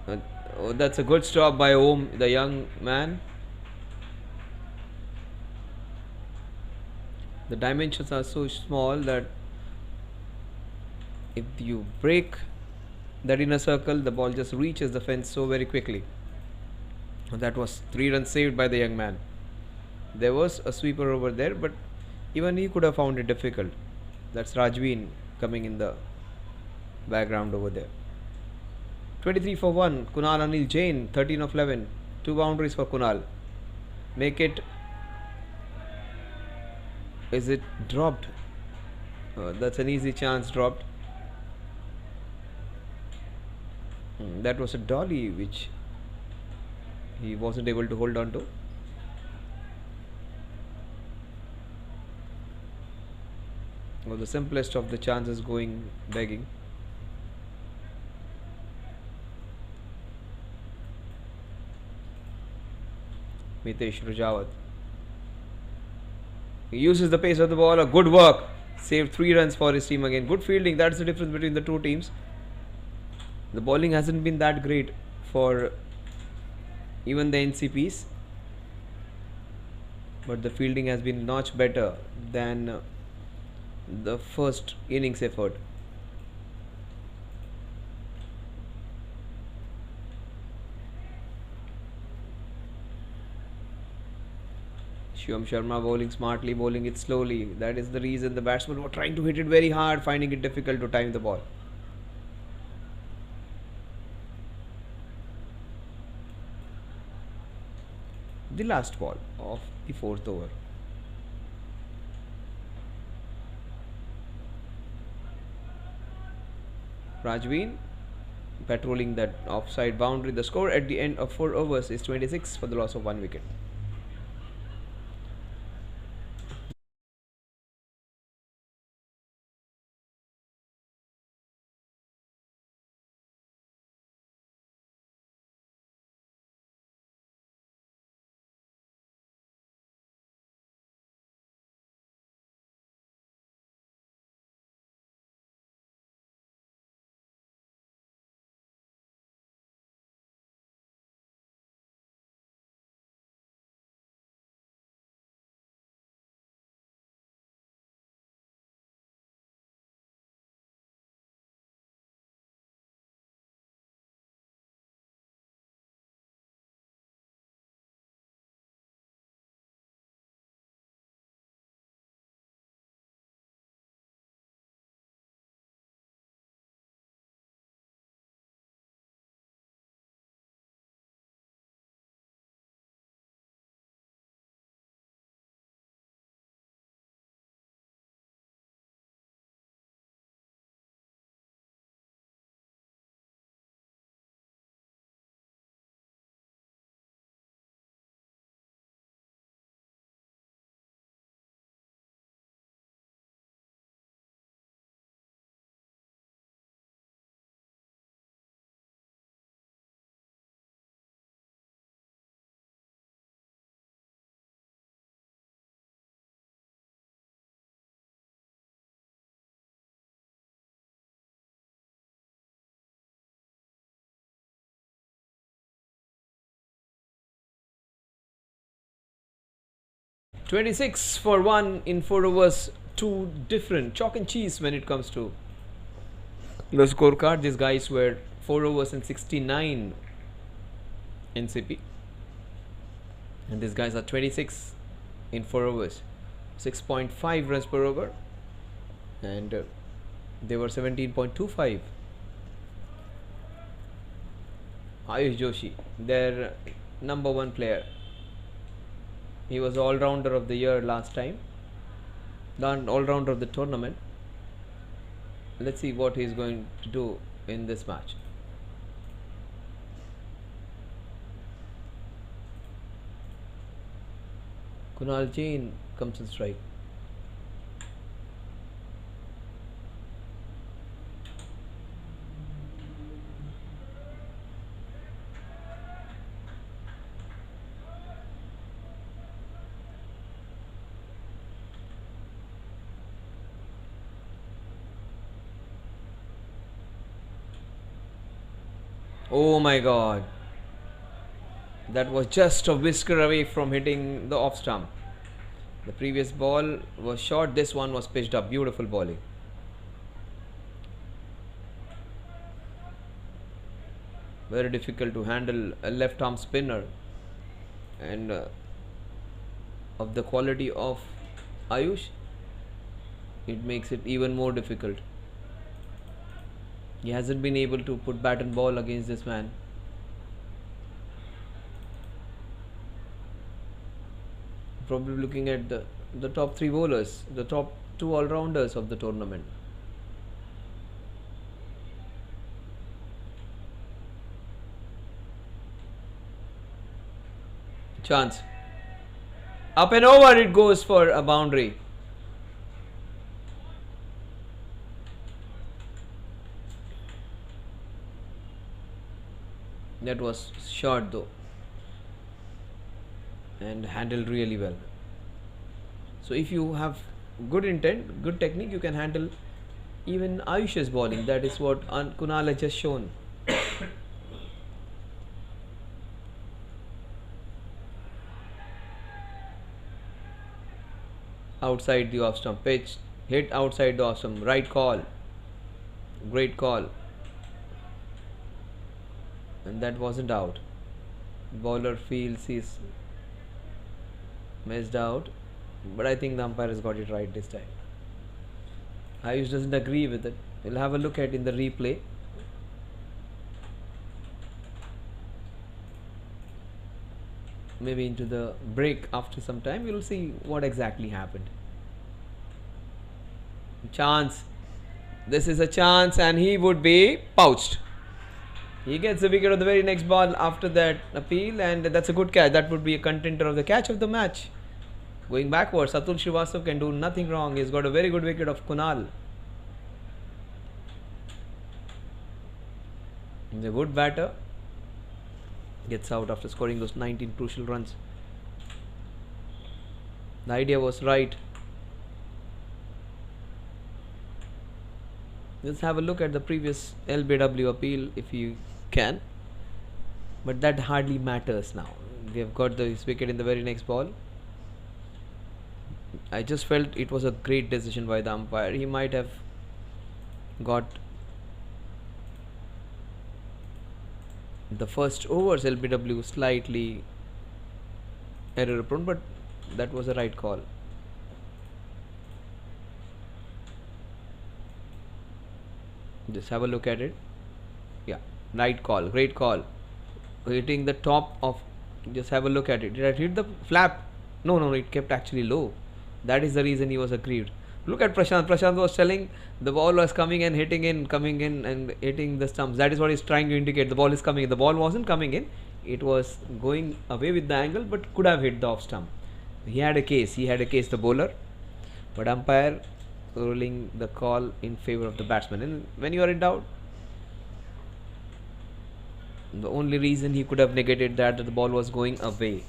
Uh, oh, that's a good stop by Om, the young man. The dimensions are so small that if you break that inner circle, the ball just reaches the fence so very quickly. That was 3 runs saved by the young man. There was a sweeper over there, but even he could have found it difficult. That's Rajveen coming in the background over there. 23 for 1. Kunal Anil Jain, 13 of 11. 2 boundaries for Kunal. Make it. Is it dropped? That's an easy chance dropped. That was a dolly which he wasn't able to hold on to. Well, the simplest of the chances going begging. Mitesh Rajawat. He uses the pace of the ball. A good work. Saved 3 runs for his team again. Good fielding. That's the difference between the two teams. The bowling hasn't been that great for even the NCPs, but the fielding has been much better than the first innings effort. Shivam Sharma bowling smartly, bowling it slowly. That is the reason the batsmen were trying to hit it very hard, finding it difficult to time the ball. The last ball of the 4th over. Rajveen patrolling that offside boundary. The score at the end of 4 overs is 26 for the loss of 1 wicket. .26 for 1 in 4 overs. Two different chalk and cheese when it comes to the scorecard. These guys were 4 overs and 69 NCP, and these guys are 26 in 4 overs, 6.5 runs per over, and they were 17.25. Ayush Joshi, their number 1 player. He was all-rounder of the year last time, the all-rounder of the tournament. Let's see what he's going to do in this match. Kunal Jain comes in strike. Oh my god. That was just a whisker away from hitting the off stump. The previous ball was short, this one was pitched up. Beautiful bowling. Very difficult to handle a left arm spinner, and of the quality of Ayush, it makes it even more difficult. He hasn't been able to put bat and ball against this man. Probably looking at the top 3 bowlers, the top 2 all-rounders of the tournament. Chance. Up and over, it goes for a boundary. That was short though, and handled really well. So if you have good intent, good technique, you can handle even Ayush's bowling. That is what Kunal has just shown. Outside the off stump, pitch, hit outside the off stump. Right call, great call, and that wasn't out. Bowler feels he's missed out, but I think the umpire has got it right this time. Ayush doesn't agree with it. We'll have a look at in the replay. Maybe into the break after some time, we'll see what exactly happened. Chance. This is a chance, and he would be pouched. He gets the wicket on the very next ball after that appeal, and that's a good catch. That would be a contender of the catch of the match. Going backwards, Atul Srivastav can do nothing wrong. He's got a very good wicket of Kunal. He's a good batter. Gets out after scoring those 19 crucial runs. The idea was right. Let's have a look at the previous LBW appeal if you can. But that hardly matters now. We have got this wicket in the very next ball. I just felt it was a great decision by the umpire. He might have got the first overs LBW slightly error prone, but that was a right call. Just have a look at it. Yeah, right call, great call. Hitting the top of, just have a look at it. Did I hit the flap? No, it kept actually low. That is the reason he was aggrieved. Look at Prashant. Prashant was telling the ball was coming and hitting in, coming in and hitting the stumps. That is what he's trying to indicate. The ball is coming in. The ball wasn't coming in. It was going away with the angle, but could have hit the off stump. He had a case, the bowler. But umpire ruling the call in favor of the batsman. And when you are in doubt, the only reason he could have negated that the ball was going away.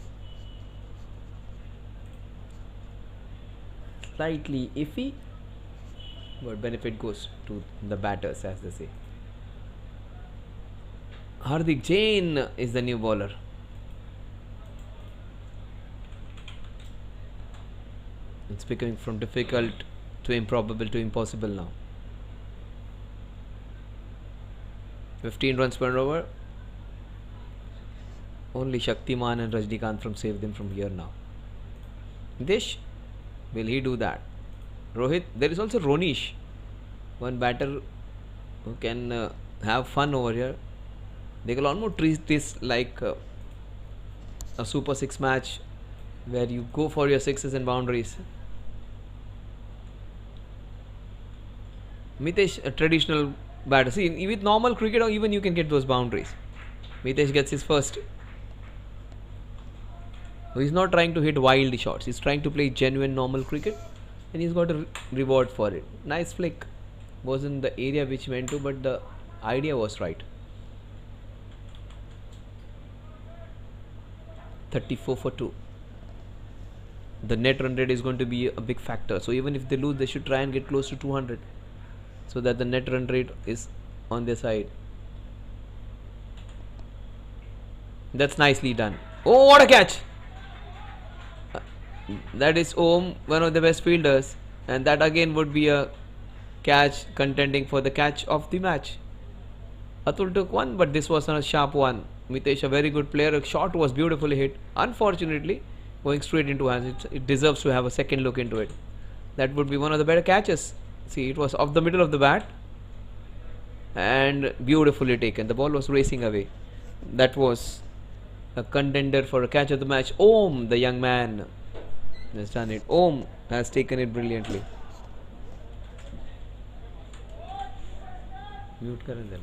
Slightly iffy, but benefit goes to the batters, as they say. Hardik Jain is the new bowler. It's becoming from difficult to improbable to impossible now. 15 runs per over. Only Shaktiman and Rajnikant from save them from here now. Dish. Will he do that? Rohit, there is also Ronish, one batter who can have fun over here. They can almost treat this like a Super 6 match where you go for your sixes and boundaries. Mitesh, a traditional batter. See, with normal cricket, or even you can get those boundaries. Mitesh gets his first. So he's not trying to hit wild shots. He's trying to play genuine normal cricket, and he's got a reward for it. Nice flick. Wasn't the area which went to, but the idea was right. 34 for 2. The net run rate is going to be a big factor. So even if they lose, they should try and get close to 200, so that the net run rate is on their side. That's nicely done. Oh, what a catch! That is Om, one of the best fielders, and that again would be a catch contending for the catch of the match. Atul took one, but this was a sharp one. Mitesh, a very good player. A shot was beautifully hit. Unfortunately, going straight into hands. It deserves to have a second look into it. That would be one of the better catches. See, it was off the middle of the bat and beautifully taken. The ball was racing away. That was a contender for a catch of the match. Om, the young man, has done it. Om has taken it brilliantly. Mute Karan them.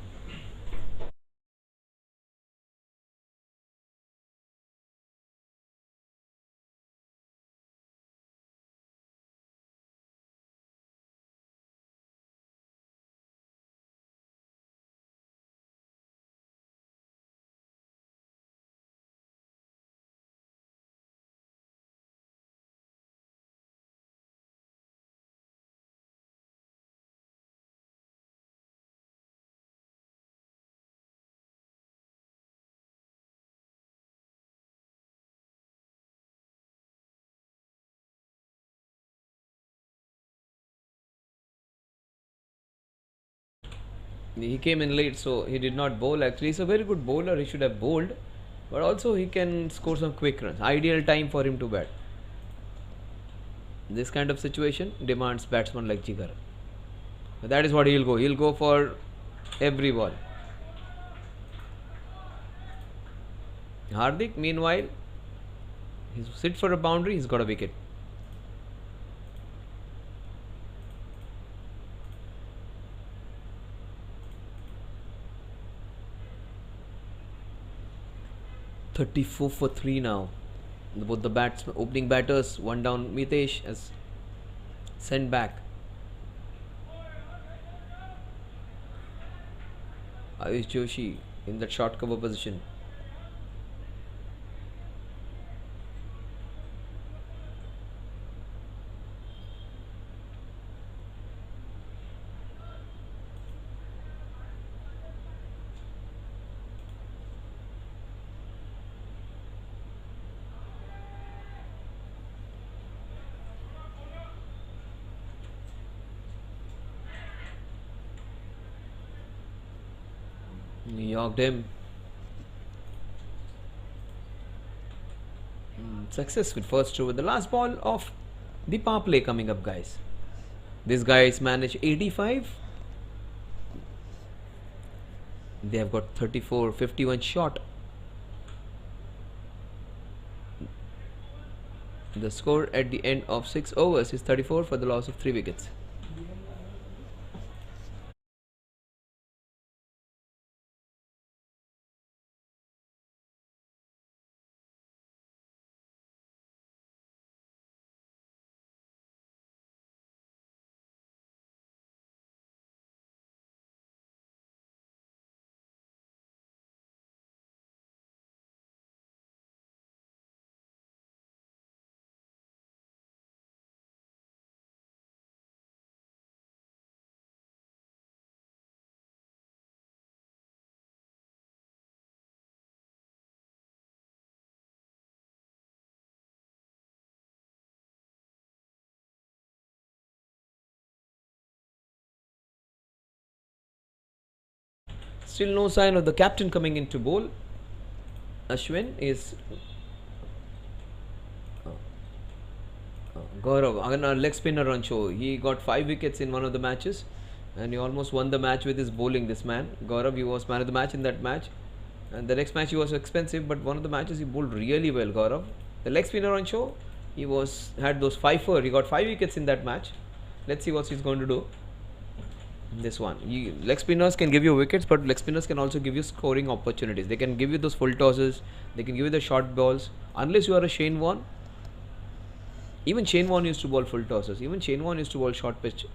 He came in late, so he did not bowl. Actually, he's a very good bowler. He should have bowled, but also he can score some quick runs. Ideal time for him to bat. This kind of situation demands batsman like Jigar. That is what he'll go. He'll go for every ball. Hardik, meanwhile, he's sit for a boundary. He's got a wicket. .34 for 3 now. Both the opening batters, one down. Mitesh has sent back. Jfsc in that short cover position. He yorked him. Success with first over. The last ball of the power play coming up, guys. These guys managed 85. They have got 34, 51 shot. The score at the end of 6 overs is 34 for the loss of 3 wickets. Still no sign of the captain coming into bowl. Ashwin is Gaurav, a leg spinner on show. He got 5 wickets in one of the matches and he almost won the match with his bowling. This man, Gaurav, he was man of the match in that match. And the next match he was expensive, but one of the matches he bowled really well, Gaurav. The leg spinner on show, he had those 5-4. He got 5 wickets in that match. Let's see what he's going to do. This one, leg spinners can give you wickets, but leg spinners can also give you scoring opportunities. They can give you those full tosses, they can give you the short balls. Unless you are a Shane Warne, even Shane Warne used to bowl full tosses. Even Shane Warne used to bowl short pitch,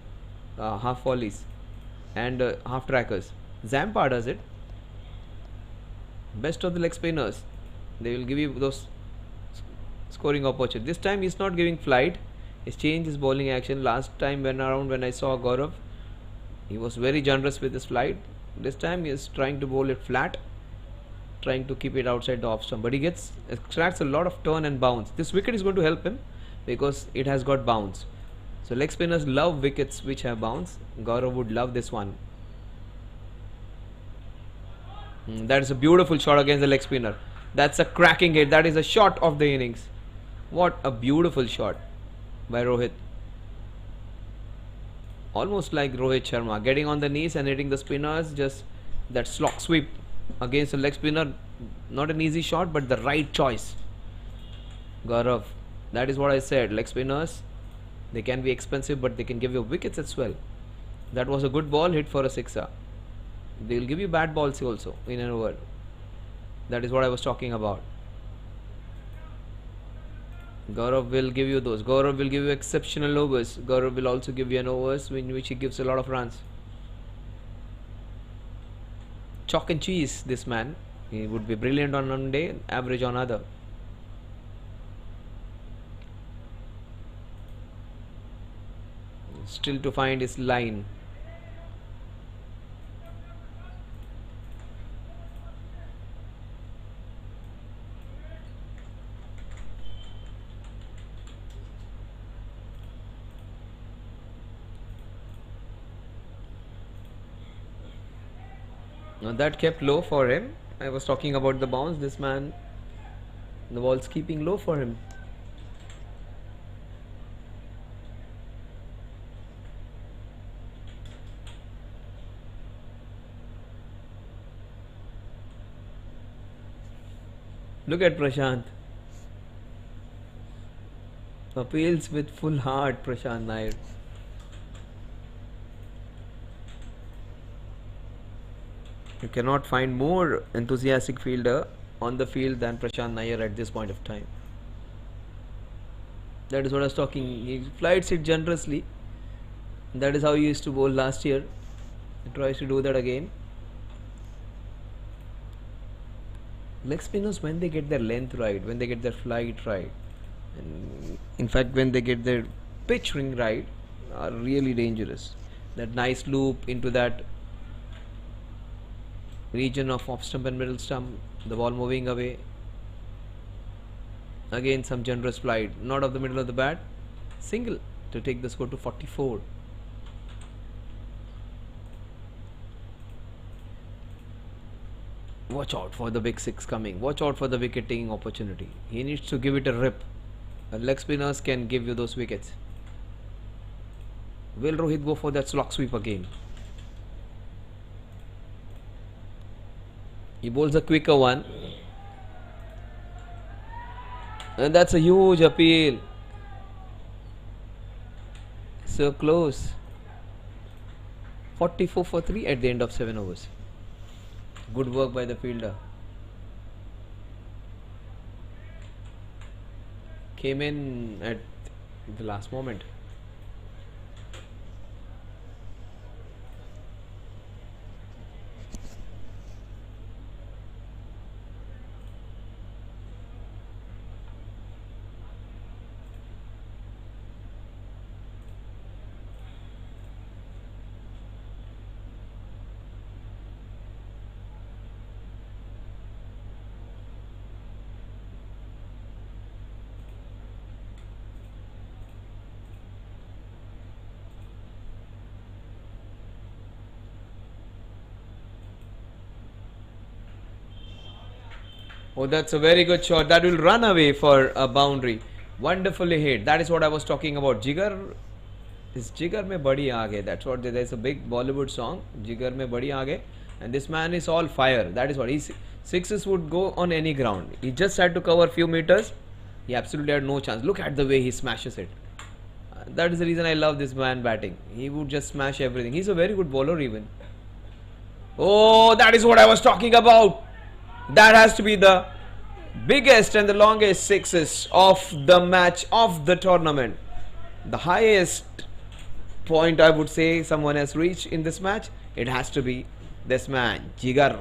half volleys, and half trackers. Zampa does it. Best of the leg spinners, they will give you those scoring opportunities. This time he's not giving flight. He's changed his bowling action. Last time when I saw Gaurav, he was very generous with his flight. This time he is trying to bowl it flat. trying to keep it outside the off stump, but he extracts a lot of turn and bounce. This wicket is going to help him because it has got bounce. So leg spinners love wickets which have bounce. Gaurav would love this one. That is a beautiful shot against the leg spinner. That's a cracking hit. That is a shot of the innings. What a beautiful shot by Rohit. Almost like Rohit Sharma, getting on the knees and hitting the spinners. Just that slog sweep against the leg spinner. Not an easy shot, but the right choice. Gaurav, that is what I said. Leg spinners, they can be expensive, but they can give you wickets as well. That was a good ball hit for a sixer. They will give you bad balls also in an over. That is what I was talking about. Gaurav will give you those. Gaurav will give you exceptional overs. Gaurav will also give you an overs in which he gives a lot of runs. Chalk and cheese, this man. He would be brilliant on one day, average on other. Still to find his line. Now that kept low for him. I was talking about the bounce. This man, the ball's keeping low for him. Look at Prashant. Appeals with full heart, Prashant Nair. You cannot find more enthusiastic fielder on the field than Prashant Nair at this point of time. That is what I was talking. He flights it generously. That is how he used to bowl last year. He tries to do that again. Leg spinners, when they get their length right, when they get their flight right, and in fact when they get their pitch ring right, are really dangerous. That nice loop into that region of off stump and middle stump, the ball moving away. Again some generous flight, not of the middle of the bat, single to take the score to 44. Watch out for the big six coming. Watch out for the wicket taking opportunity. He needs to give it a rip. Leg spinners can give you those wickets. Will Rohit go for that slog sweep again? He bowls a quicker one. And that's a huge appeal. So close. 44 for 3 at the end of 7 overs. Good work by the fielder. Came in at the last moment. Oh, that's a very good shot. That will run away for a boundary. Wonderfully hit. That is what I was talking about. Jigar, his Jigar mein badi aage. That's what there's a big Bollywood song. Jigar mein badi aage. And this man is all fire. That is what sixes would go on any ground. He just had to cover few meters. He absolutely had no chance. Look at the way he smashes it. That is the reason I love this man batting. He would just smash everything. He's a very good bowler even. Oh, that is what I was talking about. That has to be the biggest and the longest sixes of the match, of the tournament. The highest point I would say someone has reached in this match. It has to be this man, Jigar.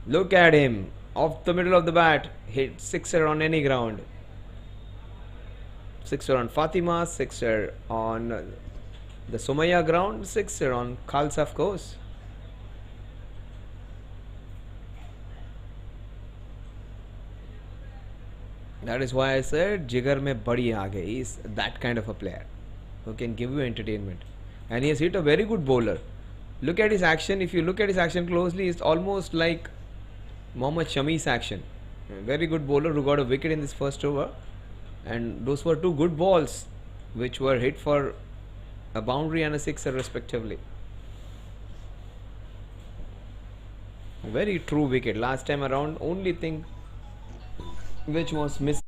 Look at him. Off the middle of the bat. Hit sixer on any ground. Sixer on Fatima. Sixer on the Somaya ground. Sixer on Khalsa, of course. That is why I said Jigar mein badi aage. He is that kind of a player who can give you entertainment. And he has hit a very good bowler. Look at his action. If you look at his action closely, it's almost like Mohammad Shami's action. A very good bowler who got a wicket in this first over. And those were two good balls which were hit for a boundary and a sixer respectively. Very true wicket. Last time around, only thing which was missing.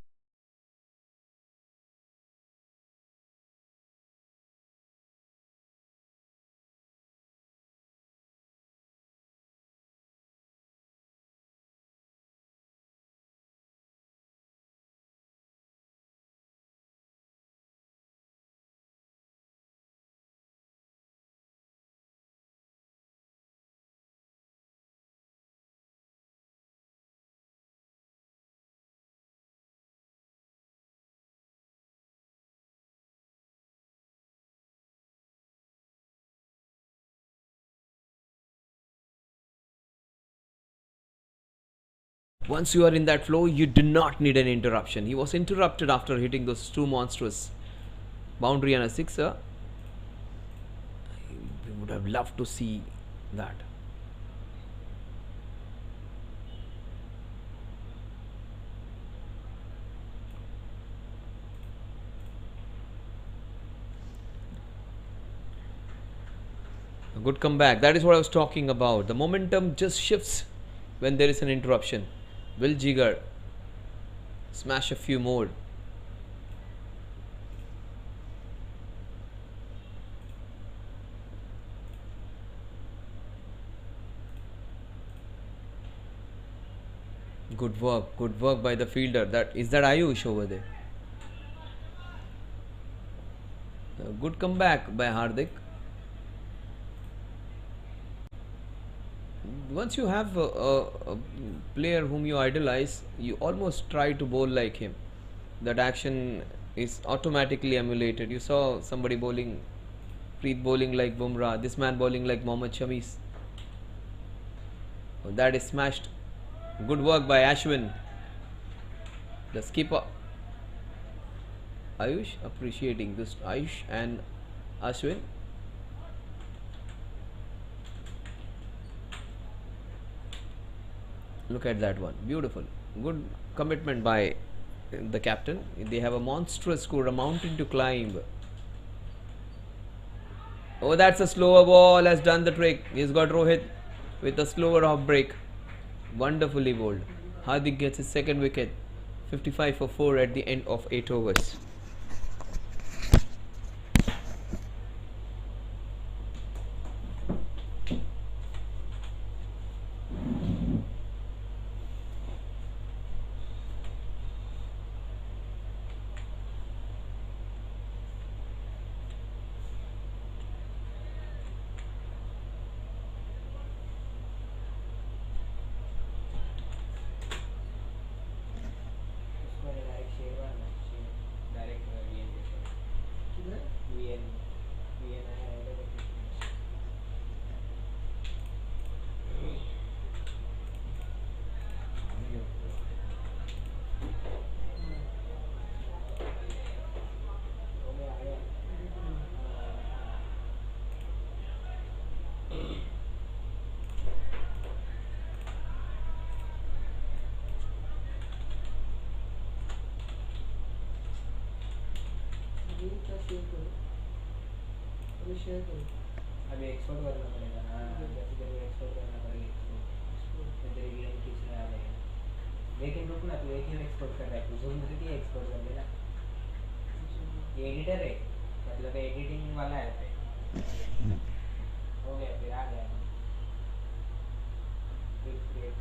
Once you are in that flow, you do not need an interruption. He was interrupted after hitting those two monstrous boundary and a sixer. We would have loved to see that. A good comeback. That is what I was talking about. The momentum just shifts when there is an interruption. Will Jigar smash a few more? Good work by the fielder. That is that Ayush over there. A good comeback by Hardik. Once you have a player whom you idolize, you almost try to bowl like him. That action is automatically emulated. You saw somebody bowling, Preet bowling like Bumrah, this man bowling like Mohammad Shamis. Oh, that is smashed. Good work by Ashwin. The skipper. Ayush appreciating this. Ayush and Ashwin. Look at that one. Beautiful. Good commitment by the captain. They have a monstrous score, a mountain to climb. Oh, that's a slower ball. Has done the trick. He's got Rohit with a slower off break. Wonderfully bowled. Hardik gets his second wicket. 55 for 4 at the end of 8 overs. अभी export करना पड़ेगा ना जैसे तेरे को export करना पड़ेगा export तो तेरे लिए किस में आ जाएगा लेकिन रुक ना तू एक ही एक्सपोर्ट कर रहा है तू जूम करके एक्सपोर्ट कर लेना ये एडिटर है मतलब एडिटिंग वाला है हो गया फिर आ गया फिर create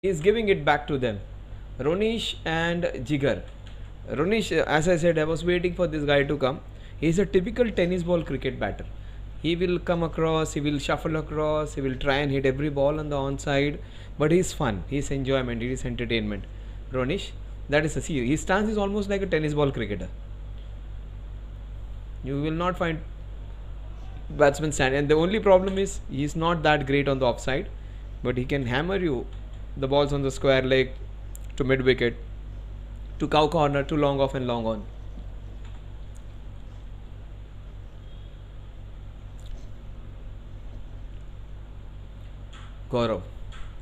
He is giving it back to them. Ronish and Jigar. Ronish, as I said, I was waiting for this guy to come. He is a typical tennis ball cricket batter. He will come across, he will shuffle across, he will try and hit every ball on the onside, but he's fun, he's enjoyment, it is entertainment. Ronish, that is a see, his stance is almost like a tennis ball cricketer. You will not find batsman stand, and the only problem is he is not that great on the offside, but he can hammer you the balls on the square leg to mid wicket, to cow corner, to long off and long on. Gaurav,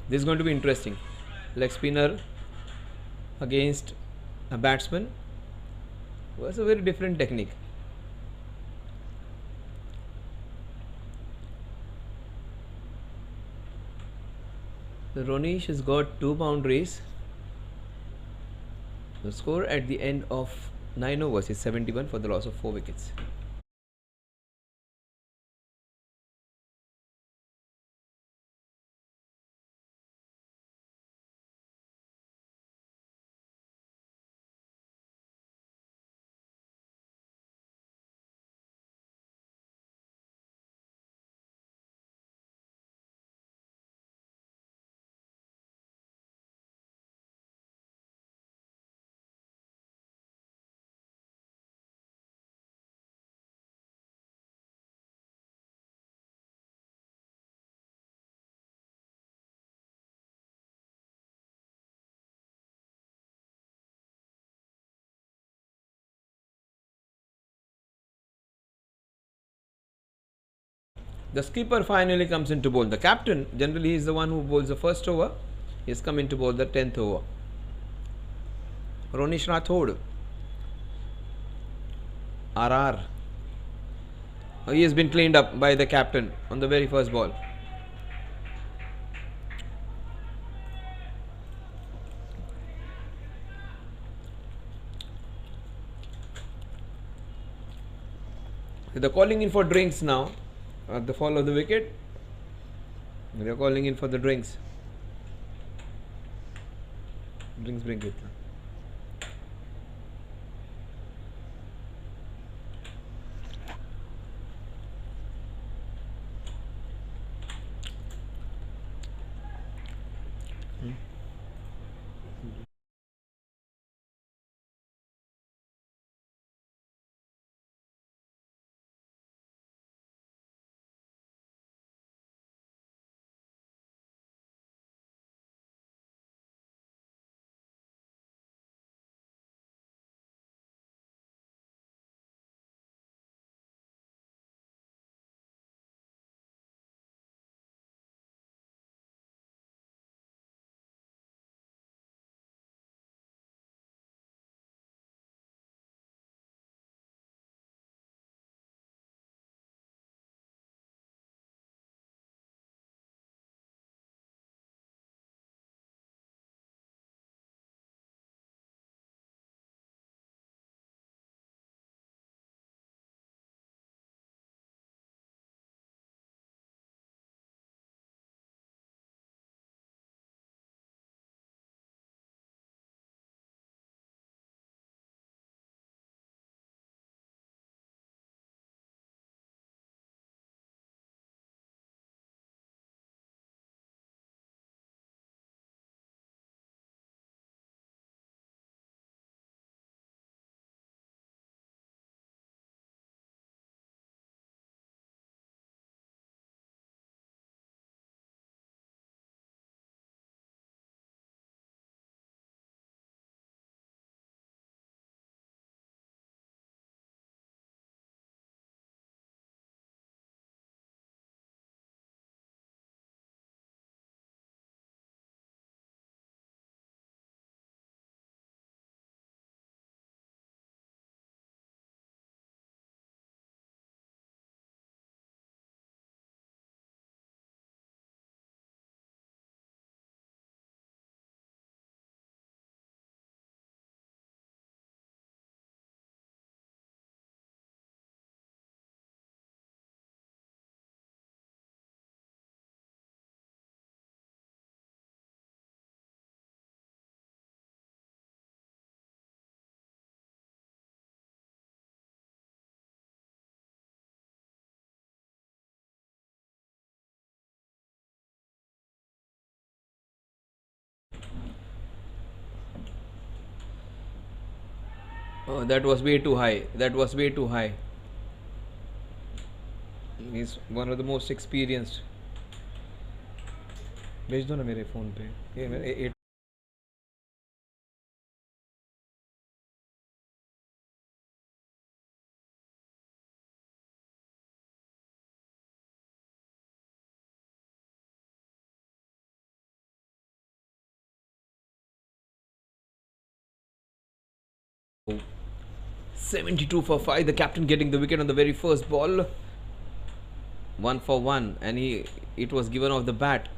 this is going to be interesting. Leg spinner against a batsman was a very different technique. The Ronish has got 2 boundaries. The score at the end of 9 overs is 71 for the loss of 4 wickets. The skipper finally comes into bowl. The captain generally is the one who bowls the first over. He has come into bowl the 10th over. Ronish Rathod, RR. He has been cleaned up by the captain on the very first ball. They're calling in for drinks now at the fall of the wicket. They're calling in for the drinks. Drinks bring it. Oh, that was way too high. That was way too high. He's one of the most experienced. भेज दो ना मेरे phone पे ये मेरे 72 for 5. The captain getting the wicket on the very first ball. 1 for 1, and it was given off the bat.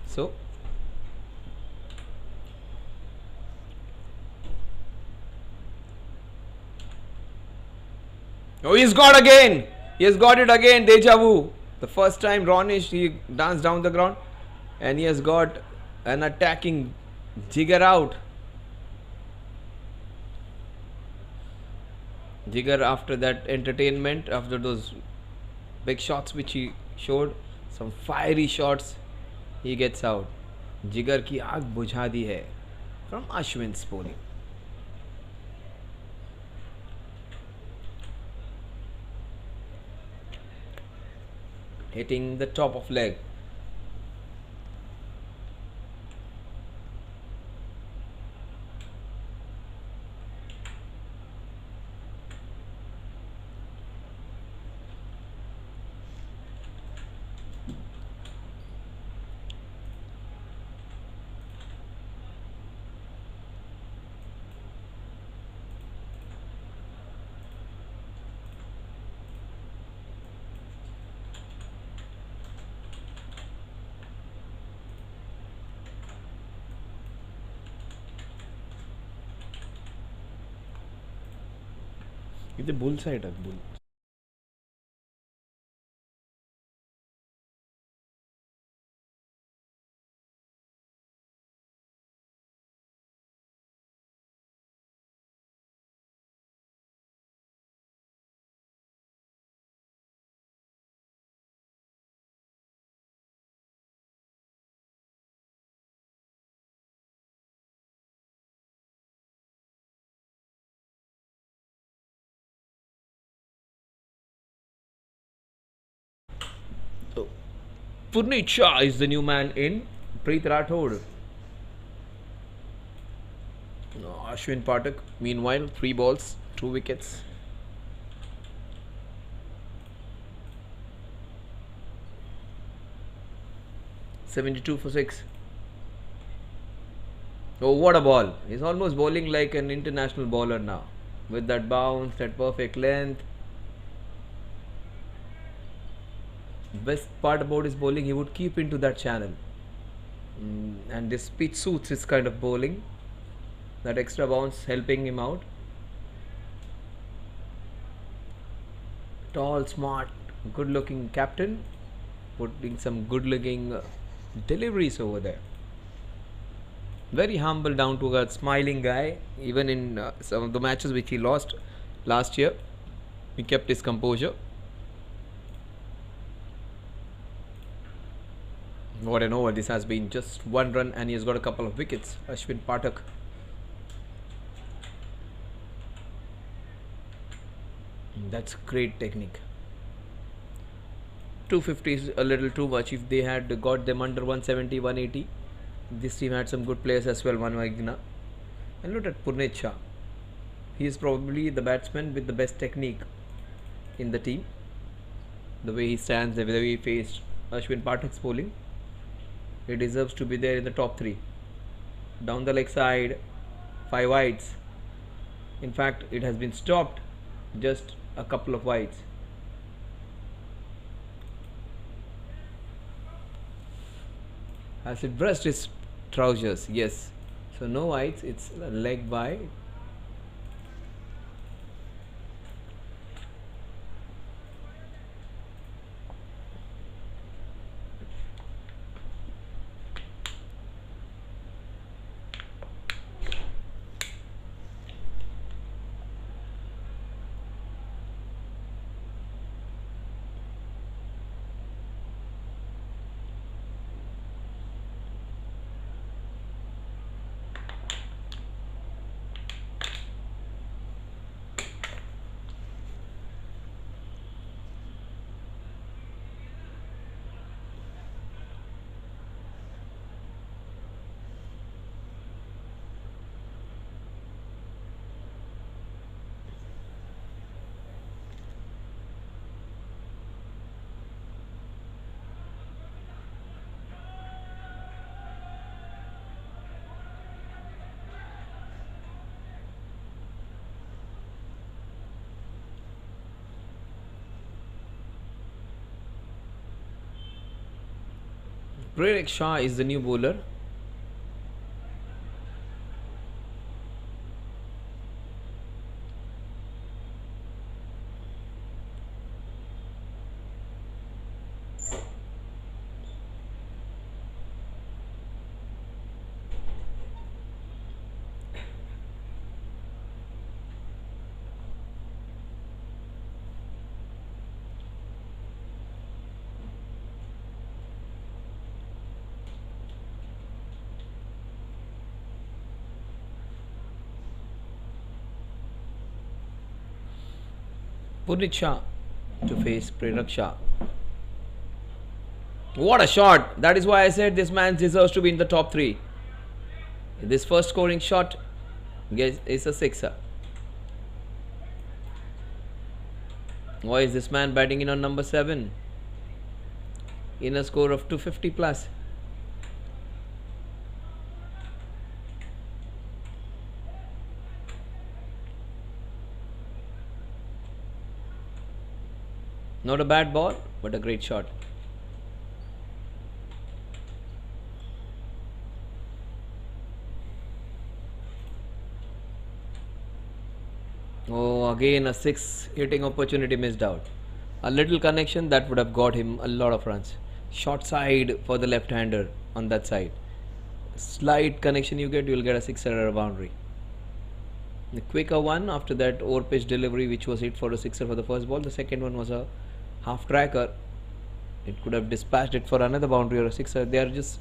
So oh, he's got again. He has got it again. Deja vu. The first time Ronish he danced down the ground, and he has got an attacking jigger out. Jigger, after that entertainment, after those big shots which he showed, some fiery shots, he gets out. Jigger की आग बुझा दी है from Ashwin's bowling. Hitting the top of leg. इथे bull side आहे bull Purneet Shah is the new man in. Preet Rathod. Ashwin Pathak, meanwhile, 3 balls, 2 wickets. $72 for 6. Oh, what a ball! He's almost bowling like an international bowler now. With that bounce, that perfect length. Best part about his bowling, he would keep into that channel. And this pitch suits his kind of bowling. That extra bounce helping him out. Tall, smart, good looking captain. Putting some good looking deliveries over there. Very humble, down to earth, smiling guy. Even in some of the matches which he lost last year, he kept his composure. What an over this has been. Just 1 run and he has got a couple of wickets. Ashwin Pathak. That's great technique. 250 is a little too much. If they had got them under 170, 180, this team had some good players as well. Avighna. And look at Purneet Shah. He is probably the batsman with the best technique in the team. The way he stands, the way he faced Ashwin Pathak's bowling. He deserves to be there in the top 3. Down the leg side, 5 wides. In fact, it has been stopped. Just a couple of wides. Has it brushed his trousers? Yes. So no wides, it's a leg wide. Prerak Shah is the new bowler. Punit Shah to face Prerak Shah. What a shot! That is why I said this man deserves to be in the top 3. This first scoring shot is a sixer. Why is this man batting in on number 7? In a score of 250 plus. Not a bad ball, but a great shot. Oh, again a 6 hitting opportunity missed out. A little connection that would have got him a lot of runs. Short side for the left-hander on that side. Slight connection you will get a 6er or a boundary. The quicker one after that over pitch delivery, which was hit for a 6er for the first ball. The second one was a half tracker. It could have dispatched it for another boundary or a 6er. They are just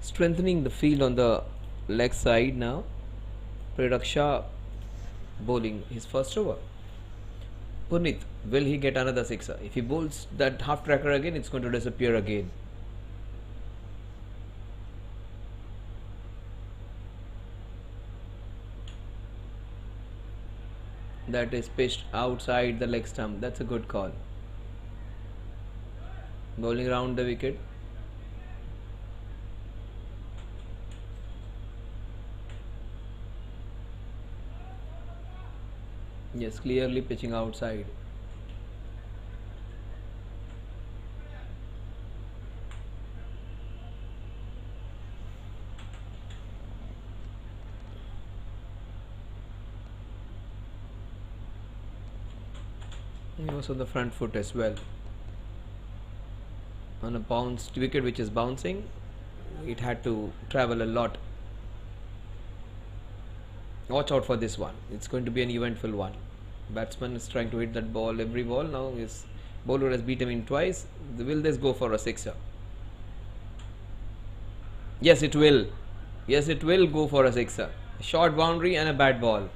strengthening the field on the leg side now. Prerak Shah bowling his first over. Punit, will he get another 6er? If he bowls that half tracker again, it's going to disappear again. That is pitched outside the leg stump. That's a good call. Bowling around the wicket. Yes, clearly pitching outside. He was on the front foot as well. On a bounced wicket which is bouncing, it had to travel a lot. Watch out for this one. It's going to be an eventful one. Batsman is trying to hit that ball every ball. Now his bowler has beat him in twice. Will this go for a 6er? Yes, it will. Yes, it will go for a 6er. A short boundary and a bad ball.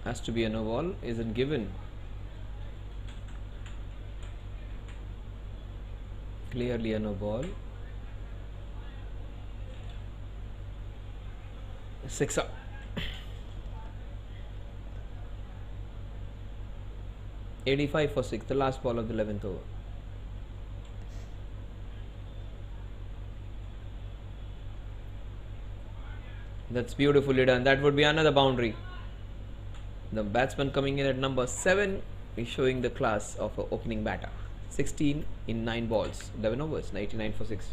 Has to be a no ball. Isn't given. Clearly a no ball. 6er. $85 for 6, the last ball of the 11th over. That's beautifully done. That would be another boundary. The batsman coming in at number 7 is showing the class of an opening batter. 16 in 9 balls, 11 overs, 99 for 6.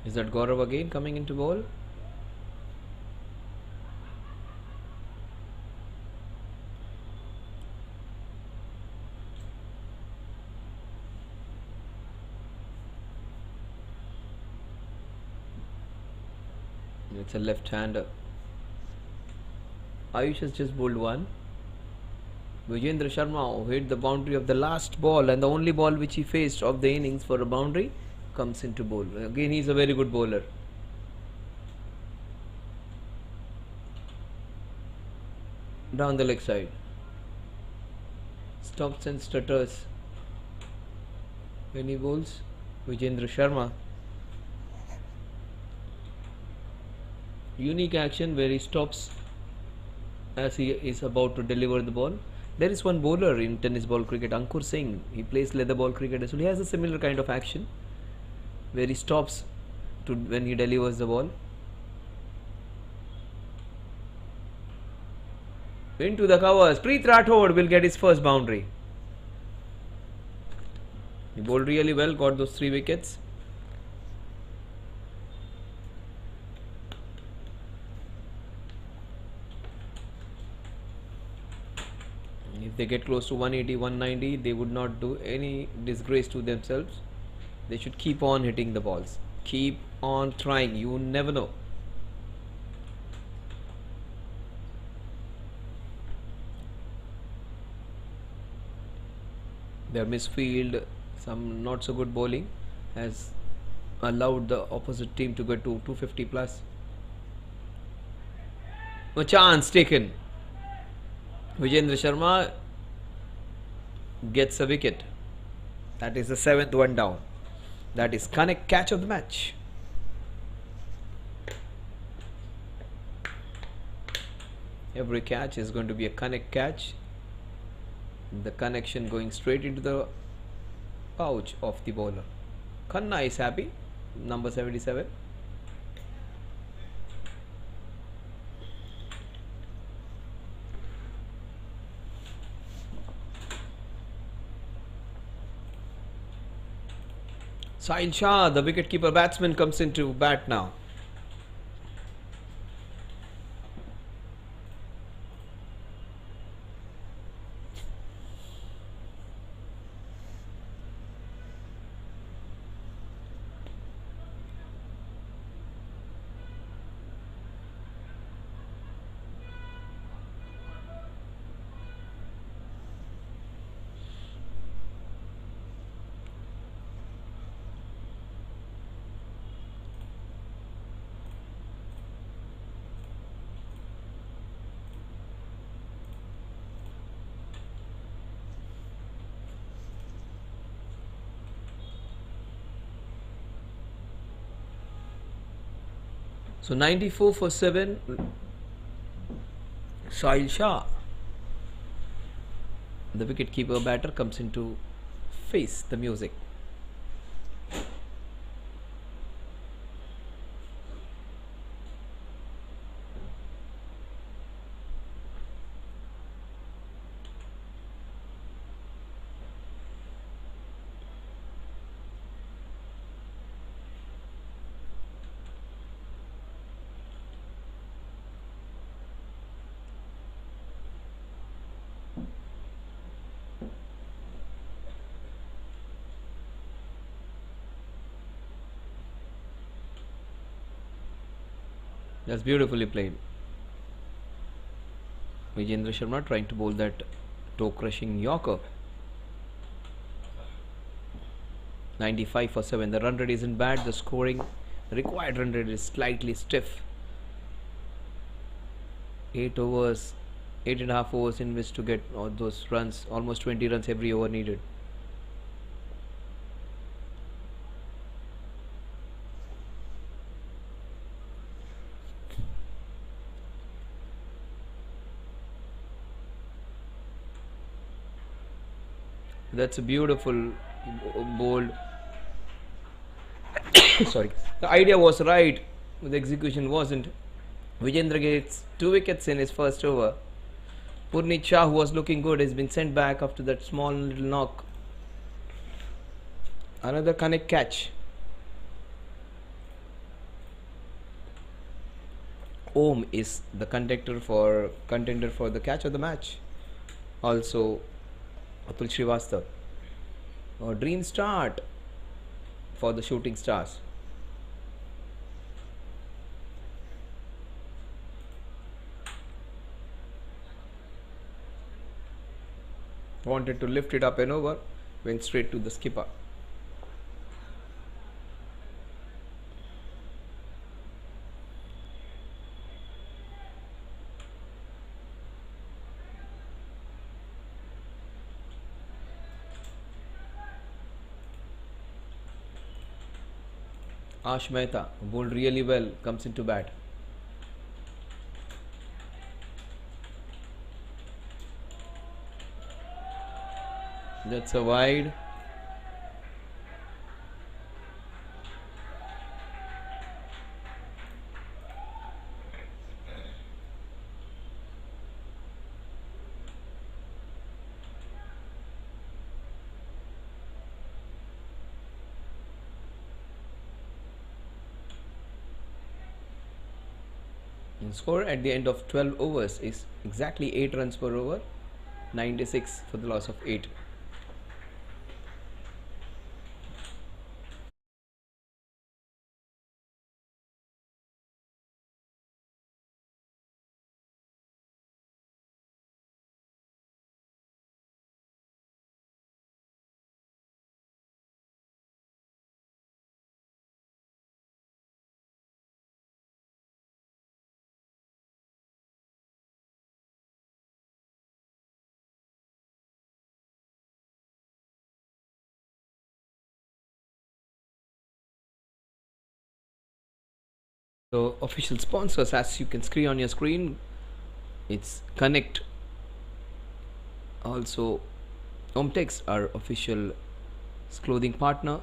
Is that Gaurav again coming into bowl? It's a left-hander. Ayush has just bowled one. Vijendra Sharma, who hit the boundary of the last ball and the only ball which he faced of the innings for a boundary, comes into bowl. Again, he is a very good bowler. Down the leg side. stops and stutters when he bowls. Vijendra Sharma. Unique action where he stops as he is about to deliver the ball. There is one bowler in tennis ball cricket, Ankur Singh. He plays leather ball cricket as well. He has a similar kind of action where he stops to when he delivers the ball. Into the covers. Preet Rathod will get his first boundary. He bowled really well, got those 3 wickets. If they get close to 180, 190, they would not do any disgrace to themselves. They should keep on hitting the balls. Keep on trying. You never know. Their misfield, some not so good bowling, has allowed the opposite team to get to 250 plus. A chance taken. Vijendra Sharma gets a wicket. That is the 7th one down. That is connect catch of the match. Every catch is going to be a connect catch. The connection going straight into the pouch of the bowler. Khanna is happy. Number 77. Sahil Shah, the wicketkeeper batsman, comes into bat now. So 94 for 7. Sahil Shah, the wicketkeeper batter, comes into face the music. That's beautifully played. Vijendra Sharma trying to bowl that toe crushing Yorker. 95 for 7. The run rate isn't bad. The scoring, the required run rate is slightly stiff. 8 overs, 8.5 overs in which to get all those runs. Almost 20 runs every over needed. That's a beautiful bowled. Sorry. The idea was right. The execution wasn't. Vijendra gets 2 wickets in his first over. Purneet Shah, who was looking good, has been sent back after that small little knock. Another connect catch. Om is the contender for the catch of the match. Also Atul Srivastav. A dream start for the Shooting Stars. Wanted to lift it up and over, went straight to the skipper. Ash Mehta, who bowled really well, comes into bat. That's a wide. And score at the end of 12 overs is exactly 8 runs per over, 96 for the loss of 8. So official sponsors, as you can see on your screen, it's Connect. Also, Omtex, our official clothing partner.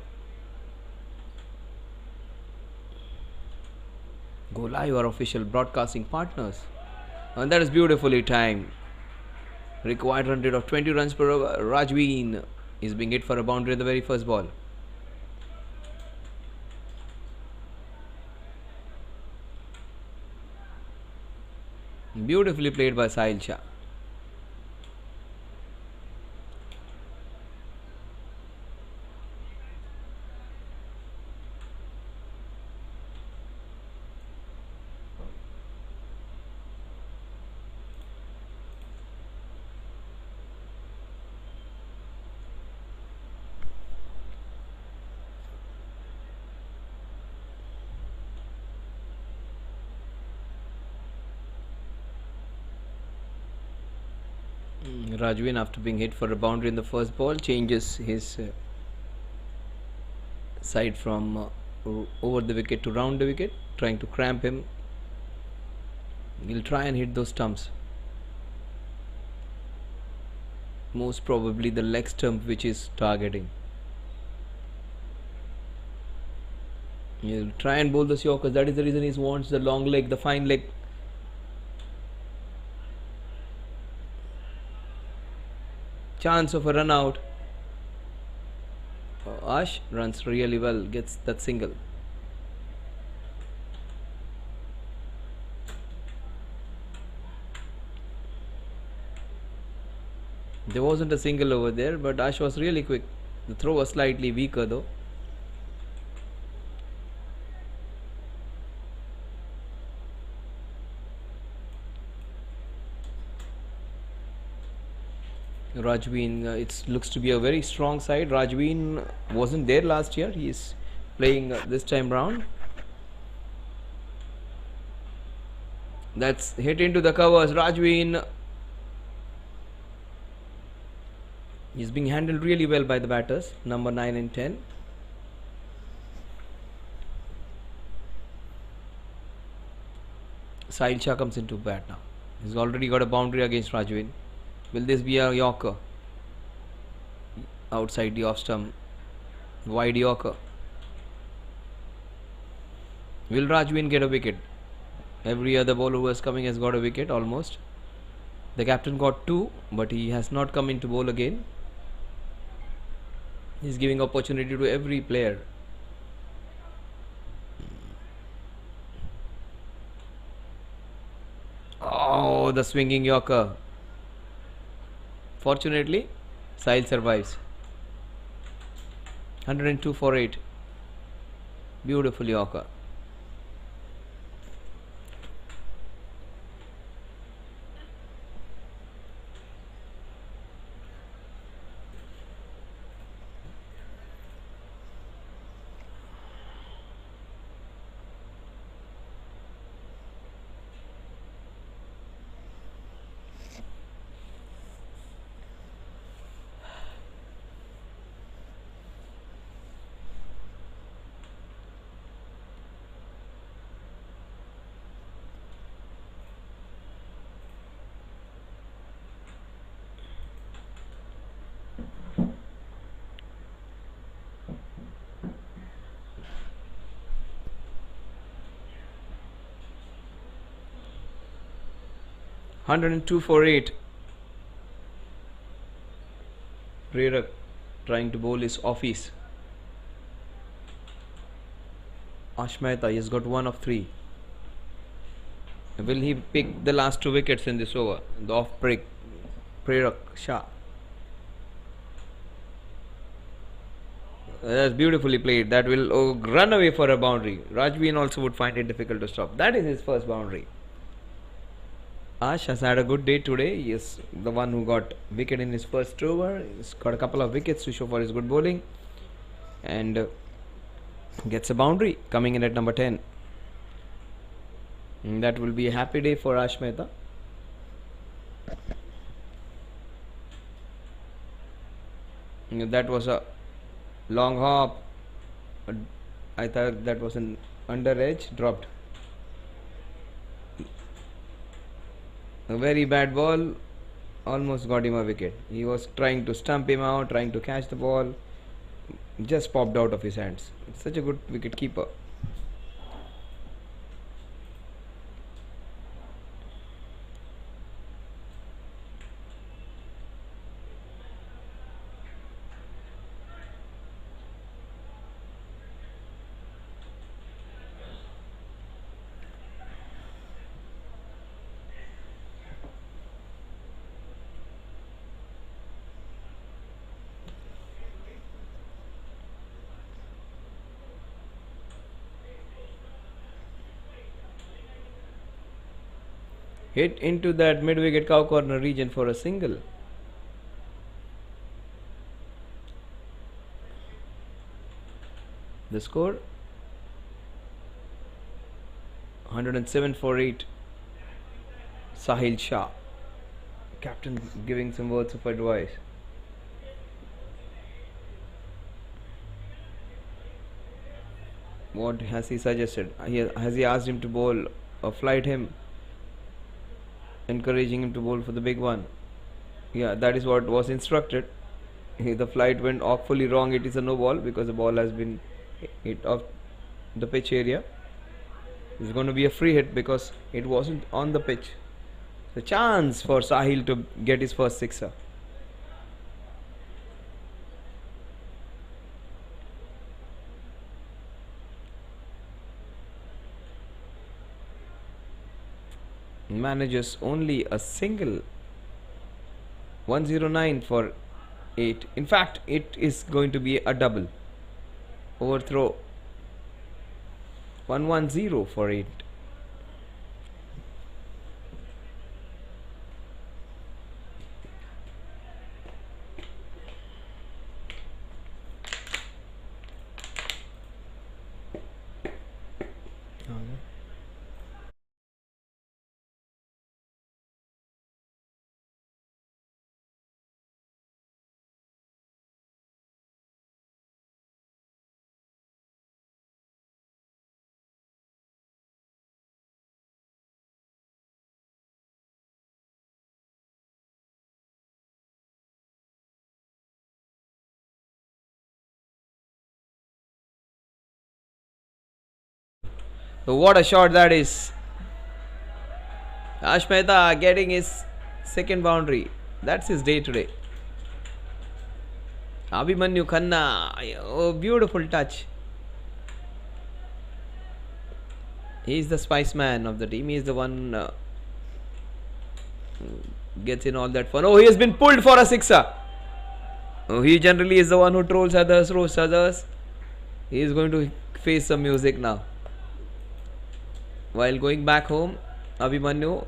Go Live, our official broadcasting partners. And that is beautifully timed. Required run rate of 20 runs per over. Rajveen is being hit for a boundary at the very first ball. Beautifully played by Sahil Shah. Rajveen, after being hit for a boundary in the first ball, changes his side from over the wicket to round the wicket, trying to cramp him. He'll try and hit those stumps. Most probably the leg stump which is targeting. He'll try and bowl the Yorkers. That is the reason he wants the long leg, the fine leg. Chance of a run out. Ash runs really well, gets that single. There wasn't a single over there, but Ash was really quick. The throw was slightly weaker though. Rajveen, it looks to be a very strong side. Rajveen wasn't there last year. He is playing this time round. That's hit into the covers. Rajveen is being handled really well by the batters, number 9 and 10. Sahil Shah comes into bat now. He's already got a boundary against Rajveen. Will this be a Yorker? Outside the off stump. Wide Yorker. Will Rajveen get a wicket? Every other bowler who is coming has got a wicket almost. The captain got 2, but he has not come into bowl again. He's giving opportunity to every player. Oh, the swinging Yorker. Fortunately, Sahil survives. 102 for 8. Beautiful Yorker. 102 for 8. Prerak trying to bowl his office. Ash Mehta, he has got 1 of 3. Will he pick the last 2 wickets in this over? The off break. Prerak Shah. That's beautifully played. That will run away for a boundary. Rajbin also would find it difficult to stop. That is his first boundary. Ash has had a good day today. He is the one who got wicket in his first over. He's got a couple of wickets to show for his good bowling. And gets a boundary coming in at number 10. And that will be a happy day for Ash Mehta. And that was a long hop. I thought that was an under edge, dropped. A very bad ball, almost got him a wicket. He was trying to stump him out, trying to catch the ball, just popped out of his hands. It's such a good wicket keeper. Hit into that mid-wicket cow corner region for a single. The score 107 for 8. Sahil Shah, captain, giving some words of advice. What has he suggested? Has he asked him to bowl or flight him? Encouraging him to bowl for the big one. Yeah, that is what was instructed. The flight went awfully wrong. It is a no ball because the ball has been hit off the pitch area. It's going to be a free hit because it wasn't on the pitch. The chance for Sahil to get his first sixer. Manages only a single. 109 for 8. In fact, it is going to be a double. Overthrow. 110 for 8. So what a shot that is. Ash Mehta getting his second boundary. That's his day today. Abhimanyu Khanna. Oh, beautiful touch. He's the spice man of the team. He's the one gets in all that fun. Oh, he has been pulled for a sixer. Oh, he generally is the one who trolls others, roasts others. He is going to face some music now. While going back home, Abhimanyu,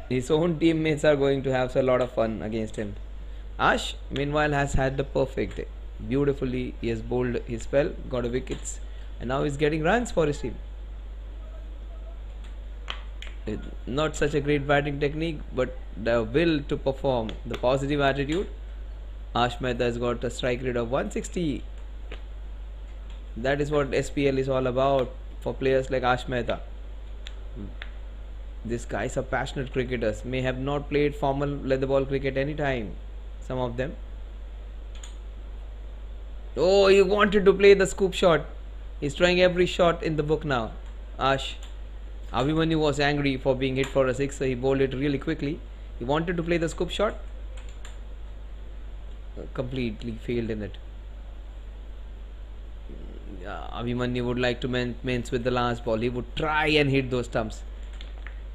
his own teammates are going to have a lot of fun against him. Ash, meanwhile, has had the perfect day. Beautifully, he has bowled his spell, got a wickets, and now he's getting runs for his team. Not such a great batting technique, but the will to perform, the positive attitude. Ash Mehta has got a strike rate of 160. That is what SPL is all about for players like Ash Mehta. These guys are passionate cricketers, may have not played formal leather ball cricket any time, some of them. Oh, he wanted to play the scoop shot. He's trying every shot in the book now, Ash. Abhimanyu was angry for being hit for a 6, so he bowled it really quickly. He wanted to play the scoop shot, completely failed in it. Abhimanyu would like to mens with the last ball. He would try and hit those stumps.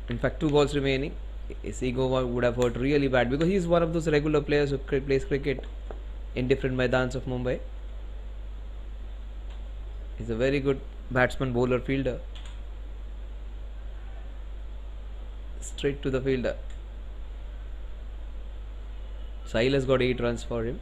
In fact, 2 balls remaining. His ego would have hurt really bad because he is one of those regular players who plays cricket in different Maidans of Mumbai. He's a very good batsman, bowler, fielder. Straight to the fielder. Sahil has got 8 runs for him.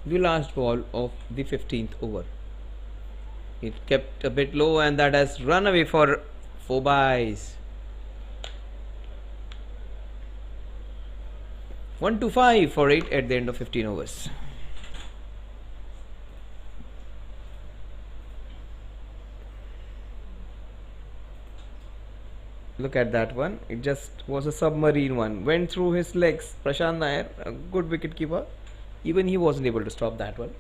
The last ball of the 15th over. It kept a bit low and that has run away for 4 byes. 1-5 for 8 at the end of 15 overs. Look at that one. It just was a submarine one. Went through his legs. Prashant Nair, a good wicket keeper. Even he wasn't able to stop that one.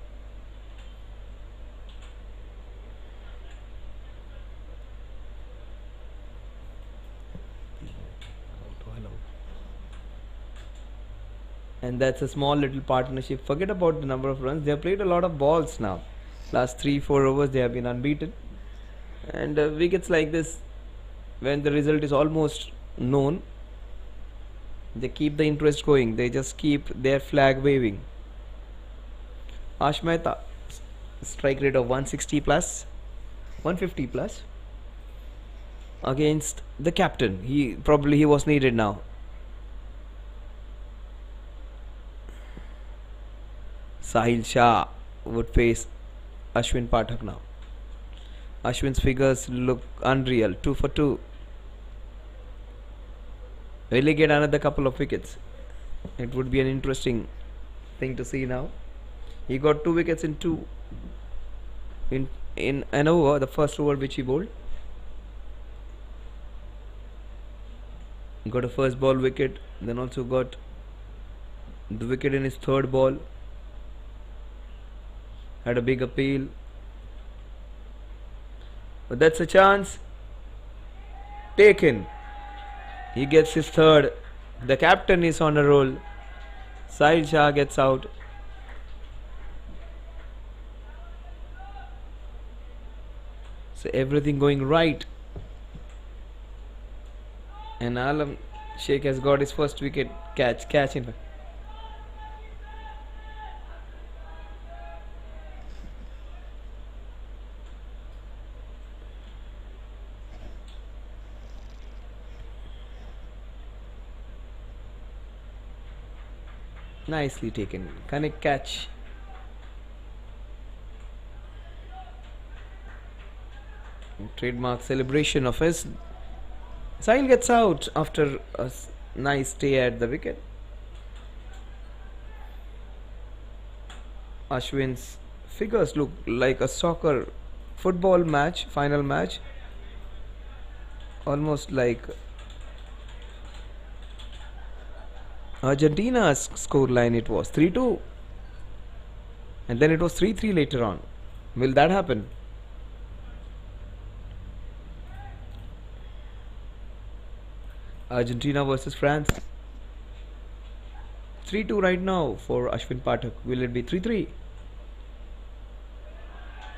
And that's a small little partnership. Forget about the number of runs. They have played a lot of balls now. Last 3-4 overs they have been unbeaten. And wickets like this, when the result is almost known, they keep the interest going. They just keep their flag waving. Ash Mehta, strike rate of 160 plus, 150 plus, against the captain. He was needed now. Sahil Shah would face Ashwin Pathak now. Ashwin's figures look unreal. 2 for 2. Will he get another couple of wickets? It would be an interesting thing to see now. He got 2 wickets in an over, the first over which he bowled. He got a first ball wicket, then also got the wicket in his third ball. Had a big appeal. But that's a chance taken. He gets his third. The captain is on a roll. Sahil Shah gets out. So everything going right. And Alam Sheikh has got his first wicket catch in fact. Nicely taken. Connect catch. Trademark celebration of his. Sahil gets out after a nice stay at the wicket. Ashwin's figures look like a soccer football match, final match. Almost like Argentina's scoreline. It was 3-2 and then it was 3-3 later on. Will that happen? Argentina versus France. 3-2 right now for Ashwin Pathak. Will it be 3-3?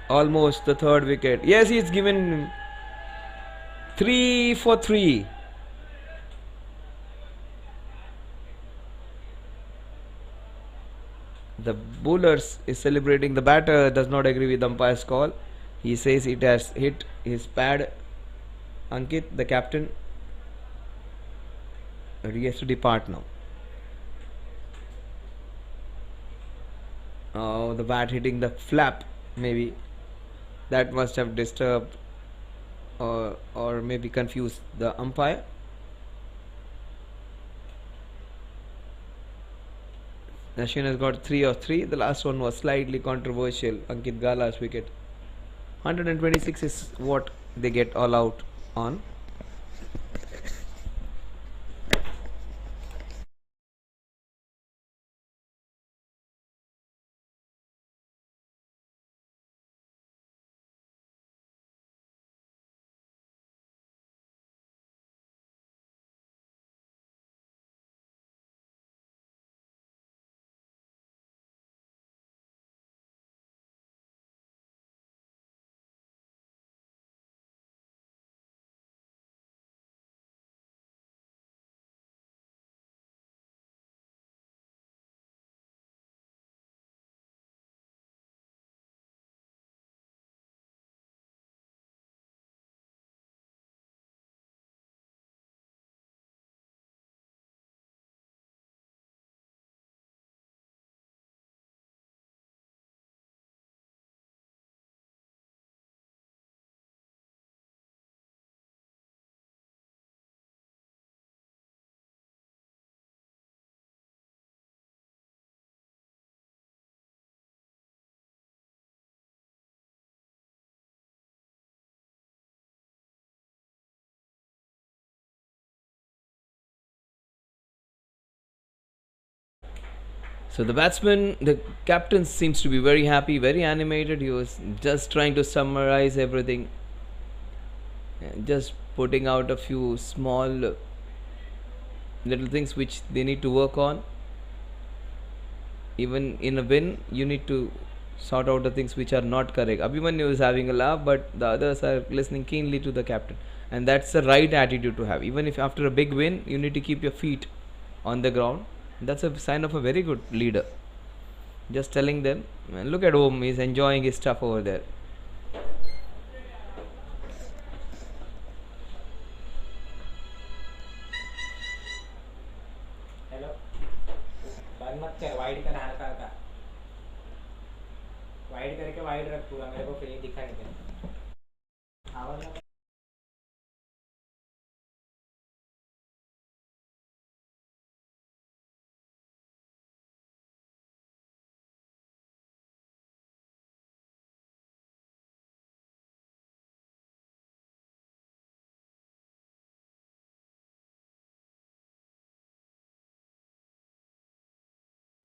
Almost the third wicket. Yes, he's given 3 for 3. The bowlers is celebrating. The batter does not agree with the umpire's call. He says it has hit his pad. Ankit, the captain, he has to depart now. Oh, the bat hitting the flap. Maybe that must have disturbed or maybe confused the umpire. Ashwin has got 3 of 3. The last one was slightly controversial. Ankit Gala's wicket. 126 is what they get all out on. So the batsman, the captain seems to be very happy, very animated. He was just trying to summarize everything, and just putting out a few small little things which they need to work on. Even in a win, you need to sort out the things which are not correct. Abhimanyu is having a laugh, but the others are listening keenly to the captain, and that's the right attitude to have. Even if after a big win, you need to keep your feet on the ground. That's a sign of a very good leader. Just telling them, "Man, look at home, he's enjoying his stuff over there." Hello बंद मत कर wide कर हल्का हल्का wide करके wide रख पूरा मेरे को फिर दिखा नहीं दे आवाज ना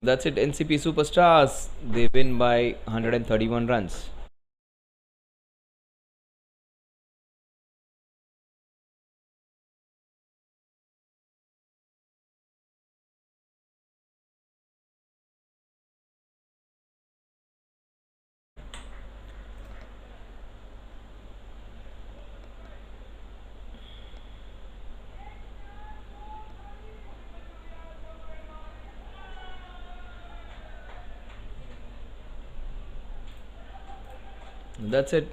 That's it, NCP Superstars. They win by 131 runs. That's it.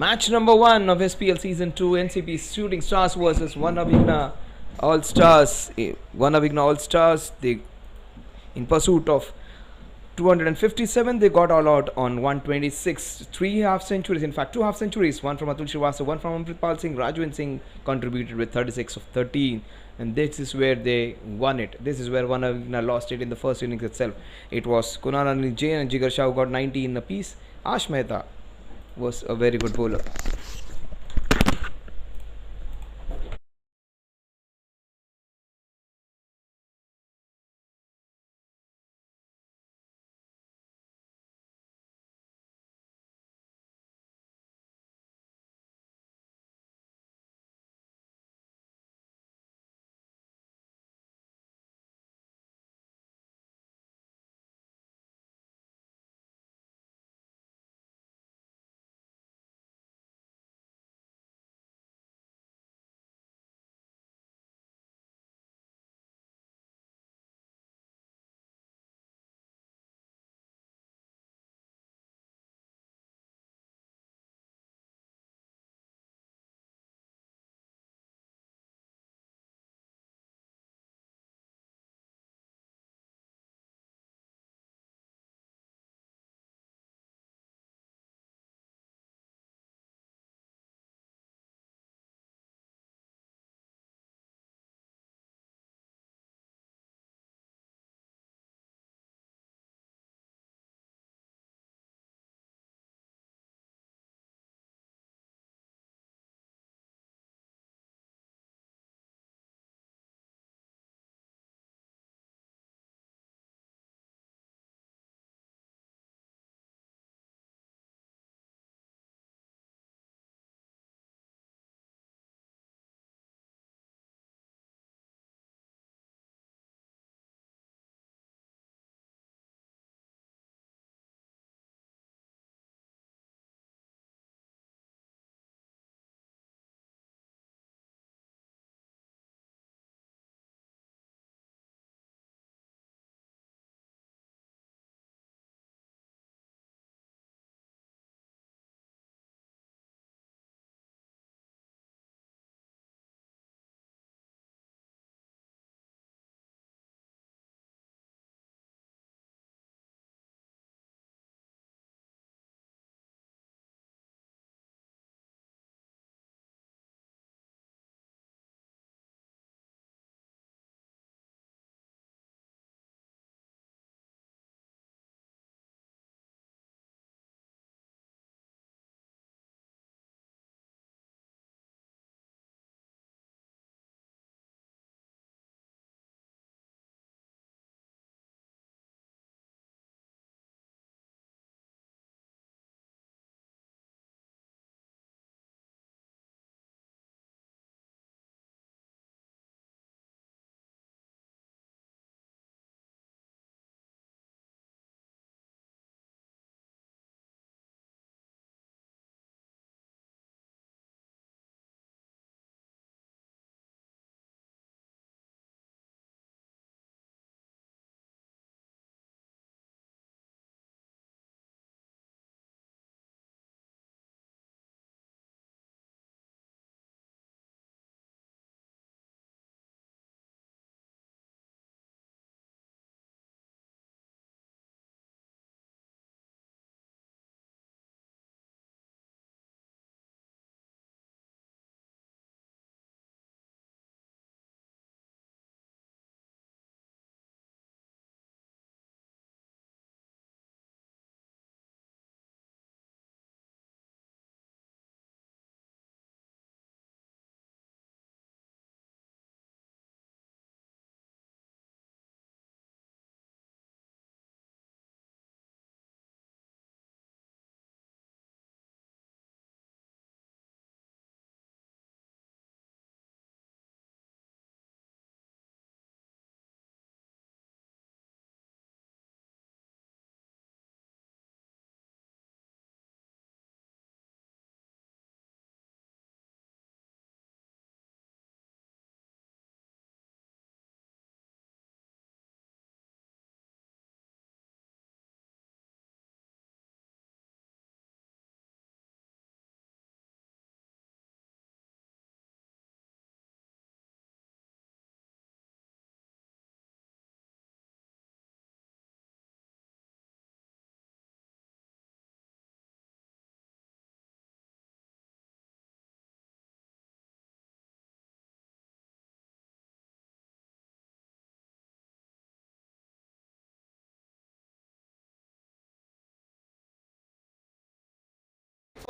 Match number 1 of SPL Season 2, NCP Shooting Stars versus One Avighna All Stars. One Avighna All Stars, they in pursuit of 257, they got all out on 126. 3 half centuries, in fact, 2 half centuries. One from Atul Srivastava, one from Amritpal Singh. Rajwin Singh contributed with 36 of 13. And this is where they won it. This is where One Avighna lost it in the first innings itself. It was Kunal Jain and Jigar Shah who got 19 apiece. Ash Mehta was a very good bowler.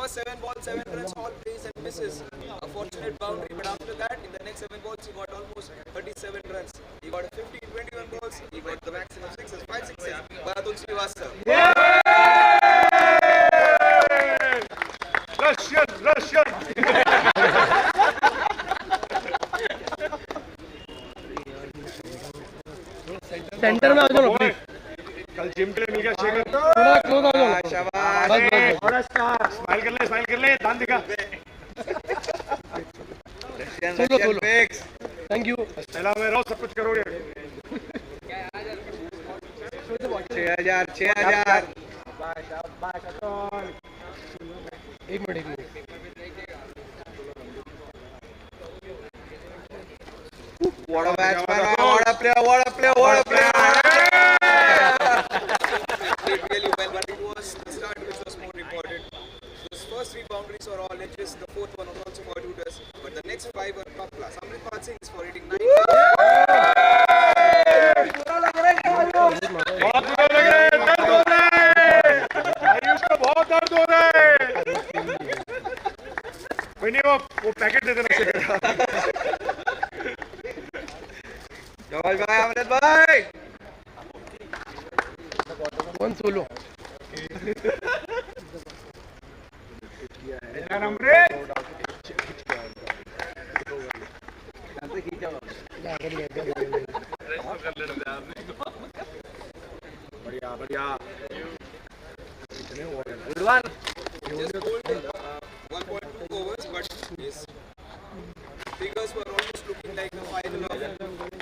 first 7 balls, 7 runs, all plays and misses. A fortunate boundary, but after that, in the next 7 balls, he got almost 37 runs. He got a 50 in 21 balls. He got the maximum sixes, 5 sixes. By Atul Srivastava. Russian. Centre में आ जाओ please कल gym के लिए मिल गया शेखर थोड़ा close आ जाओ शाबाश थोड़ा स्माइल कर ले दान दिखा सोलो थैंक यू स्टेला में रहो सब कुछ करोगे 6000 शाबाश अतुल एक minute What a batsman! What a player! Played really well, but it was the start which was more important. Those first 3 boundaries were all edges. The 4th one was also for Hooters, but the next 5 were top class. Amritpal Singh is for hitting 9. बहुत बुरा लग रहा है दर्द हो रहा है आयुष को बहुत दर्द हो रहा है कोई नहीं वो पैकेट दे देना Shekhar Jawal bhai, Amrit bhai. One solo यार अमृत बढ़िया Good one. Just bowled 1.2 overs, but his figures were almost looking like the final of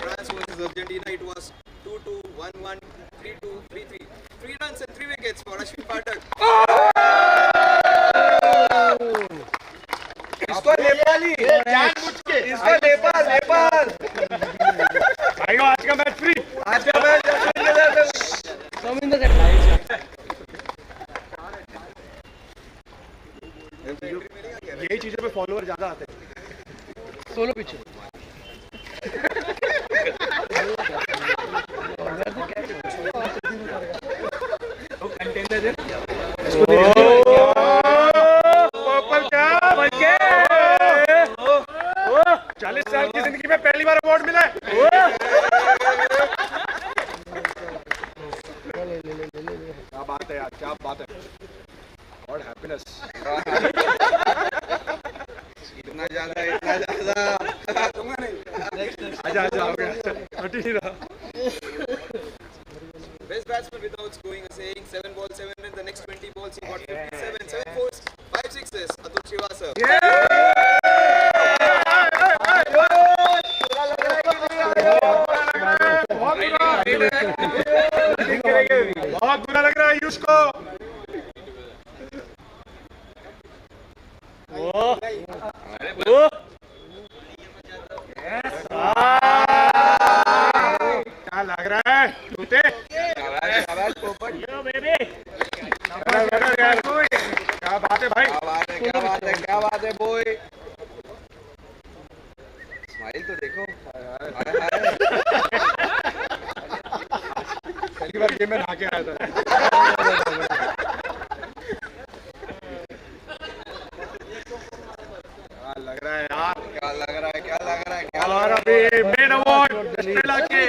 France versus Argentina. It was 2-2, 1-1, 3-2, 3-3. 3 runs and 3 wickets for Ashwin Pathak. इसको नेपाली जानबूझ के इसको नेपाल भाई आज का match free सौमिंदर यही चीजों पे फॉलोअर ज्यादा आते हैं सोलो पीछे पर्पल कैप 40 साल की जिंदगी में पहली बार अवार्ड मिला है क्या बात है यार क्या बात है और हैप्पीनेस इतना ज्यादा आजा हो गया हट ही रहा Best batsman without scoring a saying 7 balls 7 runs. The next 20 balls he got 57, 7 fours, 5 sixes. Atul Srivastava. बहुत बुरा लग रहा है आयुष को क्या लग रहा है टूटे क्या बात है भाई क्या बात है बोय स्माइल तो देखो पहली बार गेम में नहा के आया था लग रहा है यार क्या लग रहा है और अभी मेन अवार्ड स्टेला के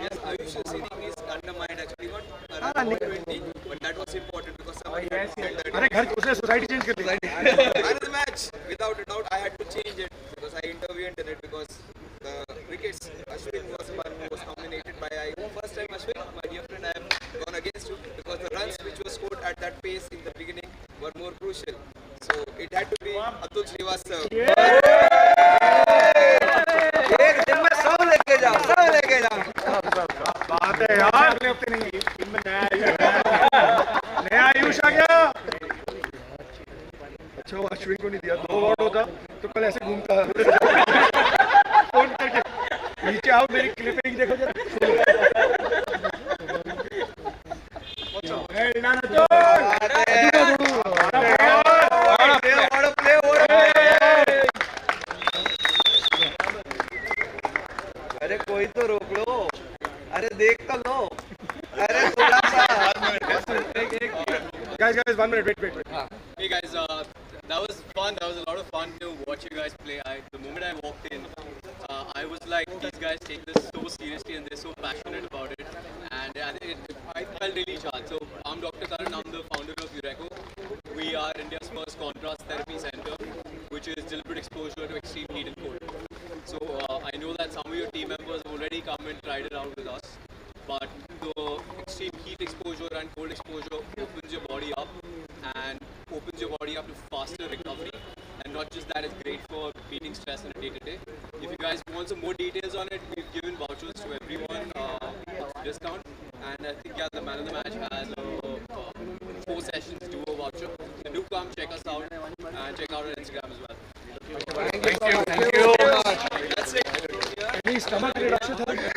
Yes, Ayush's inning is undermined actually not around 20, but that was important because somebody had said that अरे घर उसने सोसाइटी चेंज कर दी man of the match without a doubt I had to change it because I intervened in it because the wickets Ashwin was the one who was nominated by first time Ashwin my dear friend I have gone against you because the runs which were scored at that pace in the beginning were more crucial so it had to be Atul Srivastava एक दिन में सब लेके जाओ बात है यार अगले हफ्ते नहीं इनमें नया आयुष आ गया अच्छा वो अश्विन को नहीं दिया 2 अवार्ड होता तो कल ऐसे घूमता फोन करके नीचे आओ मेरी क्लिपिंग देखो जरा अरे कोई तो रोक लो अरे देख तो लो अरे थोड़ा सा guys 1 minute wait Hey guys, fun. That was a lot of fun to watch you guys play. The moment I walked in, I was like, these guys take this so seriously and they're so passionate about it. And I felt really charged. So I'm Dr. Karan. I'm the founder of Ureco. We are India's first contrast therapy center, which is deliberate exposure to extreme heat and cold. So I know that some of your team members have already come and tried it out with us. But the extreme heat exposure and cold exposure opens your body up and opens your body up to faster recovery. And not just that, it's great for beating stress in a day-to-day. If you guys want some more details on it, we've given vouchers to everyone, discount. And I think the man of the match has 4 sessions duo voucher. So do come check us out and check out our Instagram as well. Thank you. That's it. Any stomach reduction therapy?